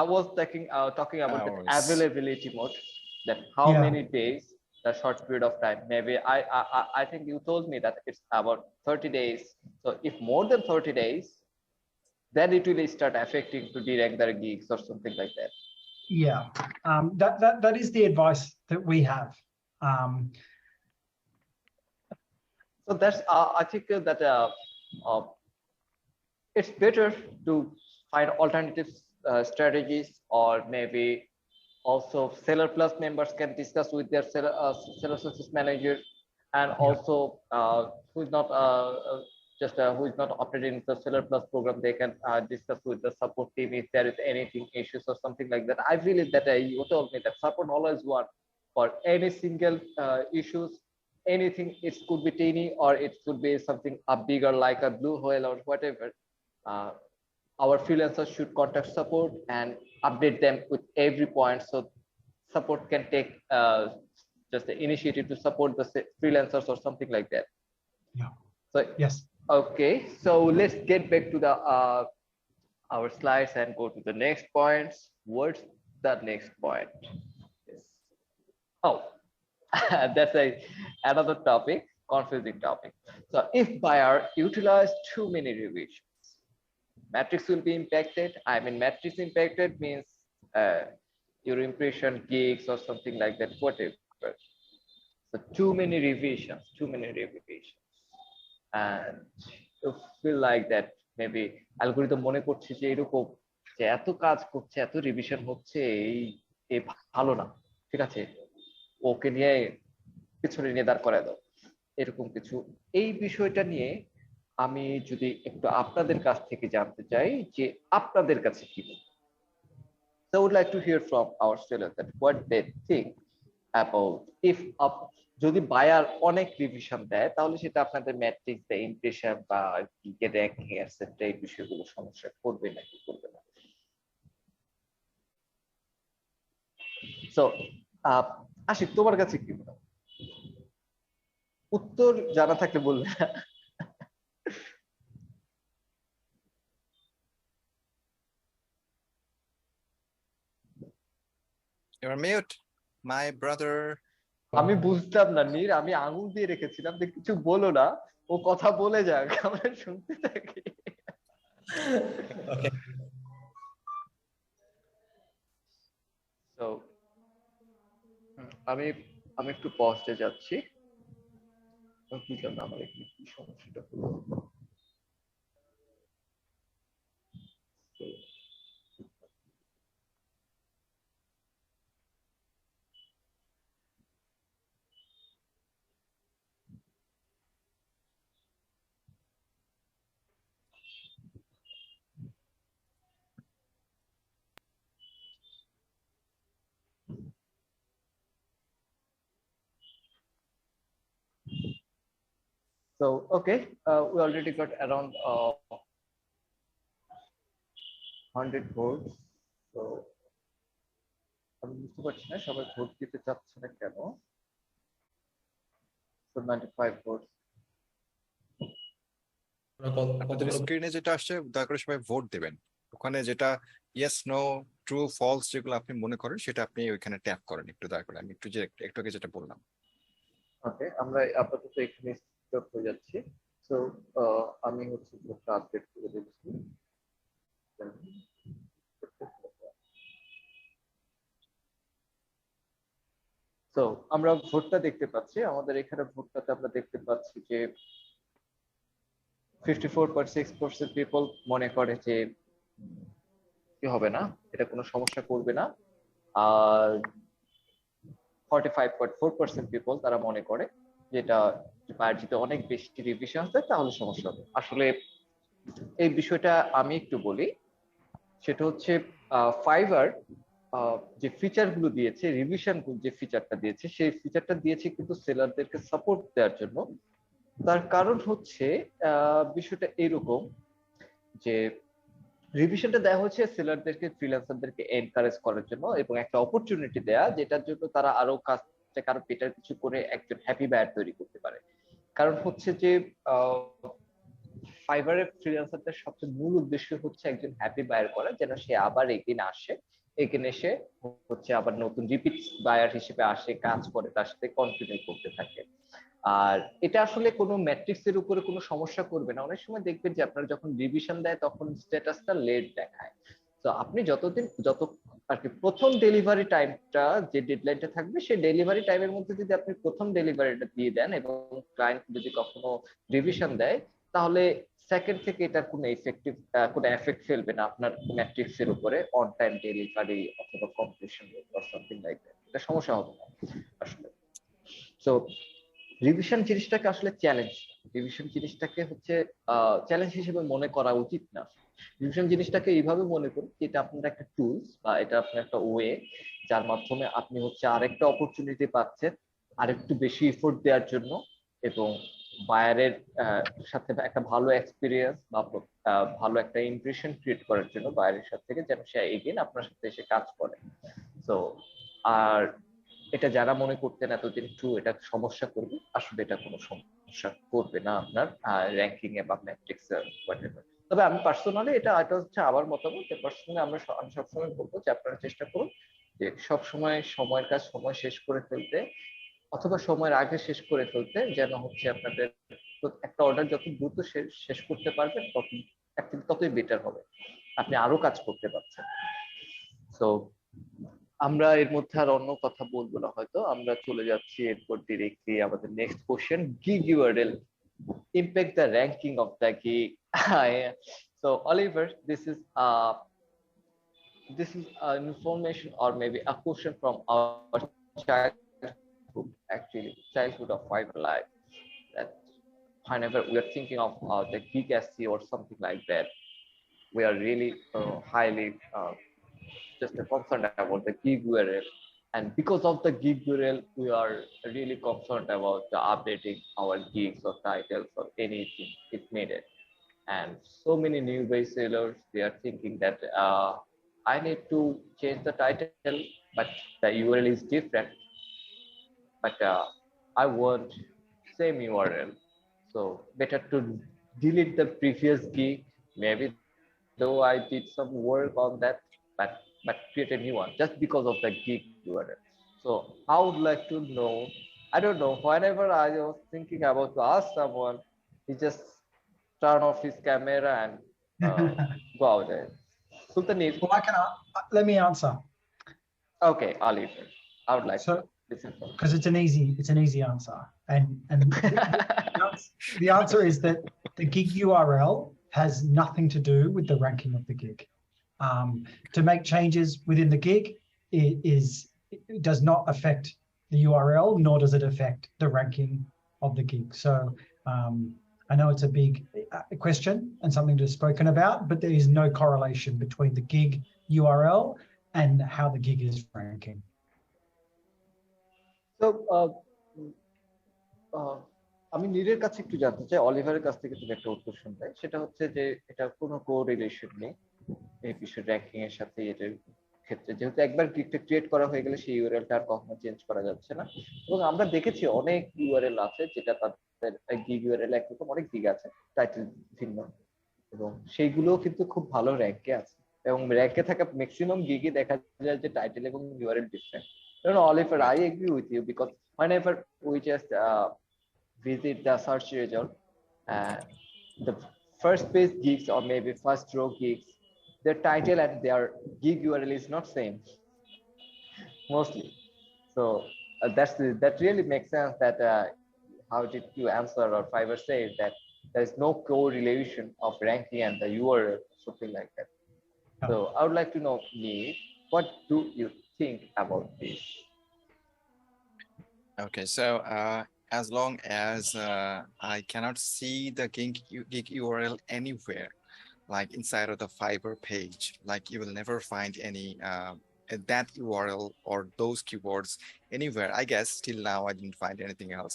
B: I was talking about
A: Hours.
B: the availability mode. That how
C: Yeah.
B: many days the short period of time. Maybe I think you told me that it's about 30 days. So if more than 30 days, then it will start affecting to derank their gigs or something like that.
C: Yeah, that is the advice that we have.
B: So that's I think that it's better to find alternative strategies, or maybe also Seller Plus members can discuss with their seller success manager, and also who is not who is not operating the Seller Plus program, they can discuss with the support team if there is anything issues or something like that. I believe that you told me that support always want for any single issues, anything. It could be teeny or it could be something bigger like a blue whale or whatever. Our freelancers should contact support and update them with every point, so support can take just the initiative to support the freelancers or something like that.
C: Yeah.
B: So
C: Yes.
B: okay, so let's get back to the our slides and go to the next points. What's the next point? Yes. Oh, that's another topic, confusing topic. So if buyer utilize too many revisions, matrix will be impacted. I mean, matrix impacted means your impression, gigs, or something like that, whatever. So too many revisions, and you feel like that maybe algorithm মনে করছে যে এরকম যে এত কাজ করছে, এত revision হচ্ছে, এই ভালো না, ঠিক আছে, ওকে নিয়ে পিছনে নিয়ে দাঁড় করায় দাও, এরকম কিছু। এই বিষয়টা নিয়ে আমি যদি একটু আপনাদের কাছ থেকে জানতে চাই যে আপনাদের কাছে কি মনে হয়। So I would like to hear from our sellers that what they think about if যদি বায়ার অনেক রিভিশন দেয় তাহলে সেটা আপনাদের ম্যাট্রিক্স বা ইমপ্রেশন বা র্যাঙ্কিং এটসেট্রা এই বিষয়গুলো সমস্যা করবে নাকি করবে না। সো আশিক, তোমার কাছে কি মনে হয়? উত্তর জানা থাকলে বলবে।
A: You're mute, my brother.
B: আমি বুঝতাম না নীর, আমি আঙুল দিয়ে রেখেছিলাম যে কিছু বলো না, ও কথা বলে যাক, আমরা শুনতে থাকি।
D: Okay.
B: So আমি একটু পজে যাচ্ছি, বুঝলাম না আমার এখানে কি সমস্যাটা হলো। So okay, we already got around 100 votes. So আমি বুঝতে পারছি না সবাই ভোট দিতে চাচ্ছে না কেন। So 95 votes.
A: আপনাদের স্ক্রিনে যেটা আসছে দয়া করে সবাই ভোট দেবেন। ওখানে যেটা ইয়েস, নো, ট্রু, ফলস যেগুলো আপনি মনে করেন সেটা আপনি ওইখানে ট্যাপ করেন একটু দয়া করে। আমি একটু আগে যেটা বললাম।
B: ওকে, আমরা আপাতত এখানে স্টপ হয়ে যাচ্ছি। সো আমি হচ্ছে ভোটটা আপডেট করে দিচ্ছি। সো আমরা ভোটটা দেখতে পাচ্ছি, আমাদের এখানে ভোটটাতে আমরা দেখতে পাচ্ছি যে 54.6% পিপল মনে করে যে কি হবে না, এটা কোনো সমস্যা করবে না, আর 45.4% পিপল তারা মনে করে যেটা যদি অনেক বেশি রিভিশন আছে তাহলে সমস্যা হবে। আসলে এই বিষয়টা আমি একটু বলি, সেটা হচ্ছে ফাইবার যে ফিচার গুলো দিয়েছে, রিভিশন যে ফিচারটা দিয়েছে, সেই ফিচারটা দিয়েছে কিন্তু সেলারদেরকে সাপোর্ট দেওয়ার জন্য। তার কারণ হচ্ছে বিষয়টা এরকম যে রিভিশনটা দেওয়া হচ্ছে সেলারদেরকে, ফ্রিল্যান্সারদেরকে এনকারেজ করার জন্য এবং একটা অপরচুনিটি দেয়া, যেটার জন্য তারা আরো কাজটাকে আরো বেটার কিছু করে একজন হ্যাপি বায়ার তৈরি করতে পারে। কারণ হচ্ছে যে ফাইবারের ফ্রিল্যান্সারদের সবচেয়ে মূল উদ্দেশ্য হচ্ছে একজন হ্যাপি বায়ার করা, যেন সে আবার একদিন আসে এখানে এসে হচ্ছে আবার নতুন রিপিট বায়ার হিসেবে আসে, কাজ করে, তার সাথে কন্টিনিউ করতে থাকে। আর এটা আসলে কোনো ম্যাট্রিক্স এর উপরে কোনো সমস্যা করবে না। অনেক সময় দেখবেন যে আপনার যখন রিভিশন দেয় তখন স্ট্যাটাসটা লেট দেখায়। তো আপনি যত আর কি প্রথম ডেলিভারি টাইমটা যে ডেডলাইনটা থাকবে সেই ডেলিভারি টাইমের মধ্যে যদি আপনি প্রথম ডেলিভারিটা দিয়ে দেন এবং ক্লায়েন্ট যদি কখনো রিভিশন দেয়, তাহলে সেকেন্ড থেকে এটার কোনো এফেক্ট ফেলবে না আপনার ম্যাট্রিক্স এর উপরে, অন টাইম ডেলিভারি অথবা completion or something like that. এটা সমস্যা হবে না আসলে। সো রিভিশন জিনিসটাকে আসলে রিভিশন জিনিসটাকে হচ্ছে চ্যালেঞ্জ হিসেবে মনে করা উচিত না। রিভিশন জিনিসটাকে এইভাবে মনে করুন যে এটা আপনার একটা টুলস বা এটা আপনার একটা ওয়ে, যার মাধ্যমে আপনি হচ্ছে আরেকটা অপরচুনিটি পাচ্ছেন আরেকটু বেশি এফোর্ট দেওয়ার জন্য, এবং বায়ারের সাথে একটা ভালো এক্সপিরিয়েন্স বা ভালো একটা ইমপ্রেশন ক্রিয়েট করার জন্য বায়ারের সাথে থেকে, যেন সে এগেইন আপনার সাথে এসে কাজ করে। তো আর এটা যারা মনে করতেন এতদিন ট্রু এটা সমস্যা করবে, আসলে এটা কোনো সমস্যা করবে না আপনার র্যাঙ্কিং এ বা ম্যাট্রিক্স এ। তবে আমি পার্সোনালি এটা হচ্ছে আমার মতামত, পার্সোনালি আমি সবসময় বলবো যে আপনারা চেষ্টা করুন যে সবসময় সময়ের কাজ সময় শেষ করে ফেলতে, অথবা সময়ের আগে শেষ করে ফেলতে, যেন হচ্ছে আপনাদের একটা অর্ডার যত দ্রুত শেষ করতে পারবেন ততই বেটার হবে, আপনি আরো কাজ করতে পারছেন। তো আমরা এর মধ্যে আর অন্য কথা বলবো না, হয়তো আমরা চলে যাচ্ছি এরপর ডিরেক্টলি আমাদের next question, gig URL impact the ranking of the gig. So Oliver, this is information or maybe a question from our childhood of Fiverr life, that whenever we are thinking of the gig SEO or something like that, we are really highly just concerned about the gig URL, and because of the gig URL we are really concerned about the updating our gigs or titles or anything if needed. And so many new base sellers, they are thinking that I need to change the title but the URL is different, but I want same URL, so better to delete the previous gig, maybe though I did some work on that, but create a new one just because of the gig URL. So I would like to know, I don't know, whenever I was thinking about to ask someone, he just turn off his camera and go out there. Sultanir.
C: Well, let me answer.
B: Okay, Oliver, I would like to listen from
C: because it's an easy answer, and the answer is that the gig URL has nothing to do with the ranking of the gig. To make changes within the gig, it does not affect the URL, nor does it affect the ranking of the gig. So I know it's a big question and something to be spoken about, but there is no correlation between the gig URL and how the gig is ranking.
B: So আমি নীরের কাছে একটু জানতে চাই, অলিভারের কাছ থেকে তুমি একটা উত্তর শুনবে, সেটা হচ্ছে যে এটা কোনো কোরিলেশন নেই এই বিষয় র্যাঙ্কিং এর সাথে। এটার ক্ষেত্রে যেহেতু একবার গিগটা ক্রিয়েট করা হয়ে গেলে সেই ইউআরএলটা আর কখনো চেঞ্জ করা যাচ্ছে না, এবং আমরা দেখেছি অনেক ইউআরএল আছে যেটা তাদের গিগ ইউআরএল একরকম, অনেক গিগ আছে টাইটেল ভিন্ন, এবং সেইগুলোও কিন্তু খুব ভালো র্যাঙ্কে আছে, এবং র্যাঙ্কে থাকা ম্যাক্সিমাম গিগে দেখা যায় যে টাইটেল এবং URL different. Oliver, I agree with you, because whenever we just visit the search result, the first page gigs or maybe first row gigs, their title and their gig URL is not same mostly. So that really makes sense that how did you answer, or Fiverr says that there is no correlation of ranking and the URL, something like that. So I would like to know, Neil, what do you think about this?
A: Okay, so as long as I cannot see the gig URL anywhere, like inside of the Fiverr page, like you will never find any that URL or those keywords anywhere. I guess till now I didn't find anything else.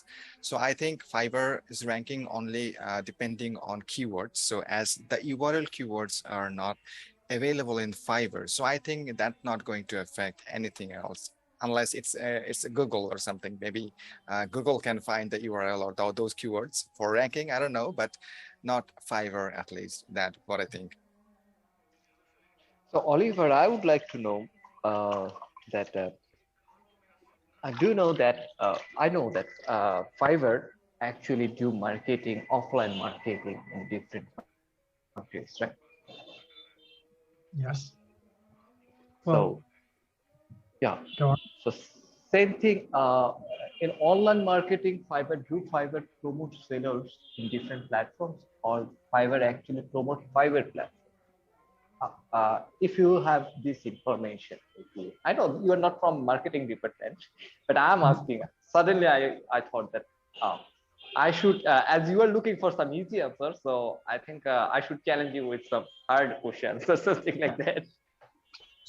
A: So I think Fiverr is ranking only depending on keywords. So as the URL keywords are not available in Fiverr, so I think that's not going to affect anything else, unless it's a Google or something. Maybe Google can find the URL or those keywords for ranking, I don't know, but not Fiverr, at least. That's what I think.
B: So Oliver, I would like to know, that I do know that I know that Fiverr actually do marketing, offline marketing in different countries, right?
C: Yes.
B: So
C: Well,
B: yeah,
C: go on.
B: so same thing in online marketing. Fiverr promote sellers in different platforms, or Fiverr actually promote Fiverr platform? If you have this information, I know you are not from marketing department, but I'm asking. Suddenly, I thought that I should, as you are looking for some easy answers, so I think I should challenge you with some hard questions or something like that.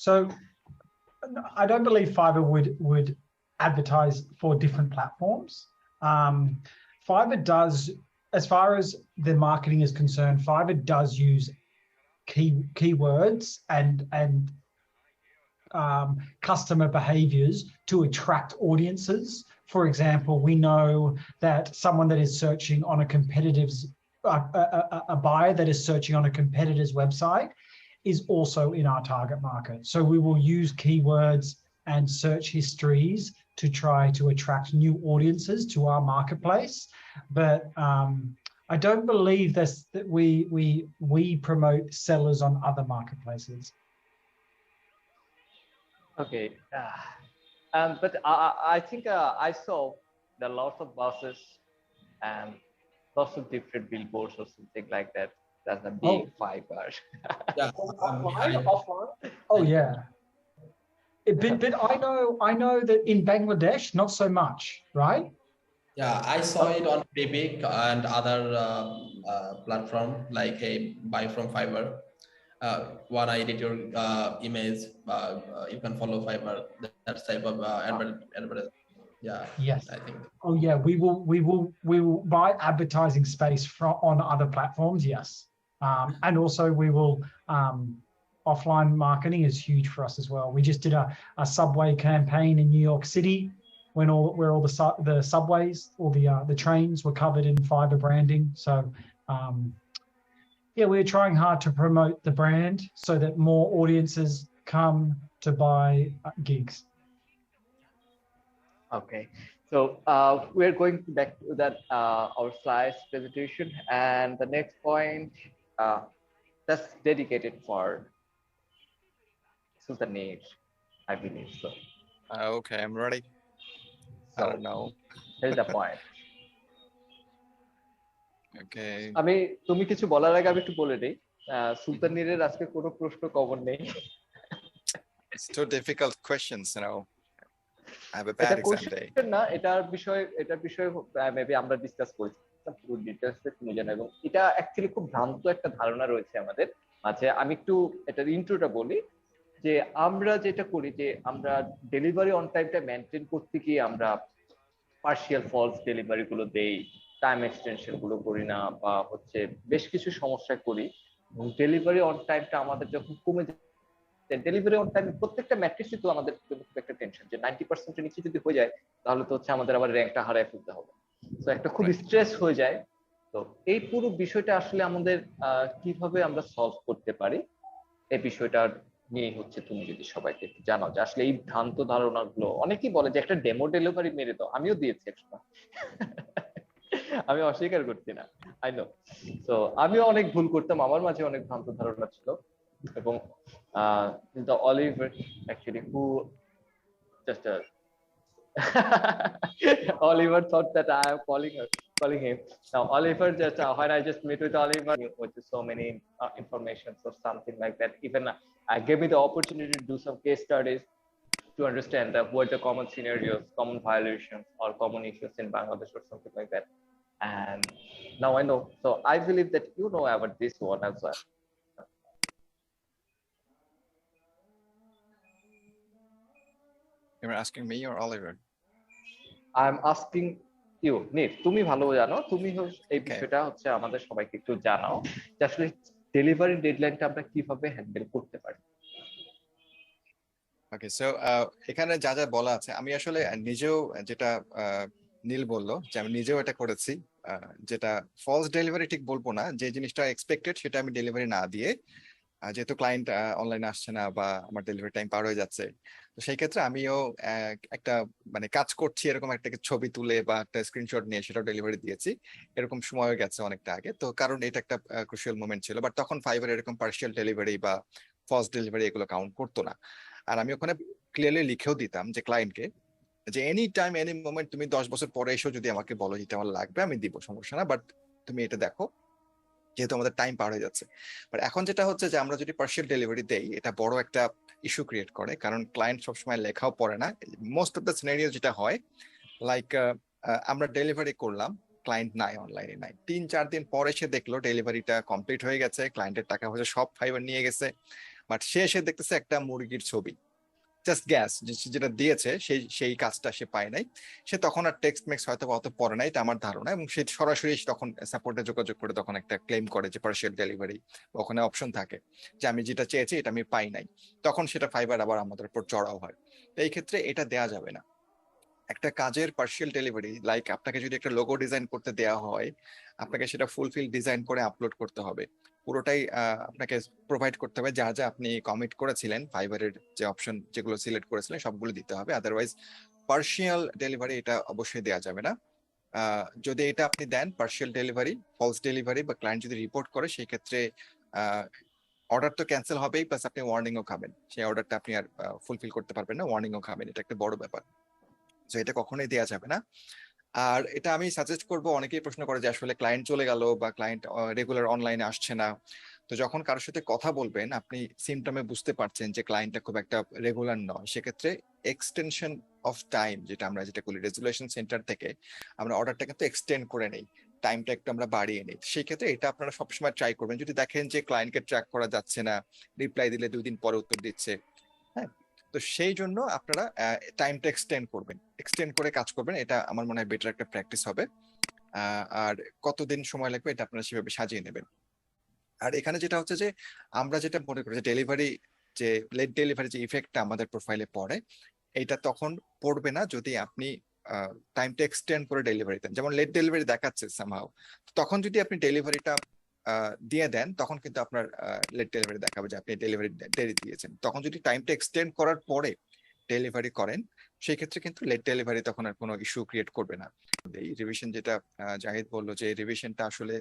C: So I don't believe Fiverr would advertise for different platforms. Fiverr does, as far as the marketing is concerned, Fiverr does use keywords and customer behaviors to attract audiences. For example, we know that someone that is searching on a competitive's, a buyer that is searching on a competitor's website is also in our target market. So we will use keywords and search histories to try to attract new audiences to our marketplace. But I don't believe that we promote sellers on other marketplaces.
B: Okay, but I think I saw there are lots of buses and lots of different billboards or something like that. That's a big Fiverr.
D: Yeah,
B: Offline.
C: Oh yeah. But I know that in Bangladesh, not so much, right?
D: yeah, I saw it on Paypic and other platform like a buy from Fiverr. When I edit your image, you can follow Fiverr. That type of advertisement. Yeah.
C: Yes.
D: I think.
C: Oh yeah, we will buy advertising space from on other platforms. Yes, and also we will. Offline marketing is huge for us as well. We just did a subway campaign in New York City, where all the subways, all the trains were covered in Fiverr branding. So yeah, we're trying hard to promote the brand so that more audiences come to buy gigs.
B: Okay, so we're going back to that our slides presentation, and the next point that's dedicated for Sultanate, I believe so.
A: Okay, I'm ready. I
B: So
A: don't know.
B: here's the point.
A: Okay.
B: আমি তুমি কিছু বলার আগে আমি একটু বলে দিই সুলতানীরের আজকে কোনো প্রশ্ন কমন নেই
A: It's two difficult questions, you know. I have a bad exam day.
B: না এটার বিষয়ে মেবি আমরা ডিসকাস করেছি পুরো ডিটেইলসে তুমি জানো এবং এটা অ্যাকচুয়ালি খুব ভ্রান্ত একটা ধারণা রয়েছে আমাদের মাঝে আমি একটু এটার ইন্ট্রোটা বলি যে আমরা যেটা করি যে আমরা ডেলিভারি অন টাইমটা মেইনটেইন করতে গিয়ে আমরা পার্শিয়াল ফলস ডেলিভারি গুলো দেই টাইম এক্সটেনশন গুলো করি না বা হচ্ছে বেশ কিছু সমস্যা করি ডেলিভারি অন টাইমটা আমাদের যখন কমে যায় ডেলিভারি অন টাইম প্রত্যেকটা ম্যাট্রিক্সই তো আমাদের জন্য খুব একটা টেনশন যে 90% এর নিচে যদি হয়ে যায় তাহলে তো হচ্ছে আমাদের আবার র্যাঙ্কটা হারায় ফেলতে হবে তো একটা খুব স্ট্রেস হয়ে যায় তো এই পুরো বিষয়টা আসলে আমাদের কিভাবে আমরা সলভ করতে পারি এই বিষয়টার নিয়ে হচ্ছে তুমি যদি সবাইকে একটু জানাও যে আসলে এই ভ্রান্ত ধারণাগুলো অনেকেই বলে যে একটা ডেমো ডেলিভারি মেরে দাও আমিও দিয়েছি একসময় আমি অস্বীকার করছি না আই নো তো আমিও অনেক ভুল করতাম আমার মাঝে অনেক ভ্রান্ত ধারণা ছিল এবং the Oliver actually who just Oliver thought that I am calling him now Oliver just when I just met with Oliver with so many information or something like that even gave me the opportunity to do some case studies to understand what the common scenarios common violations or common issues in Bangladesh or something like that and now I know so I believe that you know about this one as well.
A: You're asking me or Oliver?
B: I'm asking you, Nif, তুমি ভালো জানো তুমি এই বিষয়টা হচ্ছে আমাদের সবাইকে একটু জানাও যে আসলে ডেলিভারি ডেডলাইনটা আমরা কিভাবে হ্যান্ডেল করতে পারি
A: ওকে সো এখানে যা যা বলা আছে আমি আসলে নিজেও যেটা নীল বললো যে আমি নিজেও এটা করেছি যেটা ফলস ডেলিভারি ঠিক বলবো না যে জিনিসটা এক্সপেক্টেড সেটা আমি ডেলিভারি না দিয়ে যেহেতু ক্লায়েন্ট অনলাইনে আসছে না বা আমার ডেলিভারি টাইম পার হয়ে যাচ্ছে, তো সেই ক্ষেত্রে আমিও একটা মানে কাজ করছি এরকম একটা ছবি তুলে বা একটা স্ক্রিনশট নিয়ে সেটাও ডেলিভারি দিয়েছি। এরকম সময় গেছে অনেকটা আগে, তো কারণ এটা একটা ক্রুশিয়াল মোমেন্ট ছিল, বাট তখন ফাইবার এরকম পার্সিয়াল ডেলিভারি বা ফার্স্ট ডেলিভারি এগুলো কাউন্ট করতো না। আর আমি ওখানে ক্লিয়ারলি লিখেও দিতাম যে ক্লায়েন্টকে যে এনি টাইম এনি মোমেন্ট তুমি 10 বছর পরে এসেও যদি আমাকে বলো যেটা আমার লাগবে, আমি দিব, সমস্যা না, বাট তুমি এটা দেখো যেহেতু আমাদের টাইম পার হয়ে যাচ্ছে। বাট এখন যেটা হচ্ছে যে আমরা যদি পার্সিয়াল ডেলিভারি দেই, এটা বড় একটা ইস্যু ক্রিয়েট করে, কারণ ক্লায়েন্ট সবসময় লেখাও পড়ে না। মোস্ট অফ দ্য সিনারিও যেটা হয়, লাইক আমরা ডেলিভারি করলাম, ক্লায়েন্ট নাই, অনলাইনে নাই, 3-4 দিন পরে সে দেখলো ডেলিভারিটা কমপ্লিট হয়ে গেছে, ক্লায়েন্টের টাকা পয়সা সব ফাইবার নিয়ে গেছে, বাট সে এসে দেখতেছে একটা মুরগির ছবি, জাস্ট গ্যাস, যেটা দিয়েছে সেই সেই কাজটা সে পায় নাই। সে তখন আর টেক্সট মেক্স হয়তো অত পড়ে নাই, এটা আমার ধারণা, এবং সে সরাসরি তখন সাপোর্টে যোগাযোগ করে তখন একটা ক্লেম করে যে পার্সিয়াল ডেলিভারি, ওখানে অপশন থাকে যে আমি যেটা চেয়েছি এটা আমি পাই নাই, তখন সেটা ফাইবার আবার আমাদের উপর চড়াও হয়। তো এই ক্ষেত্রে এটা দেয়া যাবে না। একটা কাজের পার্সিয়াল ডেলিভারি, লাইক আপনাকে যদি একটা লোগো ডিজাইন করতে দেওয়া হয়, আপনাকে সেটা ফুলফিল ডিজাইন করে আপলোড করতে হবে, পুরোটাই আপনাকে প্রোভাইড করতে হবে, যা যা আপনি কমিট করেছিলেন ফাইবারের যে অপশন যেগুলো সিলেক্ট করেছিলেন সবগুলো দিতে হবে, আদারওয়াইজ পার্সিয়াল ডেলিভারি এটা অবশ্যই দেওয়া যাবে না। যদি এটা আপনি দেন পার্সিয়াল ডেলিভারি, ফলস ডেলিভারি বা ক্লায়েন্ট যদি রিপোর্ট করে, সেই ক্ষেত্রে অর্ডার তো ক্যান্সেল হবেই, প্লাস আপনি ওয়ার্নিংও খাবেন, সেই অর্ডারটা আপনি আর ফুলফিল করতে পারবেন না, ওয়ার্নিংও খাবেন, এটা একটা বড় ব্যাপার। তো এটা কখনোই দেওয়া যাবে না। আর এটা আমি সাজেস্ট করব, অনেকেই প্রশ্ন করে যে আসলে ক্লায়েন্ট চলে গেল বা ক্লায়েন্ট রেগুলার অনলাইনে আসছে না, তো যখন কারোর সাথে কথা বলবেন আপনি সিমটমে বুঝতে পারছেন যে ক্লায়েন্টটা খুব একটা রেগুলার নয়, সেক্ষেত্রে এক্সটেনশন অফ টাইম, যেটা বলি রেজুলেশন সেন্টার থেকে আমরা অর্ডারটা কিন্তু এক্সটেন্ড করে নেই, টাইমটা একটু আমরা বাড়িয়ে নিই। সেই ক্ষেত্রে এটা আপনারা সবসময় ট্রাই করবেন, যদি দেখেন যে ক্লায়েন্টকে ট্র্যাক করা যাচ্ছে না, রিপ্লাই দিলে 2 দিন পরে উত্তর দিচ্ছে, হ্যাঁ, তো সেই জন্য আপনারা টাইমটা এক্সটেন্ড করে কাজ করবেন, এটা আমার মনে হয় বেটার একটা প্র্যাকটিস হবে। আর কতদিন সময় লাগবে এটা আপনারা সেভাবে সাজিয়ে নেবেন। আর এখানে যেটা হচ্ছে যে আমরা যেটা মনে করি যে ডেলিভারি, যে লেট ডেলিভারি যে ইফেক্টটা আমাদের প্রোফাইলে পড়ে, এটা তখন পড়বে না যদি আপনি টাইমটা এক্সটেন্ড করে ডেলিভারি দেন। যেমন লেট ডেলিভারি দেখাচ্ছে সামহাও, তখন যদি আপনি ডেলিভারিটা দিয়ে দেন, তখন কিন্তু আপনার লেট ডেলিভারি দেখাবে যে আপনি ডেলিভারি দেরি দিয়েছেন। তখন যদি টাইমটা এক্সটেন্ড করার পরে ডেলিভারি করেন, সেই ক্ষেত্রে কিন্তু লেট ডেলিভারি তখন আর কোনো ইস্যু ক্রিয়েট করবে না। এই রিভিশন যেটা জাহিদ বললো, যে রিভিশনটা আসলে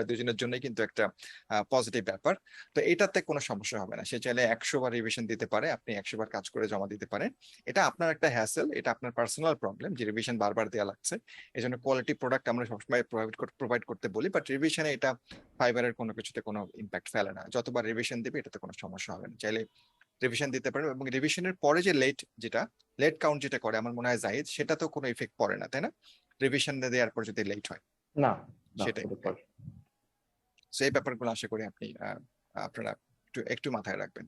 A: দুজনের জন্য কিন্তু একটা পজিটিভ ব্যাপার। তো এটাতে কোনো সমস্যা হবে না, সে চাইলে 100 বার রিভিশন দিতে পারে, আপনি 100 বার কাজ করে জমা দিতে পারেন। এটা আপনার একটা হ্যাসেল, এটা আপনার পার্সোনাল প্রবলেম যে রিভিশন বারবার দেওয়া লাগছে। এই জন্য কোয়ালিটি প্রোডাক্ট আমরা সবসময় প্রোভাইড করতে বলি, বাট রিভিশনে এটা ফাইবারের কোনো কিছুতে কোনো ইম্প্যাক্ট ফেলে না, যতবার রিভিশন দিবে এটাতে কোনো সমস্যা হবে না, চাইলে রিভিশন দিতে পারেন। এবং রিভিশনের পরে যে লেট কাউন্ট যেটা করে আমার মনে হয় জাহিদ, সেটা তো কোনো ইফেক্ট পড়ে না, তাই না? রিভিশন দেওয়ার পর যদি লেট হয়,
B: না,
A: সেটাই। তো এই ব্যাপারগুলো আশা করি আপনারা একটু মাথায় রাখবেন।